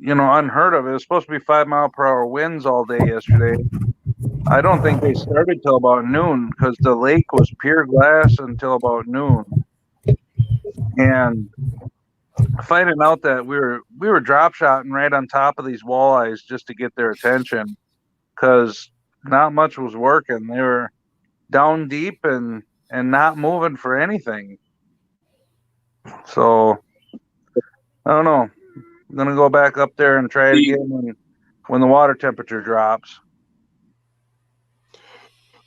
Speaker 5: unheard of. It was supposed to be 5-mile-per-hour winds all day yesterday. I don't think they started till about noon because the lake was pure glass until about noon. And finding out that we were drop shotting right on top of these walleyes just to get their attention, because not much was working. They were down deep and not moving for anything. So I don't know. I'm gonna go back up there and try it again when the water temperature drops.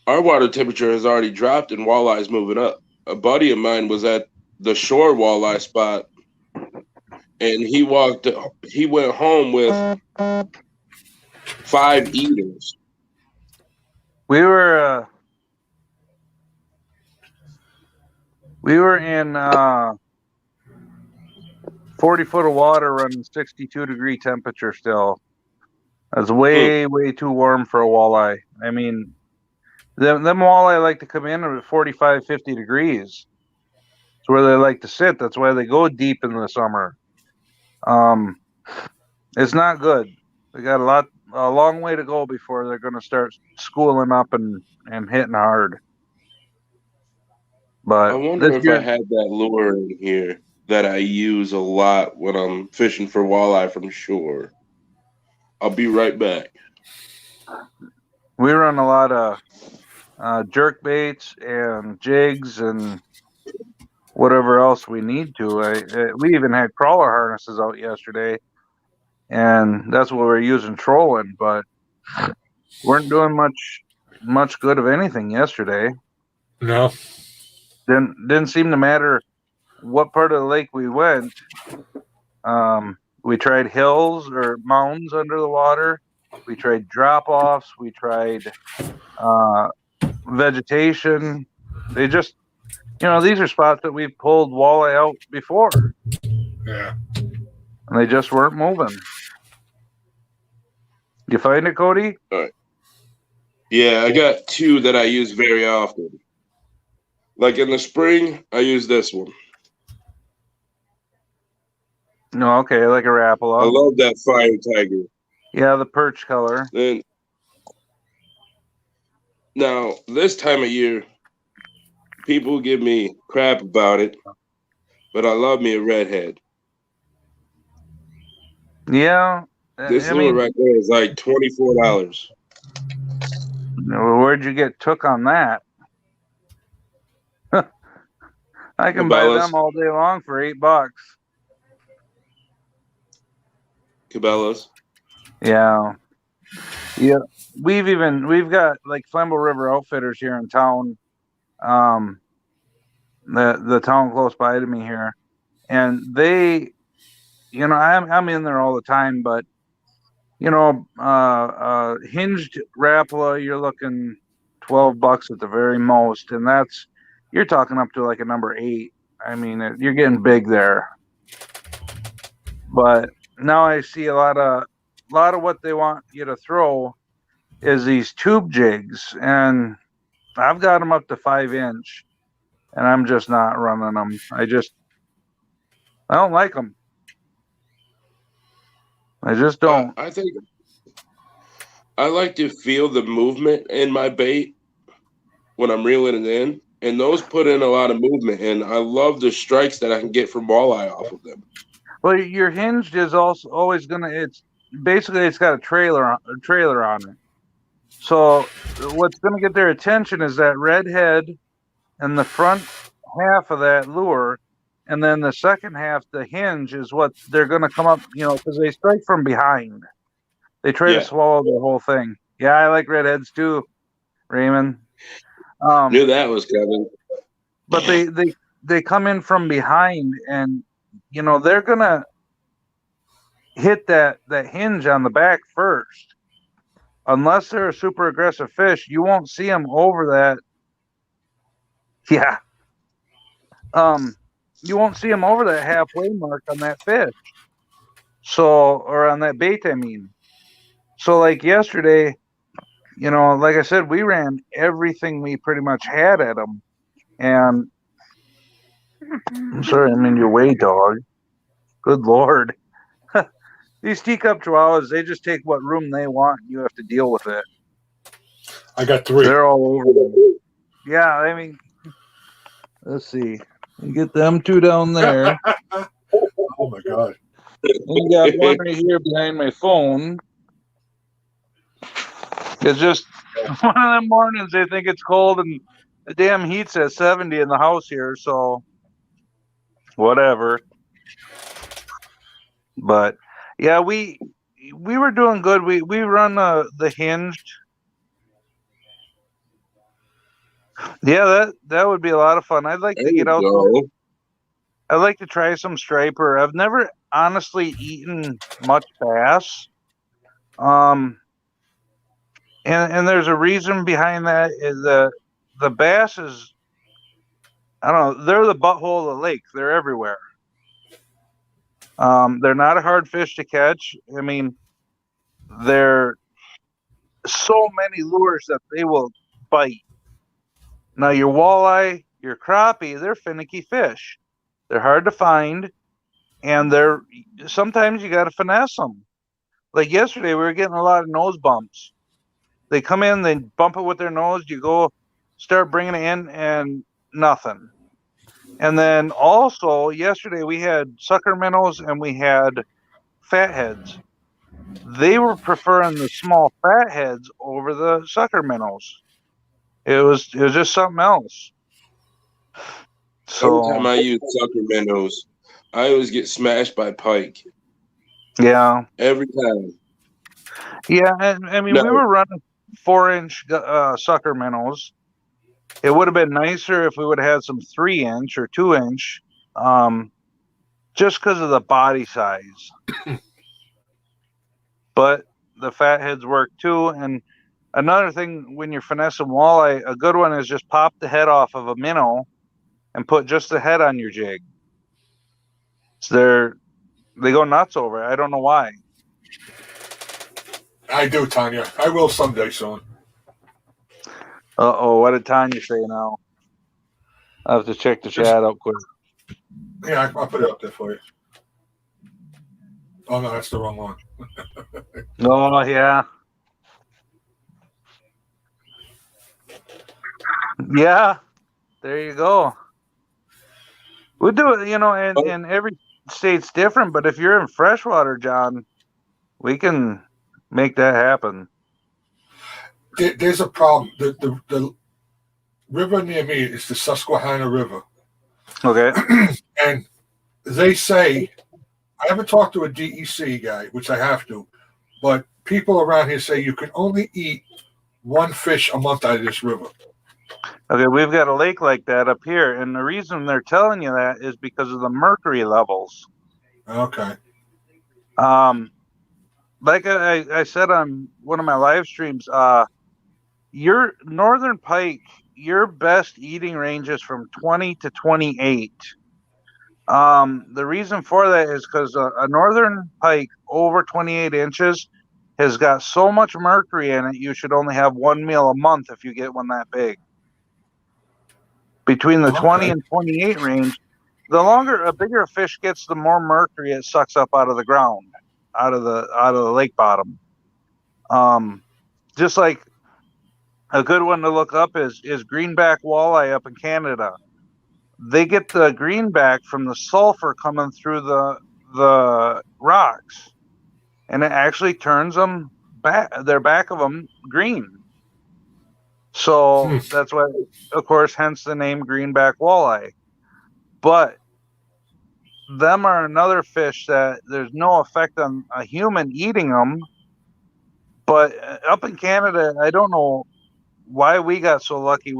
Speaker 4: Our water temperature has already dropped and walleye's moving up. A buddy of mine was at the shore walleye spot, and he went home with 5 eaters.
Speaker 5: We were in 40 foot of water running 62-degree temperature still. That's way too warm for a walleye. I mean, Them walleye like to come in at 45, 50 degrees. It's where they like to sit. That's why they go deep in the summer. It's not good. They got a long way to go before they're going to start schooling up and hitting hard. But
Speaker 4: I wonder
Speaker 5: this
Speaker 4: if I
Speaker 5: year,
Speaker 4: had that lure in here that I use a lot when I'm fishing for walleye from shore. I'll be right back.
Speaker 5: we run a lot of jerk baits and jigs and whatever else we need to. We even had crawler harnesses out yesterday, and that's what we're using trolling. But weren't doing much good of anything yesterday.
Speaker 1: No.
Speaker 5: Didn't seem to matter what part of the lake we went. We tried hills or mountains under the water. We tried drop offs. We tried vegetation. They just, these are spots that we've pulled walleye out before,
Speaker 1: Yeah.
Speaker 5: and they just weren't moving. You find it, Cody?
Speaker 4: Yeah, I got two that I use very often. Like in the spring, I use this one.
Speaker 5: No, okay, like a
Speaker 4: I
Speaker 5: Rapala.
Speaker 4: love that fire tiger.
Speaker 5: Yeah, the perch color.
Speaker 4: Then now this time of year, people give me crap about it, but I love me a redhead.
Speaker 5: Yeah,
Speaker 4: This
Speaker 5: I
Speaker 4: lure
Speaker 5: mean,
Speaker 4: right there is like $24.
Speaker 5: where'd you get took on that? I can buy
Speaker 4: Cabela's.
Speaker 5: them all day long for $8.
Speaker 4: Cabela's.
Speaker 5: Yeah. Yeah. We've got like Flambeau River Outfitters here in town. The town close by to me here. And they, I'm in there all the time, but hinged Rapala, you're looking $12 at the very most, and you're talking up to like a number 8. I mean, you're getting big there. But now I see a lot of what they want you to throw is these tube jigs, and I've got them up to 5-inch, and I'm just not running them. I don't like them. I just don't.
Speaker 4: I think I like to feel the movement in my bait when I'm reeling it in, and those put in a lot of movement, and I love the strikes that I can get from walleye off of them.
Speaker 5: Well, your hinged is also always gonna. It's got a trailer on it. So what's gonna get their attention is that red head and the front half of that lure, and then the second half, the hinge, is what they're gonna come up. Because they strike from behind. They try to swallow the whole thing. Yeah, I like redheads too, Raymond.
Speaker 4: Knew that was coming.
Speaker 5: But they come in from behind, and they're gonna hit that hinge on the back first. Unless they're a super aggressive fish, you won't see them over that. Yeah. You won't see them over that halfway mark on that fish. Or on that bait, I mean. So like yesterday, like I said, we ran everything we pretty much had at them. And I'm sorry, I'm in your way, dog. Good Lord. These teacup chihuahuas, they just take what room they want. And you have to deal with it.
Speaker 1: I got 3.
Speaker 5: They're all over them. Yeah, I mean, let's see. You get them 2 down there.
Speaker 1: Oh my God.
Speaker 5: And you got one right here behind my phone. It's just one of them mornings they think it's cold and the damn heat's at 70 in the house here, so whatever. But yeah, we were doing good. We run the hinged. Yeah, that would be a lot of fun. I'd like to get out. I'd like to try some striper. I've never honestly eaten much bass. And there's a reason behind that. Is the bass is, I don't know, they're the butthole of the lake. They're everywhere. They're not a hard fish to catch. I mean, there are so many lures that they will bite. Now your walleye, your crappie, they're finicky fish. They're hard to find, and they're sometimes you got to finesse them. Like yesterday, we were getting a lot of nose bumps. They come in, they bump it with their nose. You go start bringing it in, and nothing. And then also yesterday we had sucker minnows and we had fatheads. They were preferring the small fatheads over the sucker minnows. It was just something else.
Speaker 4: Every time
Speaker 5: So
Speaker 4: I use sucker minnows, I always get smashed by pike.
Speaker 5: yeah,
Speaker 4: Every time.
Speaker 5: yeah. And I mean,
Speaker 4: No.
Speaker 5: we were running 4-inch sucker minnows. It would have been nicer if we would have had some 3-inch or 2-inch, just because of the body size. But the fatheads work too. And another thing, when you're finessing walleye, a good one is just pop the head off of a minnow and put just the head on your jig. So they go nuts over it. I don't know why.
Speaker 1: I do, Tanya. I will someday soon.
Speaker 5: Uh-oh, what did Tanya say now? I'll have to check the chat out quick.
Speaker 1: Yeah, I'll put it up there for you. Oh, no, that's the wrong one.
Speaker 5: Oh, yeah. Yeah, there you go. We'll do it, and every state's different, but if you're in freshwater, John, we can make that happen.
Speaker 1: There's a problem. The river near me is the Susquehanna River.
Speaker 5: Okay.
Speaker 1: And they say, I haven't talked to a DEC guy, which I have to, but people around here say you can only eat one fish a month out of this river.
Speaker 5: Okay, we've got a lake like that up here, and the reason they're telling you that is because of the mercury levels.
Speaker 1: Okay.
Speaker 5: Like I said on one of my live streams, your northern pike, your best eating range is from 20 to 28. The reason for that is because a northern pike over 28 inches has got so much mercury in it, you should only have one meal a month if you get one that big. Between the 20 and 28 range, a bigger a fish gets, the more mercury it sucks up out of the ground, out of the lake bottom. Just like a good one to look up is greenback walleye up in Canada. They get the greenback from the sulfur coming through the rocks, and it actually turns them back, their back of them, green. So that's why, of course, hence the name greenback walleye. But them are another fish that there's no effect on a human eating them. But up in Canada, I don't know why we got so lucky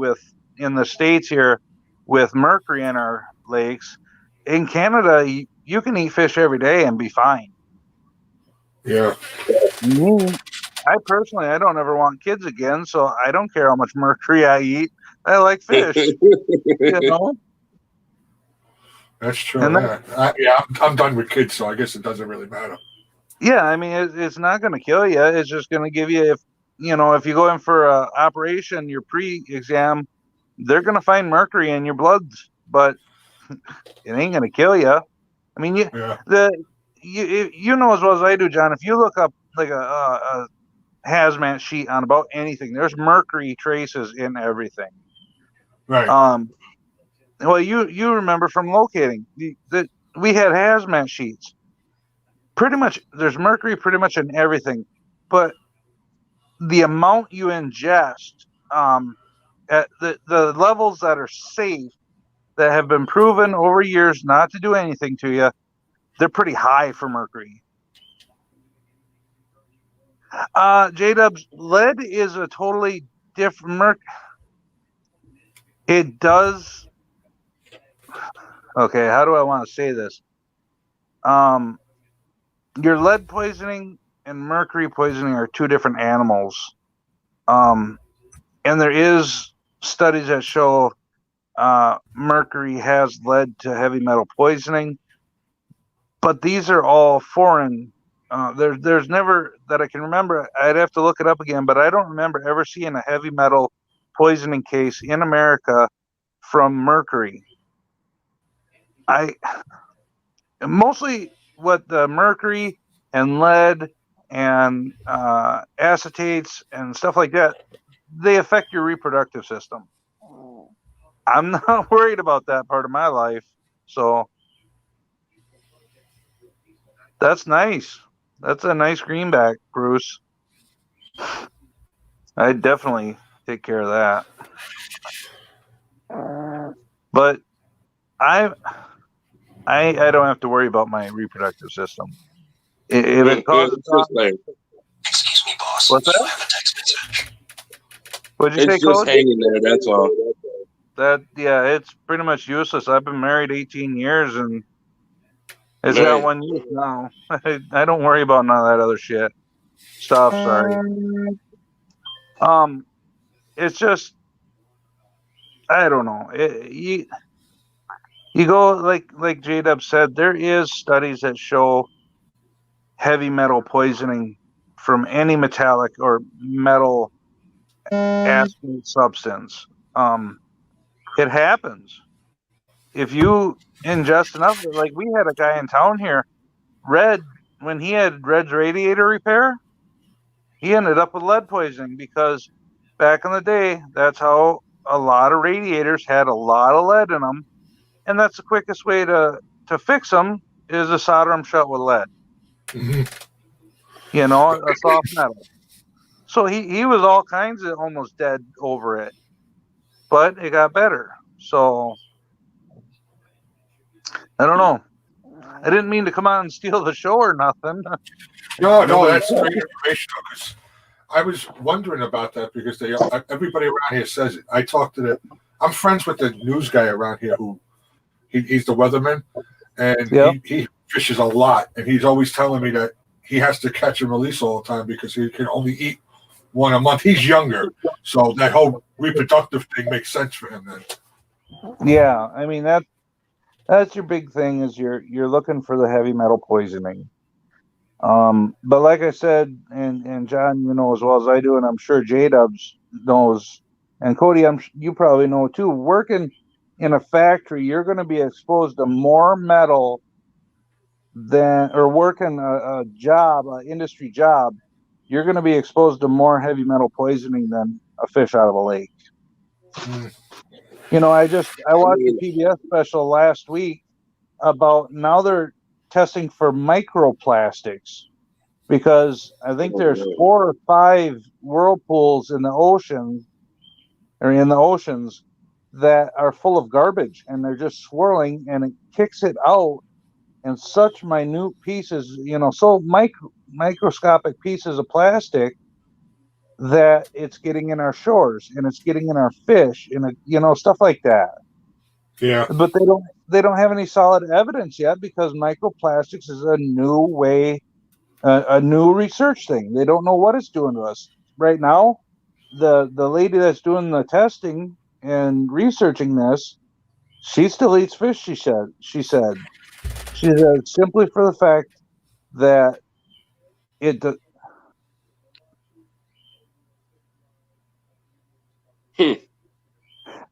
Speaker 5: in the States here with mercury in our lakes. In Canada, you can eat fish every day and be fine.
Speaker 1: Yeah.
Speaker 5: I personally, I don't ever want kids again, so I don't care how much mercury I eat. I like fish,
Speaker 1: That's true.
Speaker 5: And
Speaker 1: I'm done with kids, so I guess it doesn't really matter.
Speaker 5: Yeah, I mean, it's not going to kill you. It's just going to give you, if you go in for an operation, your pre-exam, they're going to find mercury in your bloods, but it ain't going to kill you. I mean, you know as well as I do, John. If you look up like a hazmat sheet on about anything, there's mercury traces in everything.
Speaker 1: Right.
Speaker 5: Well, you remember from locating that we had hazmat sheets. Pretty much, there's mercury pretty much in everything, but the amount you ingest at the levels that are safe, that have been proven over years not to do anything to you, they're pretty high for mercury. J-Dubs, lead is a totally different It does. Okay, how do I want to say this? Your lead poisoning and mercury poisoning are two different animals. And there is studies that show mercury has led to heavy metal poisoning, but these are all foreign. There's never, that I can remember, I'd have to look it up again, but I don't remember ever seeing a heavy metal poisoning case in America from mercury. Mostly what the mercury and lead and acetates and stuff like that, they affect your reproductive system. I'm not worried about that part of my life. So that's nice. That's a nice greenback, Bruce. I'd definitely take care of that. But I don't have to worry about my reproductive system. If it causes
Speaker 2: Excuse me, boss.
Speaker 5: What's that?
Speaker 2: You have a text message.
Speaker 5: What'd you say,
Speaker 4: It's just
Speaker 5: Coach?
Speaker 4: hanging there. That's all.
Speaker 5: It's pretty much useless. I've been married 18 years and it's
Speaker 4: Right.
Speaker 5: got 1 year now. I don't worry about none of that other shit. Stuff, sorry. It's just, I don't know. You go like J-Dub said, there is studies that show heavy metal poisoning from any metallic or metal acid substance. It happens. If you ingest enough, like we had a guy in town here, Red, when he had Red's radiator repair, he ended up with lead poisoning because back in the day, that's how a lot of radiators had a lot of lead in them. And that's the quickest way to fix them is to solder them shut with lead.
Speaker 1: Mhm.
Speaker 5: You know, a soft metal. So he was all kinds of almost dead over it. But it got better. So I don't know. I didn't mean to come out and steal the show or nothing.
Speaker 1: No, that's great information. Because I was wondering about that because everybody around here says it. I'm friends with the news guy around here who he's the weatherman, and
Speaker 5: Yep.
Speaker 1: he fishes a lot, and he's always telling me that he has to catch and release all the time because he can only eat one a month. He's younger, so that whole reproductive thing makes sense for him then.
Speaker 5: Yeah, I mean that's your big thing is you're looking for the heavy metal poisoning. But like I said, and John, you know as well as I do, and I'm sure J-Dubs knows, and Cody, you probably know too. Working in a factory, you're going to be exposed to more metal or working a job, an industry job. You're going to be exposed to more heavy metal poisoning than a fish out of a lake.
Speaker 1: Mm.
Speaker 5: You know, I watched the PBS special last week about now they're testing for microplastics because I think there's 4 or 5 whirlpools in the oceans that are full of garbage and they're just swirling and it kicks it out in such minute pieces, you know, so microscopic pieces of plastic that it's getting in our shores and it's getting in our fish and stuff like that.
Speaker 1: Yeah.
Speaker 5: But they don't have any solid evidence yet because microplastics is a new way, a new research thing. They don't know what it's doing to us right now. The lady that's doing the testing and researching this, she still eats fish. She said simply for the fact that it.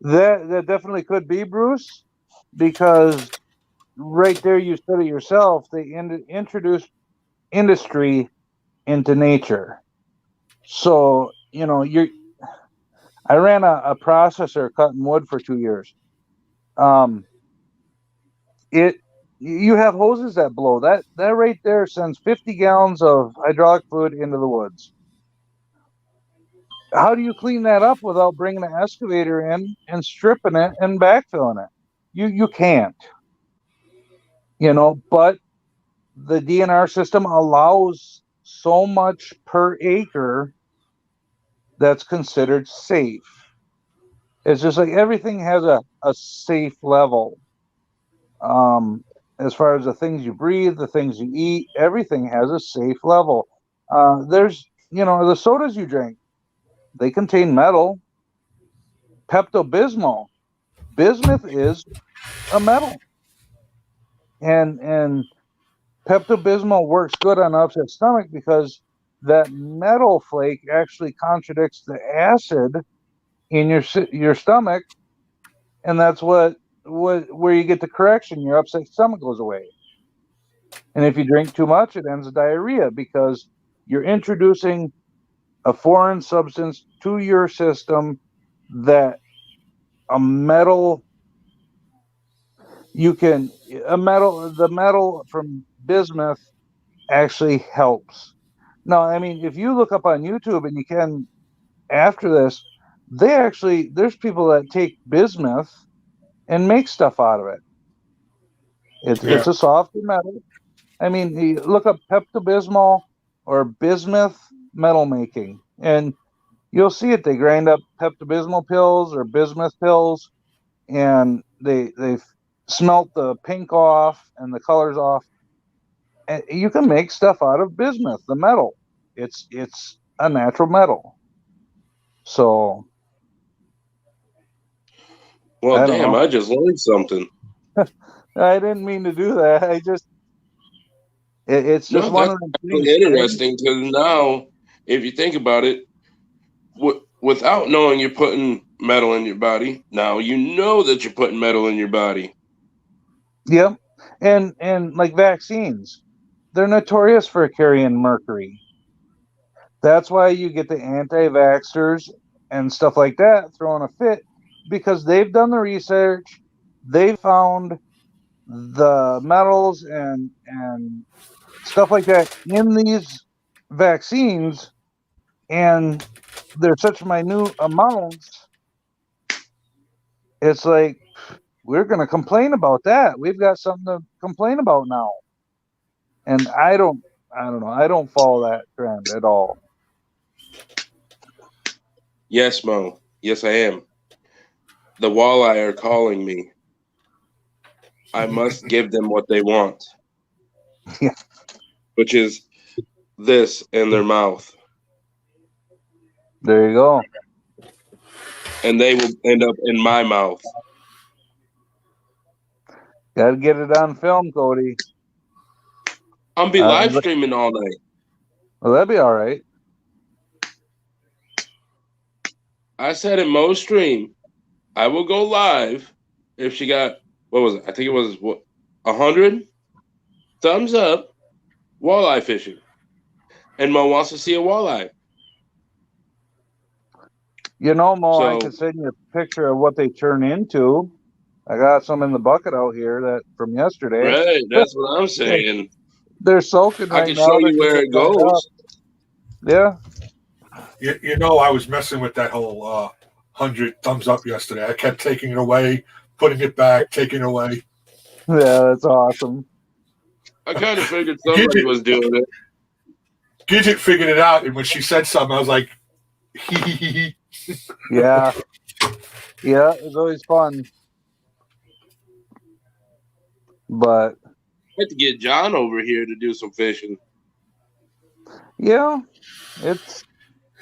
Speaker 5: That definitely could be, Bruce, because right there you said it yourself. They introduced industry into nature. So, you know, I ran a processor cutting wood for 2 years. You have hoses that blow. That right there sends 50 gallons of hydraulic fluid into the woods. How do you clean that up without bringing an excavator in and stripping it and backfilling it? You can't. You know, but the DNR system allows so much per acre that's considered safe. It's just like everything has a safe level. As far as the things you breathe, the things you eat, everything has a safe level. There's, you know, the sodas you drink, they contain metal. Pepto-Bismol. Bismuth is a metal. And Pepto-Bismol works good on upset stomach because that metal flake actually contradicts the acid in your stomach, and that's where you get the correction. Your upset stomach goes away. And if you drink too much, it ends with diarrhea because you're introducing a foreign substance to your system that the metal from bismuth actually helps. Now, I mean, if you look up on YouTube, and you can after this, there's people that take bismuth and make stuff out of it. It's a softer metal. I mean, you look up Pepto-Bismol or bismuth metal making, and you'll see it. They grind up Pepto-Bismol pills or bismuth pills, and they smelt the pink off and the colors off. And you can make stuff out of bismuth, the metal. It's a natural metal. So,
Speaker 4: Well,
Speaker 5: I don't
Speaker 4: damn,
Speaker 5: know.
Speaker 4: I just learned something.
Speaker 5: I didn't mean to do that. It's just one of the things.
Speaker 4: Interesting because now, if you think about it, without knowing you're putting metal in your body, now you know that you're putting metal in your body.
Speaker 5: Yep, and like vaccines, they're notorious for carrying mercury. That's why you get the anti-vaxxers and stuff like that throwing a fit, because they've done the research, they found the metals and stuff like that in these vaccines, and they're such minute amounts. It's like, we're going to complain about that. We've got something to complain about now. And I don't know. I don't follow that trend at all.
Speaker 4: Yes, Mo. Yes, I am. The walleye are calling me. I must give them what they want.
Speaker 5: Yeah.
Speaker 4: Which is this in their mouth.
Speaker 5: There you go.
Speaker 4: And they will end up in my mouth.
Speaker 5: Got to get it on film, Cody.
Speaker 4: I'll be live streaming all night.
Speaker 5: Well, that'd be all right.
Speaker 4: I said in Mo's stream, I will go live if she got, what was it? I think it was 100 thumbs up walleye fishing. And Mo wants to see a walleye.
Speaker 5: You know, Mo, I can send you a picture of what they turn into. I got some in the bucket out here that from yesterday.
Speaker 4: Right, that's what I'm saying.
Speaker 5: They're soaking right now.
Speaker 4: I can show you where it goes.
Speaker 5: Yeah.
Speaker 1: You know, I was messing with that whole 100 thumbs up yesterday. I kept taking it away, putting it back, taking it away.
Speaker 5: Yeah, that's awesome.
Speaker 4: I kind of figured somebody was doing it.
Speaker 1: Gidget figured it out, and when she said something, I was like, hee hee hee hee.
Speaker 5: Yeah. Yeah, it's always fun. But
Speaker 4: I have to get John over here to do some fishing.
Speaker 5: yeah, it's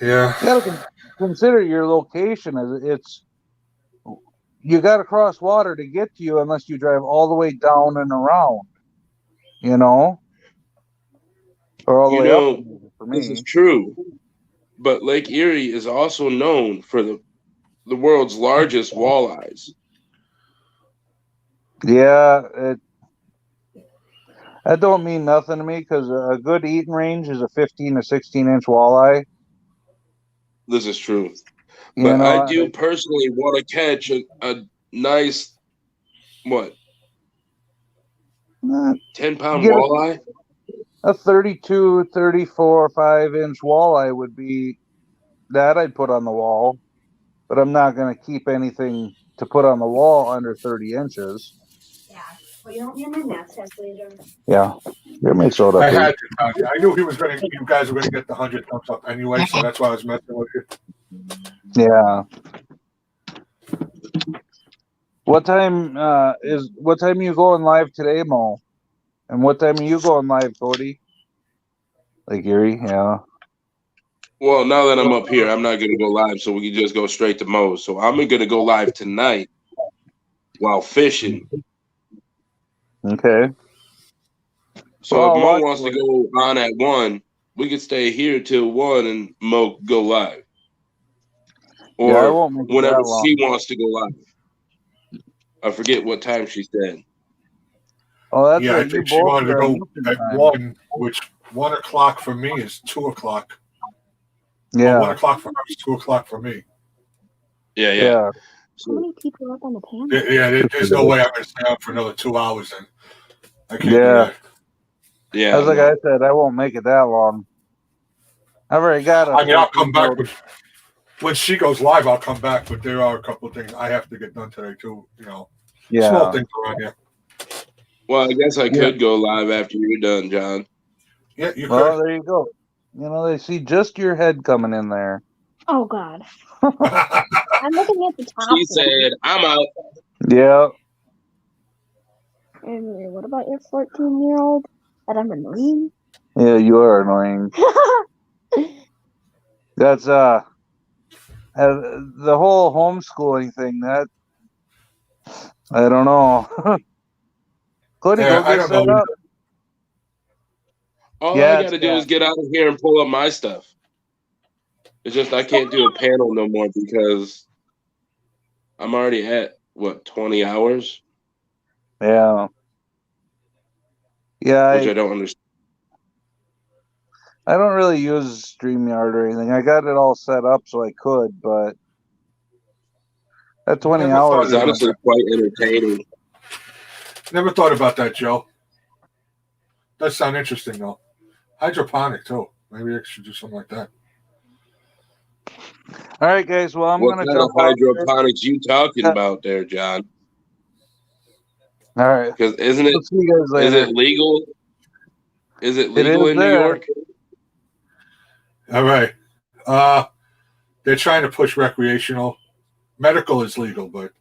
Speaker 5: you gotta consider your location as you got to cross water to get to you unless you drive all the way down and around, you know, or all the way up. For me,
Speaker 4: this is true, but Lake Erie is also known for the world's largest walleyes.
Speaker 5: Yeah, that don't mean nothing to me because a good eating range is a 15 to 16-inch walleye.
Speaker 4: This is true. But I do personally want to catch a nice, 10-pound walleye?
Speaker 5: A 32, 34, 5-inch walleye would be that I'd put on the wall. But I'm not going to keep anything to put on the wall under 30 inches. Yeah, give me soda.
Speaker 1: I had to tell you. I knew you guys were going to get the 100 thumbs up anyway, so that's why I was messing with you.
Speaker 5: Yeah. What time are you going live today, Mo? And what time are you going live, Cody? Lake Erie, yeah.
Speaker 4: Well, now that I'm up here, I'm not going to go live, so we can just go straight to Mo. So I'm going to go live tonight while fishing.
Speaker 5: Okay.
Speaker 4: So if Mo wants to go on at 1, we can stay here till 1 and Mo go live. or
Speaker 5: Yeah, I won't make it
Speaker 4: whenever
Speaker 5: that long.
Speaker 4: she wants to go live. I forget what time she said.
Speaker 5: Oh, that's
Speaker 1: Yeah, I
Speaker 5: right. You
Speaker 1: think she
Speaker 5: both
Speaker 1: wanted to
Speaker 5: are
Speaker 1: go
Speaker 5: Eastern
Speaker 1: at
Speaker 5: time.
Speaker 1: 1, which 1 o'clock for me is 2 o'clock.
Speaker 5: Yeah.
Speaker 1: Well, 1 o'clock for her is 2 o'clock for me.
Speaker 4: Yeah.
Speaker 5: Yeah.
Speaker 6: How
Speaker 4: So,
Speaker 6: many people are up on the panel?
Speaker 1: There's no way I'm going to stay up for another 2 hours then. I can't do
Speaker 5: Yeah.
Speaker 1: that.
Speaker 4: yeah.
Speaker 5: As like
Speaker 4: no.
Speaker 5: I said, I won't make it that long. I've already got a
Speaker 1: I mean, I'll come
Speaker 5: 14
Speaker 1: back
Speaker 5: vote.
Speaker 1: when she goes live. I'll come back, but there are a couple of things I have to get done today too. Small
Speaker 5: Yeah.
Speaker 1: things around here.
Speaker 4: Well, I guess I
Speaker 5: Yeah.
Speaker 4: could go live after you're done, John.
Speaker 1: Yeah, you
Speaker 5: Well, there you go. You know, they see just your head coming in there.
Speaker 6: Oh God,
Speaker 1: could.
Speaker 6: I'm looking at the top
Speaker 4: She
Speaker 6: one.
Speaker 4: said, "I'm out."
Speaker 5: Yeah.
Speaker 6: And what about your 14-year-old? That I'm annoying.
Speaker 5: Yeah, you are annoying. That's the whole homeschooling thing. That I don't know. Cody,
Speaker 1: Yeah,
Speaker 5: go
Speaker 1: I
Speaker 5: get
Speaker 1: don't
Speaker 5: set
Speaker 1: know.
Speaker 5: up.
Speaker 4: All
Speaker 5: Yeah,
Speaker 4: I got to
Speaker 5: it's
Speaker 4: do is get out of here and pull up my stuff. It's just I can't do a panel no more because I'm already at 20 hours,
Speaker 5: Yeah. Yeah,
Speaker 4: which I don't understand.
Speaker 5: I don't really use StreamYard or anything. I got it all set up so I could, but that 20
Speaker 1: Never thought
Speaker 5: hours.
Speaker 4: It's honestly quite entertaining.
Speaker 1: Never thought about that, Joe. Does sound interesting though. Hydroponic too. Maybe I should do something like that.
Speaker 5: All right, guys. Well, I'm
Speaker 4: What
Speaker 5: gonna
Speaker 4: kind of
Speaker 5: jump off here.
Speaker 4: hydroponics you talking about there, John?
Speaker 5: All right.
Speaker 4: Because isn't it?
Speaker 5: We'll see you guys
Speaker 4: Is
Speaker 5: later.
Speaker 4: it legal? Is it
Speaker 5: It
Speaker 4: legal
Speaker 5: is
Speaker 4: in New
Speaker 5: there.
Speaker 4: York?
Speaker 1: All right. They're trying to push recreational. Medical is legal, but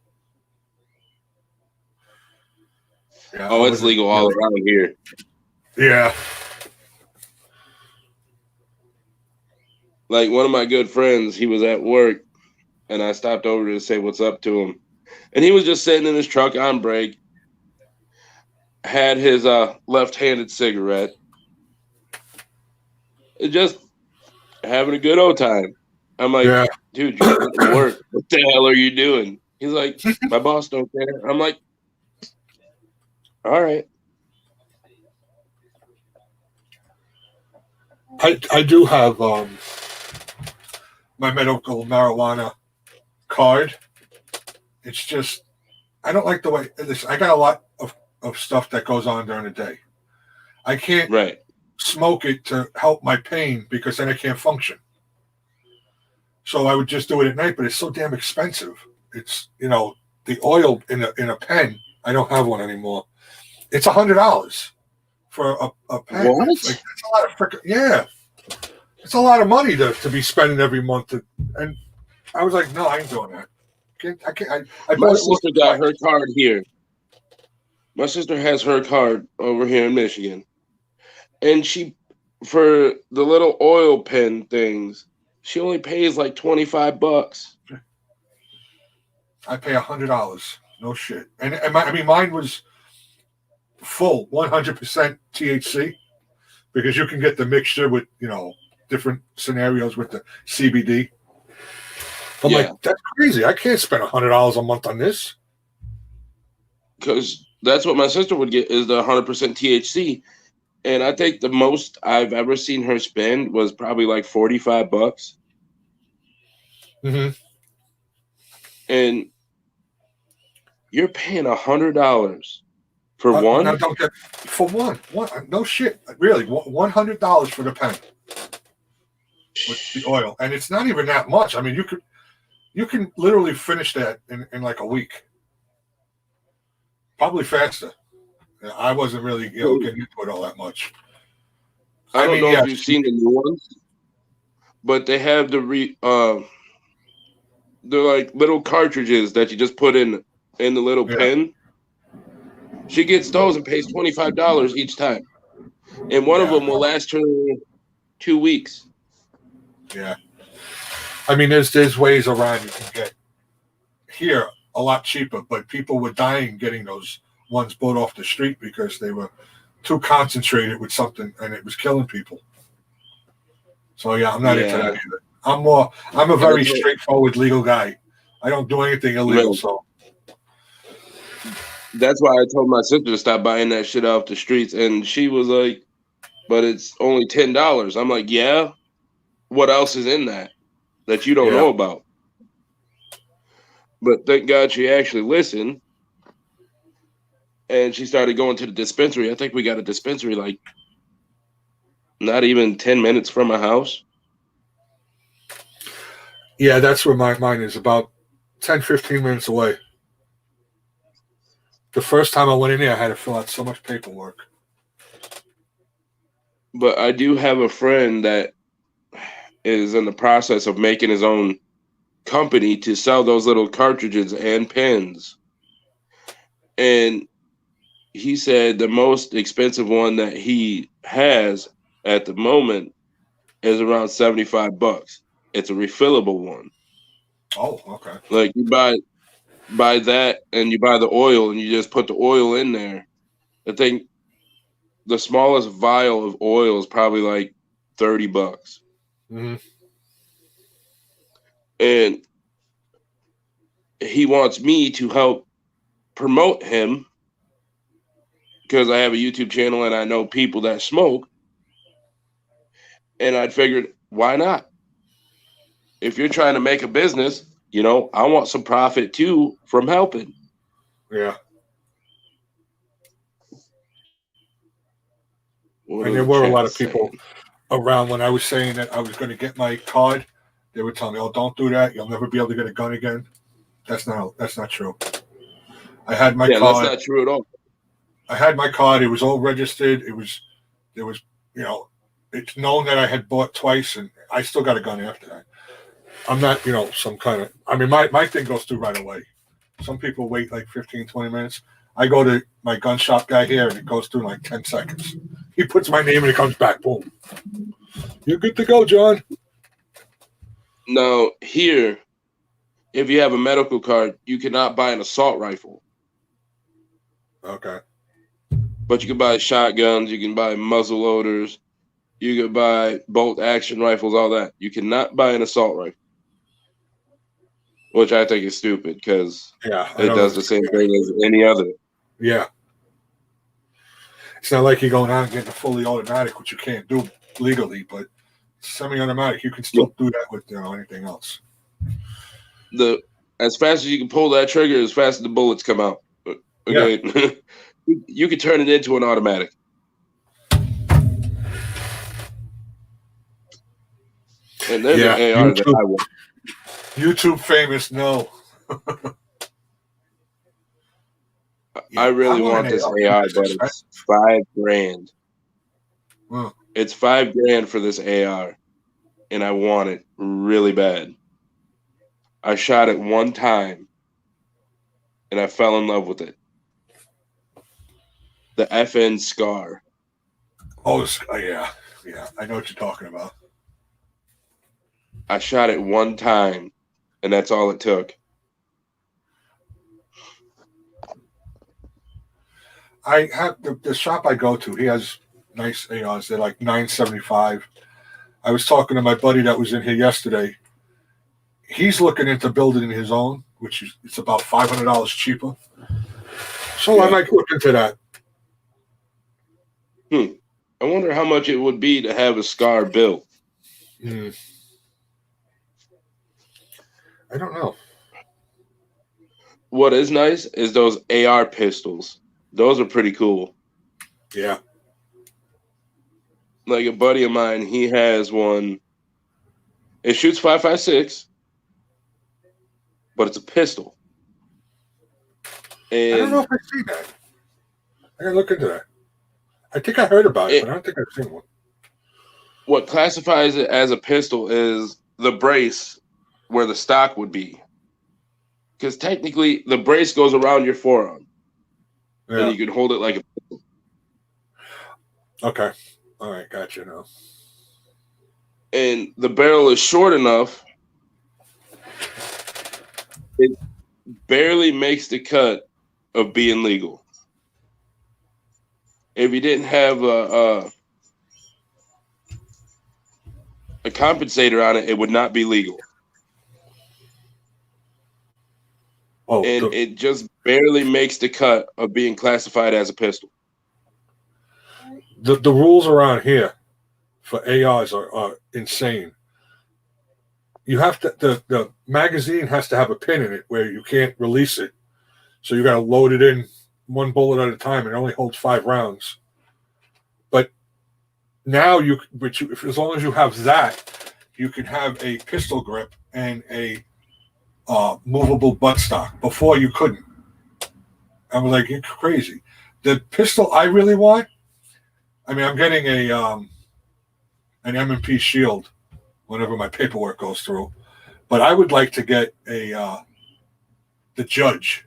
Speaker 1: yeah,
Speaker 4: Oh,
Speaker 1: I
Speaker 4: it's
Speaker 1: wasn't-
Speaker 4: legal all around here.
Speaker 1: Yeah.
Speaker 4: Like one of my good friends, he was at work, and I stopped over to say what's up to him, and he was just sitting in his truck on break, had his left-handed cigarette, and just having a good old time. I'm like,
Speaker 1: Yeah.
Speaker 4: dude, you're going to work. What the hell are you doing? He's like, my boss don't care. I'm like, all right.
Speaker 1: I do have my medical marijuana card. It's just I don't like the way this. I got a lot of stuff that goes on during the day. I can't
Speaker 4: Right.
Speaker 1: smoke it to help my pain because then I can't function. So I would just do it at night, but it's so damn expensive. It's the oil in a pen. I don't have one anymore. It's $100 for a pen.
Speaker 4: What?
Speaker 1: It's like, that's a lot of frickin' yeah. It's a lot of money to be spending every month. And I was like, no, I ain't doing that. I can't. I
Speaker 4: My
Speaker 1: bought it
Speaker 4: sister got her card here. My sister has her card over here in Michigan. And she, for the little oil pen things, she only pays like $25.
Speaker 1: I pay $100. No shit. And mine was full 100% THC because you can get the mixture with different scenarios with the CBD. I'm
Speaker 4: Yeah.
Speaker 1: like, that's crazy. I can't spend $100 a month on this.
Speaker 4: Because that's what my sister would get is the 100% THC. And I think the most I've ever seen her spend was probably like $45.
Speaker 1: Mm-hmm.
Speaker 4: And you're paying $100 for one?
Speaker 1: No, don't get for one. No shit. Really, $100 for the pen with the oil, and it's not even that much. I mean, you can literally finish that in like a week, probably faster. I wasn't really getting into it all that much.
Speaker 4: I don't know
Speaker 1: yeah.
Speaker 4: if you've seen the new ones, but they have they're like little cartridges that you just put in the little pen. She gets those and pays $25 each time, and one of them will last her 2 weeks.
Speaker 1: Yeah, I mean, there's ways around you can get here a lot cheaper, but people were dying getting those ones bought off the street because they were too concentrated with something and it was killing people. So yeah, I'm not into that either. I'm a very straightforward legal guy. I don't do anything illegal,
Speaker 4: Right.
Speaker 1: so
Speaker 4: That's why I told my sister to stop buying that shit off the streets, and she was like, "But it's only $10." I'm like, "Yeah, what else is in that you don't
Speaker 1: Yeah.
Speaker 4: know about?" But thank God she actually listened, and she started going to the dispensary. I think we got a dispensary like not even 10 minutes from my house.
Speaker 1: yeah, that's where mine is, about 10, 15 minutes away. The first time I went in there, I had to fill out so much paperwork.
Speaker 4: But I do have a friend that is in the process of making his own company to sell those little cartridges and pens. And he said the most expensive one that he has at the moment is around $75. It's a refillable one.
Speaker 1: Oh, okay.
Speaker 4: Like you buy that and you buy the oil and you just put the oil in there. I think the smallest vial of oil is probably like $30.
Speaker 1: Mm-hmm.
Speaker 4: And he wants me to help promote him because I have a YouTube channel and I know people that smoke. And I figured, why not? If you're trying to make a business, I want some profit too from helping.
Speaker 1: Yeah.
Speaker 4: What
Speaker 1: And
Speaker 4: are
Speaker 1: there
Speaker 4: the
Speaker 1: were a
Speaker 4: chat
Speaker 1: lot of people
Speaker 4: saying?
Speaker 1: around when I was saying that I was going to get my card. They would tell me, "Oh, don't do that. You'll never be able to get a gun again." That's not true. I had my
Speaker 4: Yeah,
Speaker 1: card.
Speaker 4: that's not true at all.
Speaker 1: I had my card. It was all registered. There was, it's known that I had bought twice, and I still got a gun after that. I'm not, some kind of, I mean, my thing goes through right away. Some people wait like 15, 20 minutes. I go to my gun shop guy here, and it goes through in like 10 seconds. He puts my name, and it comes back. Boom. You're good to go, John.
Speaker 4: Now, here, if you have a medical card, you cannot buy an assault rifle.
Speaker 1: Okay.
Speaker 4: But you can buy shotguns, you can buy muzzle loaders, you can buy bolt action rifles, all that. You cannot buy an assault rifle, which I think is stupid because
Speaker 1: Yeah.
Speaker 4: it does the same thing as any other.
Speaker 1: Yeah. It's not like you're going out and getting a fully automatic, which you can't do legally, but semi-automatic, you can still do that with anything else.
Speaker 4: As fast as you can pull that trigger, as fast as the bullets come out. Okay. Yeah. You can turn it into an automatic. And there's an AR that I want.
Speaker 1: YouTube famous, no.
Speaker 4: I really want this AR, but it's $5,000.
Speaker 1: Huh.
Speaker 4: It's $5,000 for this AR, and I want it really bad. I shot it one time, and I fell in love with it. The FN Scar.
Speaker 1: Oh, yeah. I know what you're talking about.
Speaker 4: I shot it one time, and that's all it took.
Speaker 1: I have the shop I go to. He has nice ARs. They're like $975. I was talking to my buddy that was in here yesterday. He's looking into building his own, which is it's about $500 cheaper. So I might look into that.
Speaker 4: I wonder how much it would be to have a Scar built.
Speaker 1: I don't know.
Speaker 4: What is nice is those AR pistols. Those are pretty cool.
Speaker 1: Yeah.
Speaker 4: Like a buddy of mine, he has one. It shoots 5.56, but it's a pistol. And
Speaker 1: I don't know if I've seen that. I gotta look into that. I think I heard about it, but I don't think I've seen one.
Speaker 4: What classifies it as a pistol is the brace where the stock would be. Because technically, the brace goes around your forearm.
Speaker 1: Yeah.
Speaker 4: And you can hold it like a pistol.
Speaker 1: Okay. All right. Gotcha now.
Speaker 4: And the barrel is short enough, it barely makes the cut of being legal. If you didn't have a compensator on it, it would not be legal.
Speaker 1: Oh,
Speaker 4: And it just barely makes the cut of being classified as a pistol.
Speaker 1: the rules around here for ARs are insane. You have to the magazine has to have a pin in it where you can't release it, so you got to load it in one bullet at a time. It only holds 5 rounds. But now as long as you have that, you can have a pistol grip and a movable buttstock. Before you couldn't. I was like, you're crazy. The pistol I really want. I mean, I'm getting an M&P Shield whenever my paperwork goes through, but I would like to get the Judge.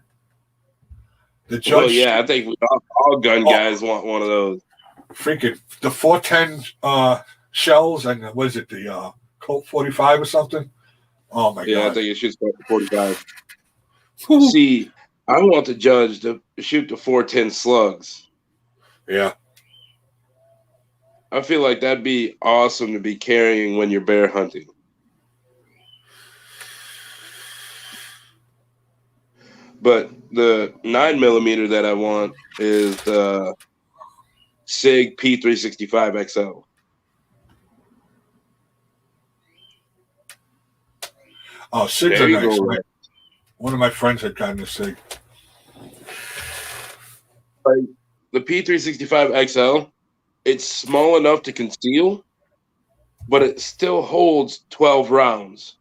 Speaker 1: The Judge.
Speaker 4: Well, yeah, I think all gun guys want one of those.
Speaker 1: Freaking the 410 shells and what is it, the Colt 45 or something? Oh my
Speaker 4: Yeah,
Speaker 1: god!
Speaker 4: I think it shoots 45. See, I want the Judge to shoot the 410 slugs.
Speaker 1: Yeah.
Speaker 4: I feel like that'd be awesome to be carrying when you're bear hunting. But the 9mm that I want is the SIG P365 XL.
Speaker 1: Oh, SIGs
Speaker 4: There
Speaker 1: are
Speaker 4: you
Speaker 1: nice.
Speaker 4: go.
Speaker 1: Right? One of my friends had gotten a SIG.
Speaker 4: Like the P365 XL, it's small enough to conceal, but it still holds 12 rounds.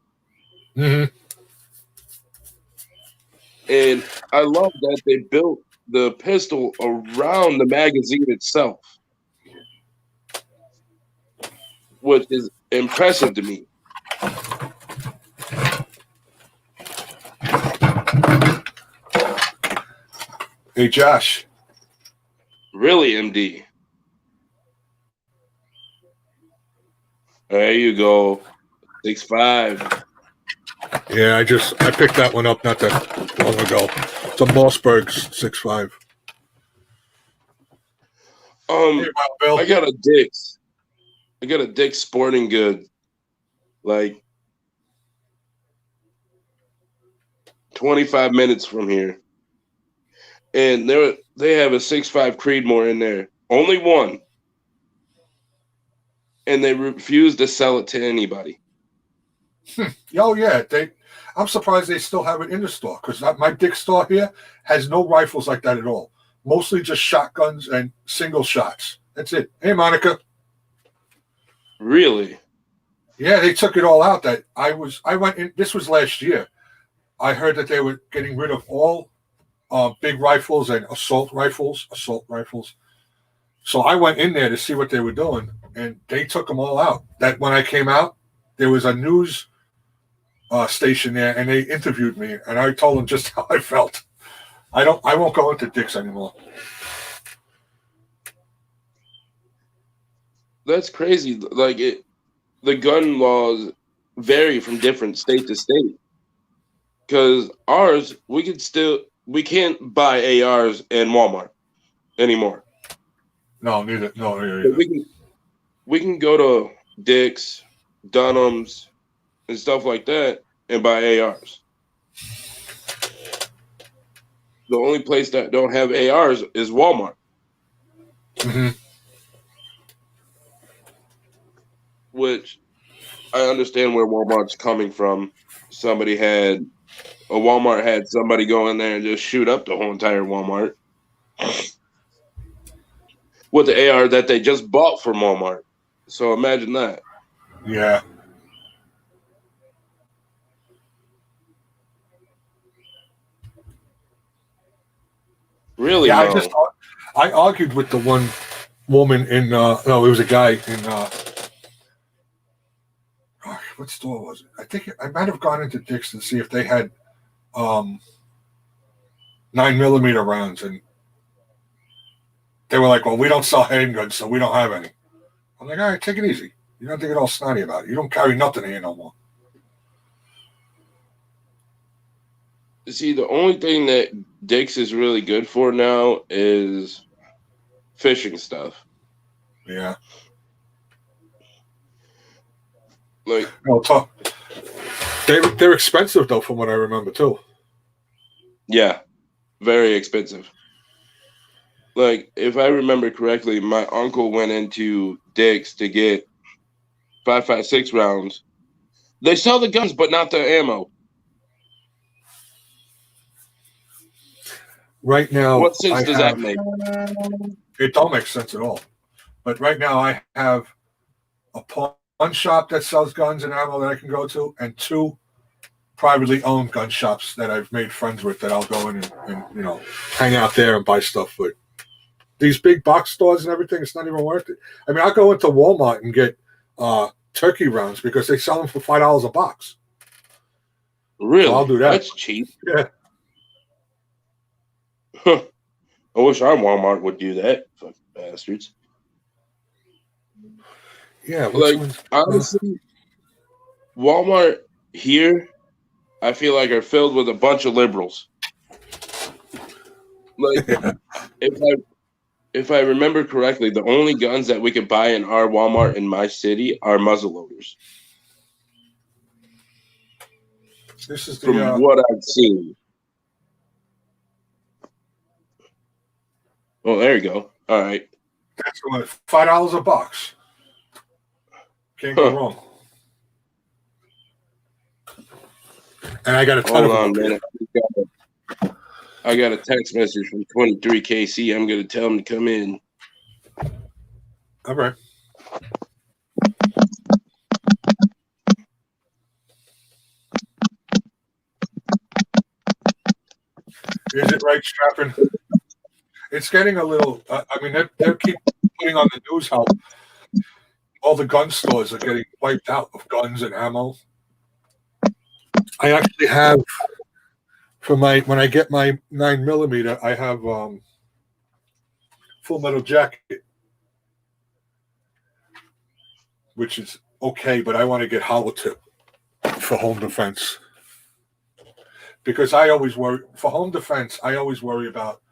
Speaker 1: Mm-hmm.
Speaker 4: And I love that they built the pistol around the magazine itself, which is impressive to me.
Speaker 1: Hey, Josh.
Speaker 4: Really, MD. There you go. 6'5".
Speaker 1: Yeah, I picked that one up not that long ago. It's a Mossberg's 6.5. Hey, Wild Bill.
Speaker 4: I got a Dick's Sporting Goods, like 25 minutes from here, and they have a 6.5 Creedmoor in there, only one, and they refuse to sell it to anybody.
Speaker 1: Oh yeah, I'm surprised they still have it in the store because my Dick's store here has no rifles like that at all. Mostly just shotguns and single shots. That's it. Hey, Monica.
Speaker 4: Really?
Speaker 1: Yeah, they took it all out. I went in. This was last year. I heard that they were getting rid of all big rifles and assault rifles. So I went in there to see what they were doing, and they took them all out. That when I came out, there was a news station there, and they interviewed me, and I told them just how I felt. I won't go into Dick's anymore.
Speaker 4: That's crazy. Like the gun laws vary from different state to state. Because ours, we can't buy ARs in Walmart anymore.
Speaker 1: No, neither. No, neither.
Speaker 4: But we can go to Dick's, Dunham's, and stuff like that and buy ARs. The only place that don't have ARs is Walmart.
Speaker 1: Mm-hmm.
Speaker 4: Which I understand where Walmart's coming from. Walmart had somebody go in there and just shoot up the whole entire Walmart with the AR that they just bought from Walmart. So imagine that.
Speaker 1: Yeah.
Speaker 4: Really?
Speaker 1: Yeah,
Speaker 4: No.
Speaker 1: I argued with the one woman in no, it was a guy in what store was it? I think I might have gone into Dick's to see if they had 9mm rounds, and they were like, "Well, we don't sell handguns, so we don't have any." I'm like, "All right, take it easy. You don't have to get all snotty about it. You don't carry nothing here no more."
Speaker 4: See, the only thing that Dick's is really good for now is fishing stuff.
Speaker 1: Yeah.
Speaker 4: Like,
Speaker 1: No, they're expensive though, from what I remember too.
Speaker 4: yeah, very expensive. Like, if I remember correctly, my uncle went into Dick's to get 5.56 rounds. They sell the guns, but not the ammo.
Speaker 1: Right now,
Speaker 4: What sense does that make?
Speaker 1: It don't make sense at all. But right now, I have a pawn shop that sells guns and ammo that I can go to, and 2 privately owned gun shops that I've made friends with that I'll go in and hang out there and buy stuff. But these big box stores and everything, it's not even worth it. I mean, I'll go into Walmart and get turkey rounds because they sell them for $5 a box.
Speaker 4: Really?
Speaker 1: So I'll do that.
Speaker 4: That's cheap.
Speaker 1: Yeah.
Speaker 4: I wish our Walmart would do that. Fucking bastards.
Speaker 1: Yeah.
Speaker 4: Like, honestly, Walmart here, I feel like, are filled with a bunch of liberals. Like, if I remember correctly, the only guns that we can buy in our Walmart in my city are muzzleloaders.
Speaker 1: This is
Speaker 4: From what I've seen. Well, there you go. All right.
Speaker 1: That's what, $5 a box. Can't go wrong. And I got a ton
Speaker 4: Hold
Speaker 1: of
Speaker 4: on,
Speaker 1: them.
Speaker 4: man. I got a text message from 23KC. I'm going to tell him to come in.
Speaker 1: All right. Is it right, Strapping? It's getting a little. I mean, they keep putting on the news how all the gun stores are getting wiped out of guns and ammo. I actually have when I get my 9mm, I have Full Metal Jacket, which is okay, but I want to get hollow tip for home defense because I always worry for home defense. I always worry about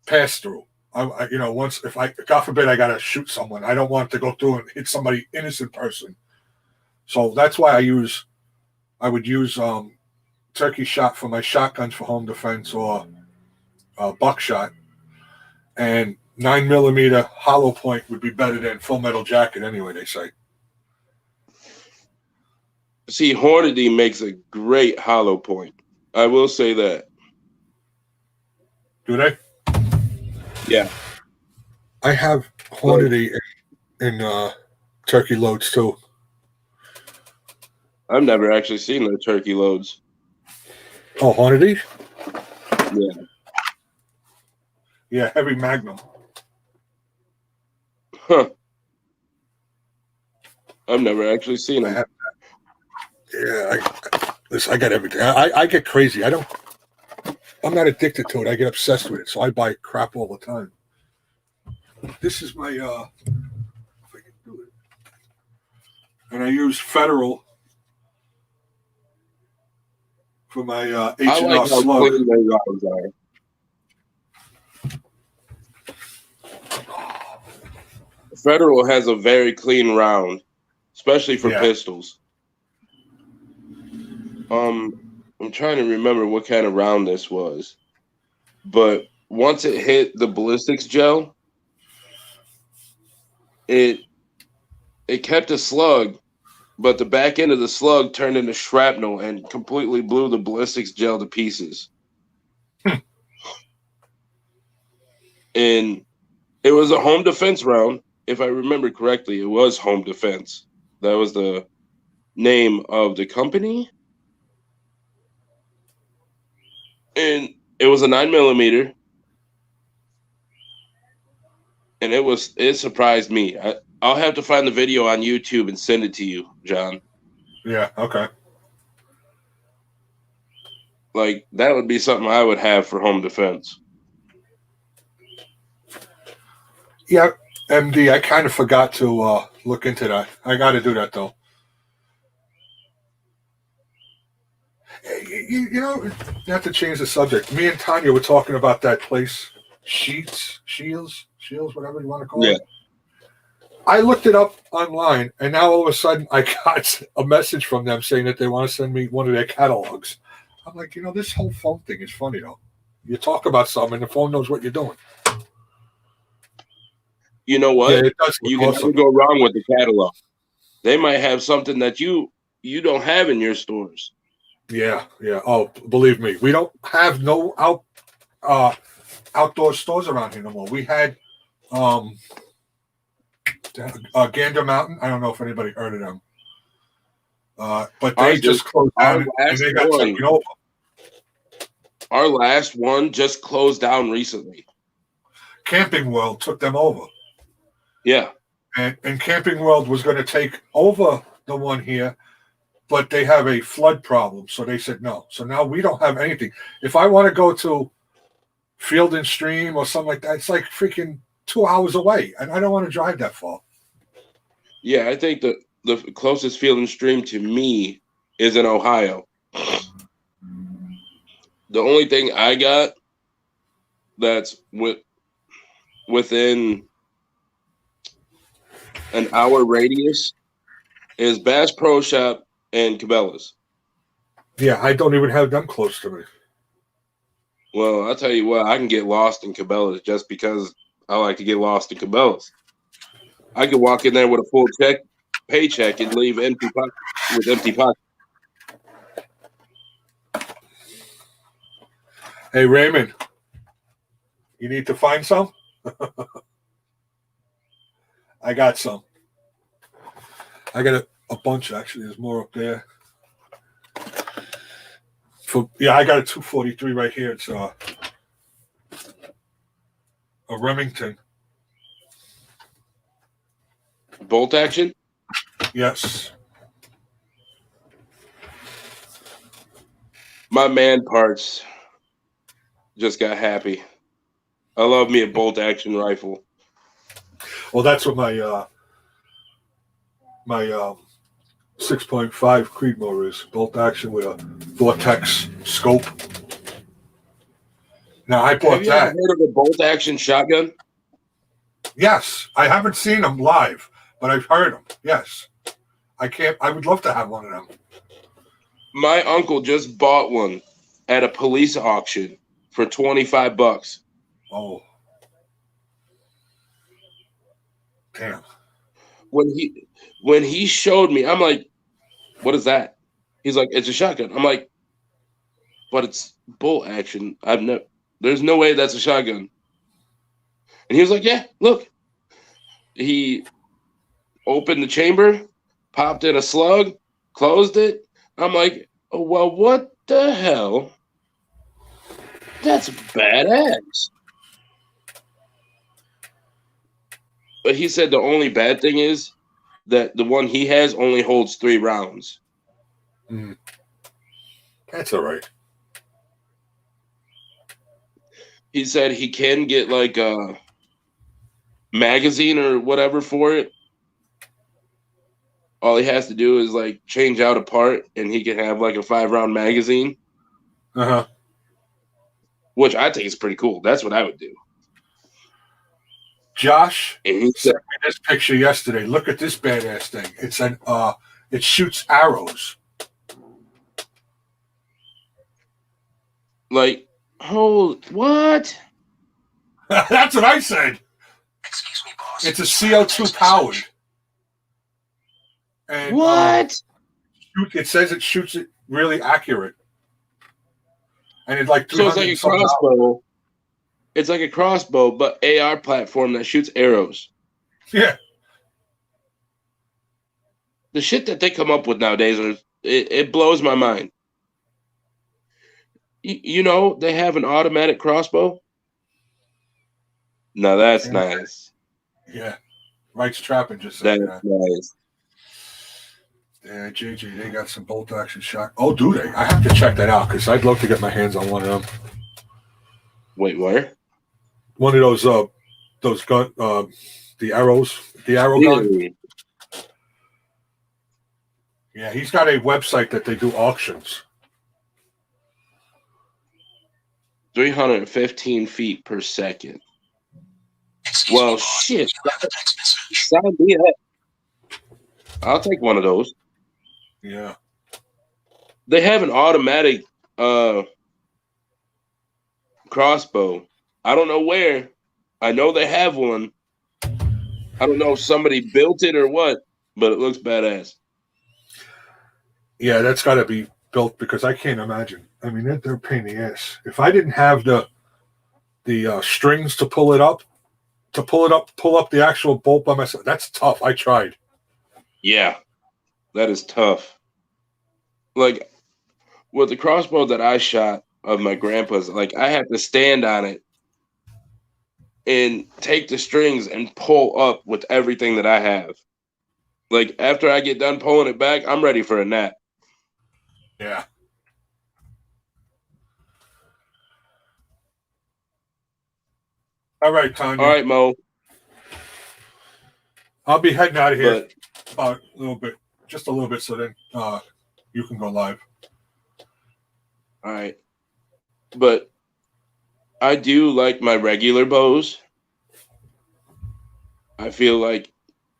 Speaker 1: pass through. Once if I, God forbid, I got to shoot someone, I don't want to go through and hit somebody innocent person. So that's why I would use turkey shot for my shotguns for home defense or buckshot, and 9mm hollow point would be better than Full Metal Jacket anyway. They say.
Speaker 4: See, Hornady makes a great hollow point. I will say that.
Speaker 1: Do they?
Speaker 4: Yeah.
Speaker 1: I have Hornady in turkey loads too.
Speaker 4: I've never actually seen the turkey loads.
Speaker 1: Oh, Hornady?
Speaker 4: Yeah.
Speaker 1: Yeah, heavy Magnum.
Speaker 4: Huh. I've never actually seen them.
Speaker 1: I got everything. I get crazy. I'm not addicted to it. I get obsessed with it, so I buy crap all the time. This is my if I can do it. And I use Federal for my H&R
Speaker 4: I like how
Speaker 1: slug.
Speaker 4: clean their rounds are. Federal has a very clean round, especially for pistols. I'm trying to remember what kind of round this was, but once it hit the ballistics gel, it kept a slug, but the back end of the slug turned into shrapnel and completely blew the ballistics gel to pieces. And it was a home defense round. If I remember correctly, it was home defense. That was the name of the company. And it was a 9mm. And it surprised me. I'll have to find the video on YouTube and send it to you, John.
Speaker 1: Yeah, okay.
Speaker 4: Like, that would be something I would have for home defense.
Speaker 1: Yeah, MD, I kind of forgot to look into that. I got to do that, though. You have to change the subject. Me and Tanya were talking about that place, Shields, whatever you want to call it. I looked it up online, and now all of a sudden I got a message from them saying that they want to send me one of their catalogs. I'm like, this whole phone thing is funny, though. You talk about something, and the phone knows what you're doing.
Speaker 4: You know what?
Speaker 1: Yeah, it does.
Speaker 4: You can never go wrong with the catalog. They might have something that you don't have in your stores.
Speaker 1: Yeah. Oh, believe me, we don't have no outdoor stores around here no more. We had Gander Mountain. I don't know if anybody heard of them, but they just closed down and they got taken over.
Speaker 4: Our last one just closed down recently.
Speaker 1: Camping World took them over.
Speaker 4: Yeah.
Speaker 1: And Camping World was going to take over the one here, but they have a flood problem, so they said no. So now we don't have anything. If I want to go to Field and Stream or something like that, it's like freaking 2 hours away, and I don't want to drive that far.
Speaker 4: Yeah, I think the closest Field and Stream to me is in Ohio. The only thing I got that's within an hour radius is Bass Pro Shop and Cabela's.
Speaker 1: Yeah, I don't even have them close to me.
Speaker 4: Well, I'll tell you what, I can get lost in Cabela's just because I like to get lost in Cabela's. I could walk in there with a full paycheck and leave with empty pockets.
Speaker 1: Hey, Raymond, you need to find some? I got some. I got a bunch, actually. There's more up there. I got a 243 right here. It's a Remington.
Speaker 4: Bolt action?
Speaker 1: Yes.
Speaker 4: My man parts just got happy. I love me a bolt action rifle.
Speaker 1: Well, that's what my 6.5 Creedmoor is. Bolt action with a Vortex scope. Now, I bought
Speaker 4: Have you ever heard of a bolt action shotgun?
Speaker 1: Yes. I haven't seen them live, but I've heard them. Yes. I would love to have one of them.
Speaker 4: My uncle just bought one at a police auction for $25.
Speaker 1: Oh. Damn.
Speaker 4: When he showed me, I'm like, what is that? He's like, it's a shotgun. I'm like, but it's bolt action. There's no way that's a shotgun. And he was like, yeah, look. He opened the chamber, popped in a slug, closed it. I'm like, oh, well, what the hell? That's badass. But he said the only bad thing is that the one he has only holds 3 rounds.
Speaker 1: That's all right.
Speaker 4: He said he can get like a magazine or whatever for it. All he has to do is like change out a part and he can have like a 5-round magazine.
Speaker 1: Uh-huh.
Speaker 4: Which I think is pretty cool. That's what I would do.
Speaker 1: Josh
Speaker 4: And he
Speaker 1: sent
Speaker 4: said,
Speaker 1: me this picture yesterday. Look at this badass thing. It's it shoots arrows.
Speaker 4: like, oh, what?
Speaker 1: That's what I said.
Speaker 2: Excuse me, boss.
Speaker 1: It's a
Speaker 2: You have a
Speaker 1: CO2
Speaker 2: text
Speaker 1: powered.
Speaker 2: message.
Speaker 1: And
Speaker 4: What?
Speaker 1: it says it shoots it really accurate. And it's like 300
Speaker 4: So it's like a
Speaker 1: something hours.
Speaker 4: crossbow. It's like a crossbow, but AR platform that shoots arrows.
Speaker 1: Yeah.
Speaker 4: The shit that they come up with nowadays, it blows my mind. You know, they have an automatic crossbow. Now that's
Speaker 1: Yeah.
Speaker 4: nice.
Speaker 1: Yeah. Wright's Trapping just said
Speaker 4: That's
Speaker 1: that.
Speaker 4: nice.
Speaker 1: Yeah, JJ, they got some bolt action shot. Oh, do they? I have to check that out because I'd love to get my hands on one of them.
Speaker 4: Wait, where?
Speaker 1: One of those gun, the arrow gun.
Speaker 4: Really?
Speaker 1: Yeah, he's got a website that they do auctions.
Speaker 4: 315 feet per second.
Speaker 2: Excuse
Speaker 4: Well,
Speaker 2: me, boss.
Speaker 4: shit.
Speaker 2: You have a text message.
Speaker 4: Sign me up. I'll take one of those.
Speaker 1: Yeah.
Speaker 4: They have an automatic crossbow. I don't know where. I know they have one. I don't know if somebody built it or what, but it looks badass.
Speaker 1: Yeah, that's got to be built because I can't imagine. I mean, they're a pain in the ass. If I didn't have the strings to pull up the actual bolt by myself, that's tough. I tried.
Speaker 4: Yeah, that is tough. Like with the crossbow that I shot of my grandpa's, like I had to stand on it and take the strings and pull up with everything that I have. Like after I get done pulling it back, I'm ready for a nap.
Speaker 1: Yeah. All right, Tanya.
Speaker 4: All right, Mo.
Speaker 1: I'll be heading out of here
Speaker 4: But
Speaker 1: a little bit, just a little bit, so then you can go live.
Speaker 4: all right. But I do like my regular bows. I feel like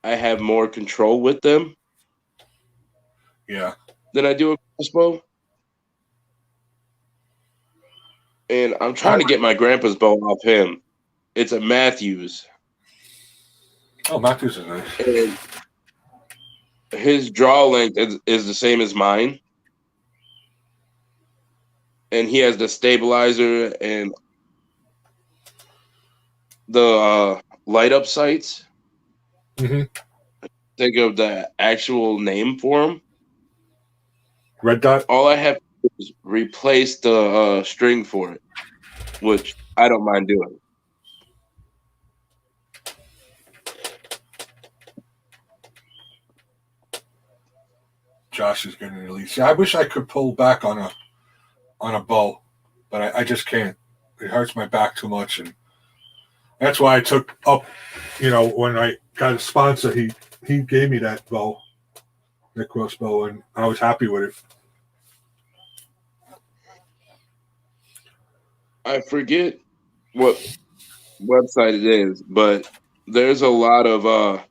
Speaker 4: I have more control with them
Speaker 1: Yeah.
Speaker 4: than I do a crossbow. And I'm trying to get my grandpa's bow off him. It's a Matthews.
Speaker 1: Oh, Matthews is nice.
Speaker 4: And his draw length is the same as mine. And he has the stabilizer and the light up sights.
Speaker 1: Mm-hmm.
Speaker 4: Think of the actual name for him.
Speaker 1: Red dot.
Speaker 4: All I have to do is replace the string for it, which I don't mind doing.
Speaker 1: Josh is getting released. Yeah, I wish I could pull back on a bow, but I just can't. It hurts my back too much, and that's why I took up. When I got a sponsor, he gave me that bow, that crossbow, and I was happy with it.
Speaker 4: I forget what website it is, but there's a lot of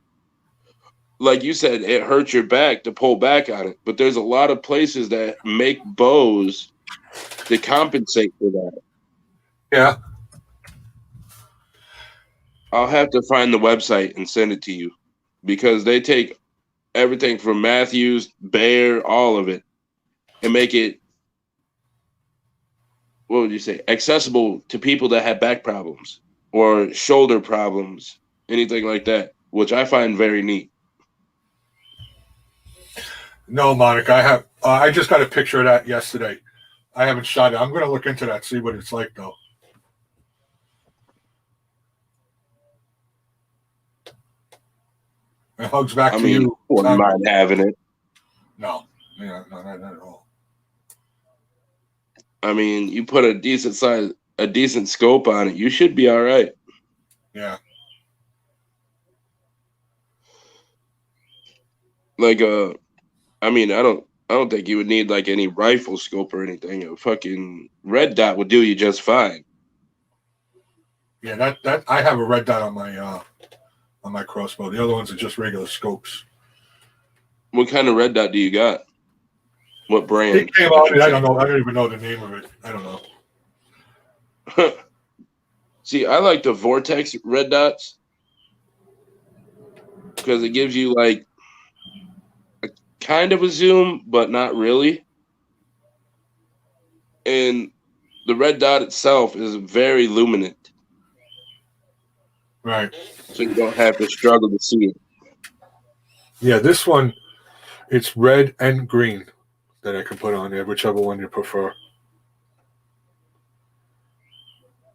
Speaker 4: like you said, it hurts your back to pull back on it, but there's a lot of places that make bows to compensate for that.
Speaker 1: Yeah.
Speaker 4: I'll have to find the website and send it to you because they take everything from Matthews, Bear, all of it, and make it, what would you say, accessible to people that have back problems or shoulder problems, anything like that, which I find very neat.
Speaker 1: No, Monica, I just got a picture of that yesterday. I haven't shot it. I'm going to look into that, see what it's like, though. And hugs back to you.
Speaker 4: Wouldn't mind having it.
Speaker 1: No, not at all.
Speaker 4: I mean, you put a decent scope on it, you should be all right.
Speaker 1: Yeah.
Speaker 4: Like I mean, I don't think you would need like any rifle scope or anything. A fucking red dot would do you just fine.
Speaker 1: Yeah, that I have a red dot on my crossbow. The other ones are just regular scopes.
Speaker 4: What kind of red dot do you got? What brand?
Speaker 1: It came out. I don't know. I don't even know the name of it. I don't know.
Speaker 4: See, I like the Vortex red dots because it gives you like a kind of a zoom, but not really. And the red dot itself is very luminant.
Speaker 1: Right.
Speaker 4: So you don't have to struggle to see it.
Speaker 1: Yeah, this one, it's red and green that I can put on there, whichever one you prefer.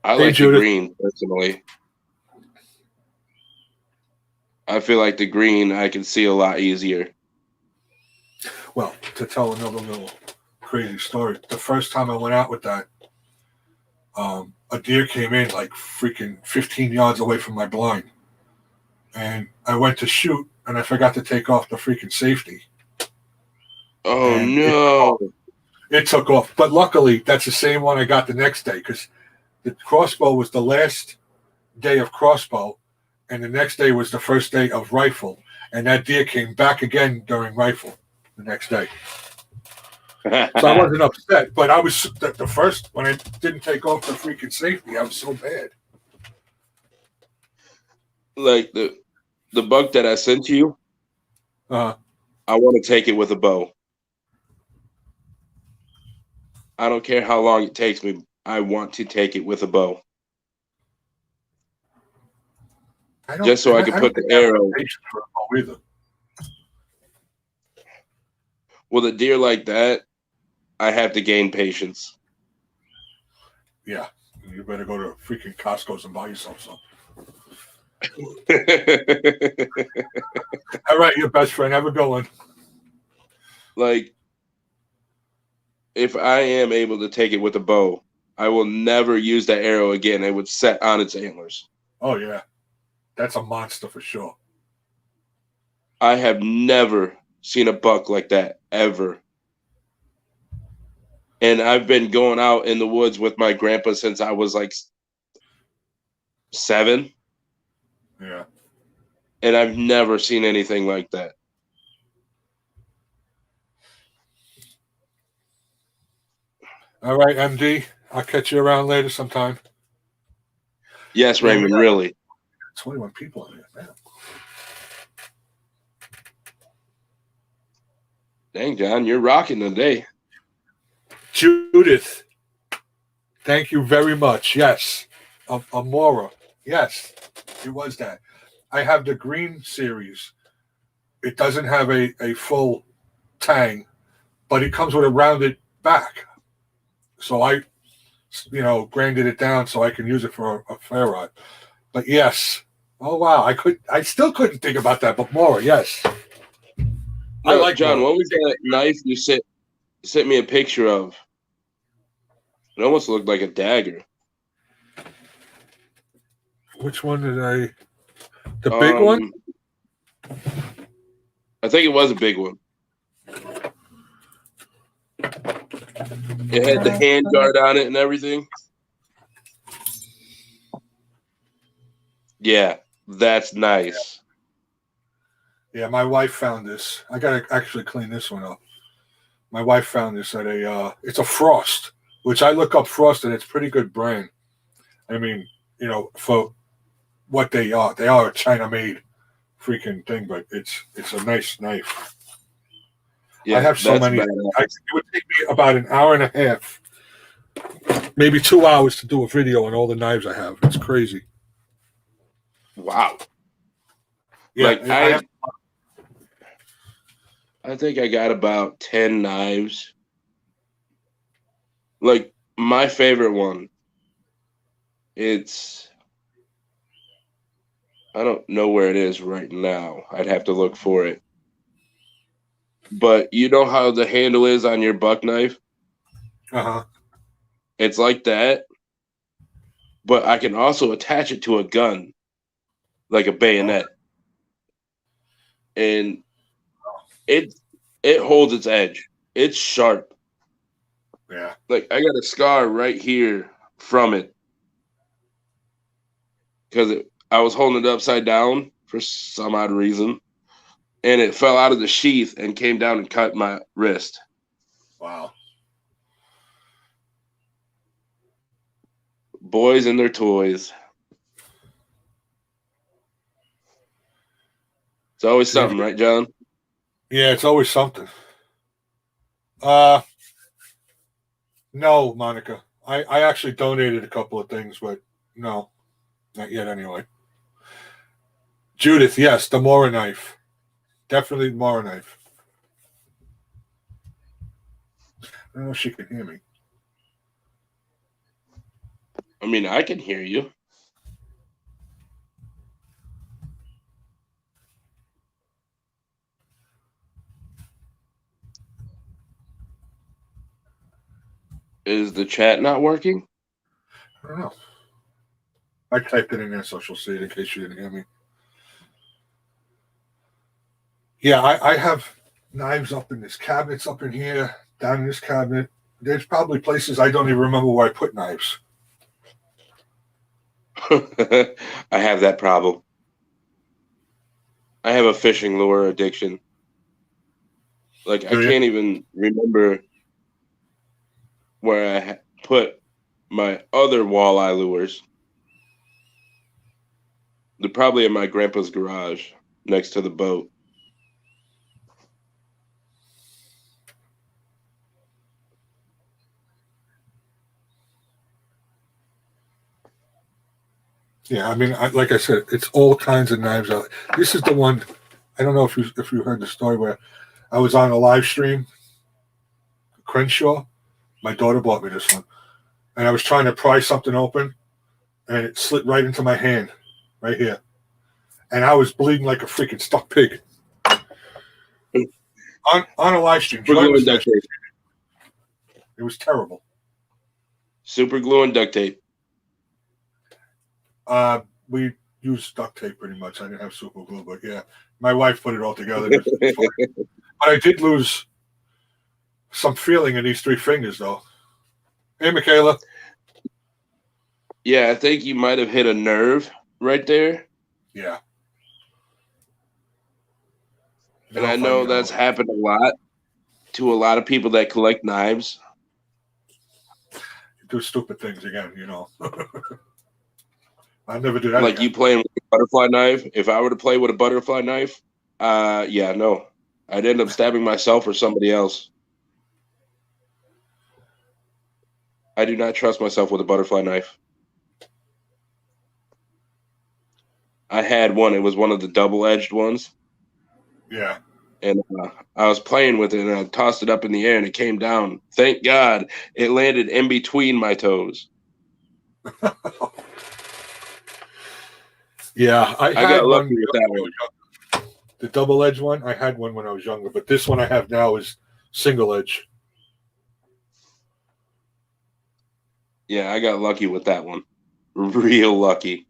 Speaker 4: I
Speaker 1: Hey,
Speaker 4: like the
Speaker 1: Judith.
Speaker 4: green personally. I feel like the green I can see a lot easier.
Speaker 1: Well, to tell another little crazy story, the first time I went out with that, a deer came in like freaking 15 yards away from my blind. And I went to shoot, and I forgot to take off the freaking safety.
Speaker 4: Oh,
Speaker 1: And
Speaker 4: no.
Speaker 1: It took off. But luckily, that's the same one I got the next day because the crossbow was the last day of crossbow, and the next day was the first day of rifle, and that deer came back again during rifle the next day. So I wasn't upset, but I was the first when I didn't take off the freaking safety. I was so bad.
Speaker 4: Like the buck that I sent you,
Speaker 1: Uh,
Speaker 4: I want to take it with a bow. I don't care how long it takes me. I want to take it with a bow. Just so I can put the arrow.
Speaker 1: For a bow either.
Speaker 4: With a deer like that, I have to gain patience.
Speaker 1: Yeah, you better go to freaking Costco's and buy yourself some. All right, your best friend. Have a good one.
Speaker 4: Like, if I am able to take it with a bow, I will never use that arrow again. It would set on its antlers.
Speaker 1: Oh yeah, that's a monster for sure.
Speaker 4: I have never seen a buck like that ever. And I've been going out in the woods with my grandpa since I was like 7.
Speaker 1: Yeah.
Speaker 4: And I've never seen anything like that.
Speaker 1: All right, MD. I'll catch you around later sometime.
Speaker 4: Yes, Raymond, really.
Speaker 1: 21 people in here, man.
Speaker 4: Dang, John, you're rocking today.
Speaker 1: Judith, thank you very much. Yes. Amora. Yes, it was that. I have the green series. It doesn't have a full tang, but it comes with a rounded back. So I, grinded it down so I can use it for a fair rod. But yes. Oh wow, I still couldn't think about that, but Mora, yes. I like
Speaker 4: John,
Speaker 1: Mora.
Speaker 4: what was that knife you sent me a picture of? It almost looked like a dagger.
Speaker 1: Which one did I? The big one?
Speaker 4: I think it was a big one. It had the hand guard on it and everything. Yeah, that's nice.
Speaker 1: Yeah, my wife found this. I gotta actually clean this one up. My wife found this at it's a Frost, which I look up Frost and it's pretty good brand. I mean, for what they are a China-made freaking thing, but it's a nice knife.
Speaker 4: Yeah,
Speaker 1: I have so many. It would take me about an hour and a half, maybe 2 hours to do a video on all the knives I have. It's crazy.
Speaker 4: Wow.
Speaker 1: Yeah,
Speaker 4: like I think I got about 10 knives. Like my favorite one, I don't know where it is right now. I'd have to look for it. But you know how the handle is on your buck knife?
Speaker 1: Uh-huh.
Speaker 4: It's like that. But I can also attach it to a gun, like a bayonet. And it holds its edge. It's sharp.
Speaker 1: Yeah.
Speaker 4: Like I got a scar right here from it. Because I was holding it upside down for some odd reason. And it fell out of the sheath and came down and cut my wrist.
Speaker 1: Wow.
Speaker 4: Boys and their toys. It's always something, right, John?
Speaker 1: Yeah, it's always something. No, Monica. I actually donated a couple of things, but no, not yet anyway. Judith, yes, the Mora knife. Definitely the Mora knife. I don't know if she can hear me.
Speaker 4: I mean, I can hear you. Is the chat not working?
Speaker 1: I don't know. I typed it in there so she'll see it in case you didn't hear me. Yeah, I have knives up in this cabinets up in here, down in this cabinet. There's probably places I don't even remember where I put knives.
Speaker 4: I have that problem. I have a fishing lure addiction. Like, I
Speaker 1: Do you?
Speaker 4: can't even remember where I put my other walleye lures. They're probably in my grandpa's garage next to the boat.
Speaker 1: Yeah, I mean, like I said, it's all kinds of knives out. This is the one. I don't know if you heard the story where I was on a live stream. Crenshaw, my daughter bought me this one, and I was trying to pry something open, and it slid right into my hand, right here, and I was bleeding like a freaking stuck pig. On a live stream,
Speaker 4: Super glue and duct tape.
Speaker 1: it was terrible.
Speaker 4: Super glue and duct tape.
Speaker 1: We used duct tape pretty much. I didn't have super glue, but yeah, my wife put it all together. It was fun. But I did lose some feeling in these three fingers, though. Hey, Michaela.
Speaker 4: Yeah, I think you might have hit a nerve right there.
Speaker 1: Yeah.
Speaker 4: And I know that's happened a lot to a lot of people that collect knives.
Speaker 1: Do stupid things again, you know. I never do that.
Speaker 4: Like
Speaker 1: again.
Speaker 4: you playing with a butterfly knife. If I were to play with a butterfly knife, yeah, no. I'd end up stabbing myself or somebody else. I do not trust myself with a butterfly knife. I had one. It was one of the double-edged ones.
Speaker 1: Yeah.
Speaker 4: And I was playing with it, and I tossed it up in the air, and it came down. Thank God it landed in between my toes.
Speaker 1: Yeah, I had
Speaker 4: got
Speaker 1: one
Speaker 4: lucky with that one.
Speaker 1: The double-edged one, I had one when I was younger, but this one I have now is single-edge.
Speaker 4: Yeah, I got lucky with that one. Real lucky.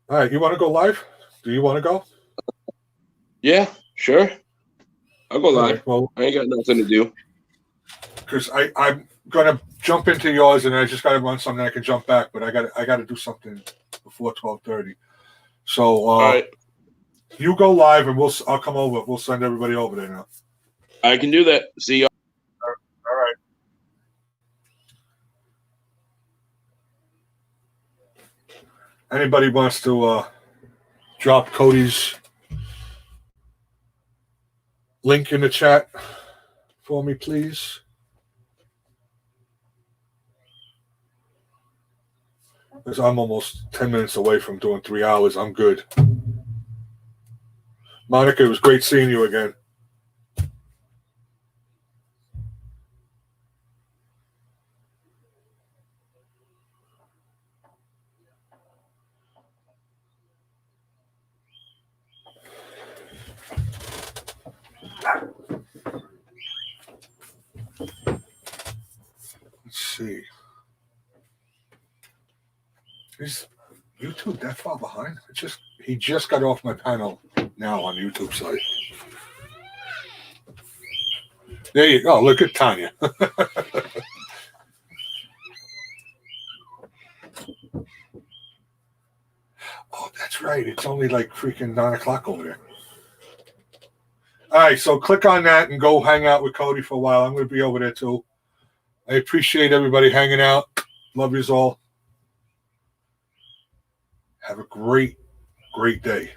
Speaker 1: All right, you want to go live? Do you want to go?
Speaker 4: Yeah, sure. I'll go
Speaker 1: All
Speaker 4: live.
Speaker 1: right, well,
Speaker 4: I ain't got nothing to do.
Speaker 1: because I'm gonna jump into yours, and I just got to run something. I can jump back, but I got to do something before 12:30. So
Speaker 4: All right.
Speaker 1: you go live, and I'll come over. We'll send everybody over there now.
Speaker 4: I can do that. See y'all.
Speaker 1: All right. Anybody wants to drop Cody's link in the chat for me, please? Because I'm almost 10 minutes away from doing 3 hours. I'm good. Monica, it was great seeing you again. Let's see. Is YouTube that far behind? He just got off my panel now on YouTube site. There you go. Look at Tanya. Oh, that's right. It's only like freaking 9 o'clock over there. All right, so click on that and go hang out with Cody for a while. I'm going to be over there too. I appreciate everybody hanging out. Love yous all. Have a great, great day.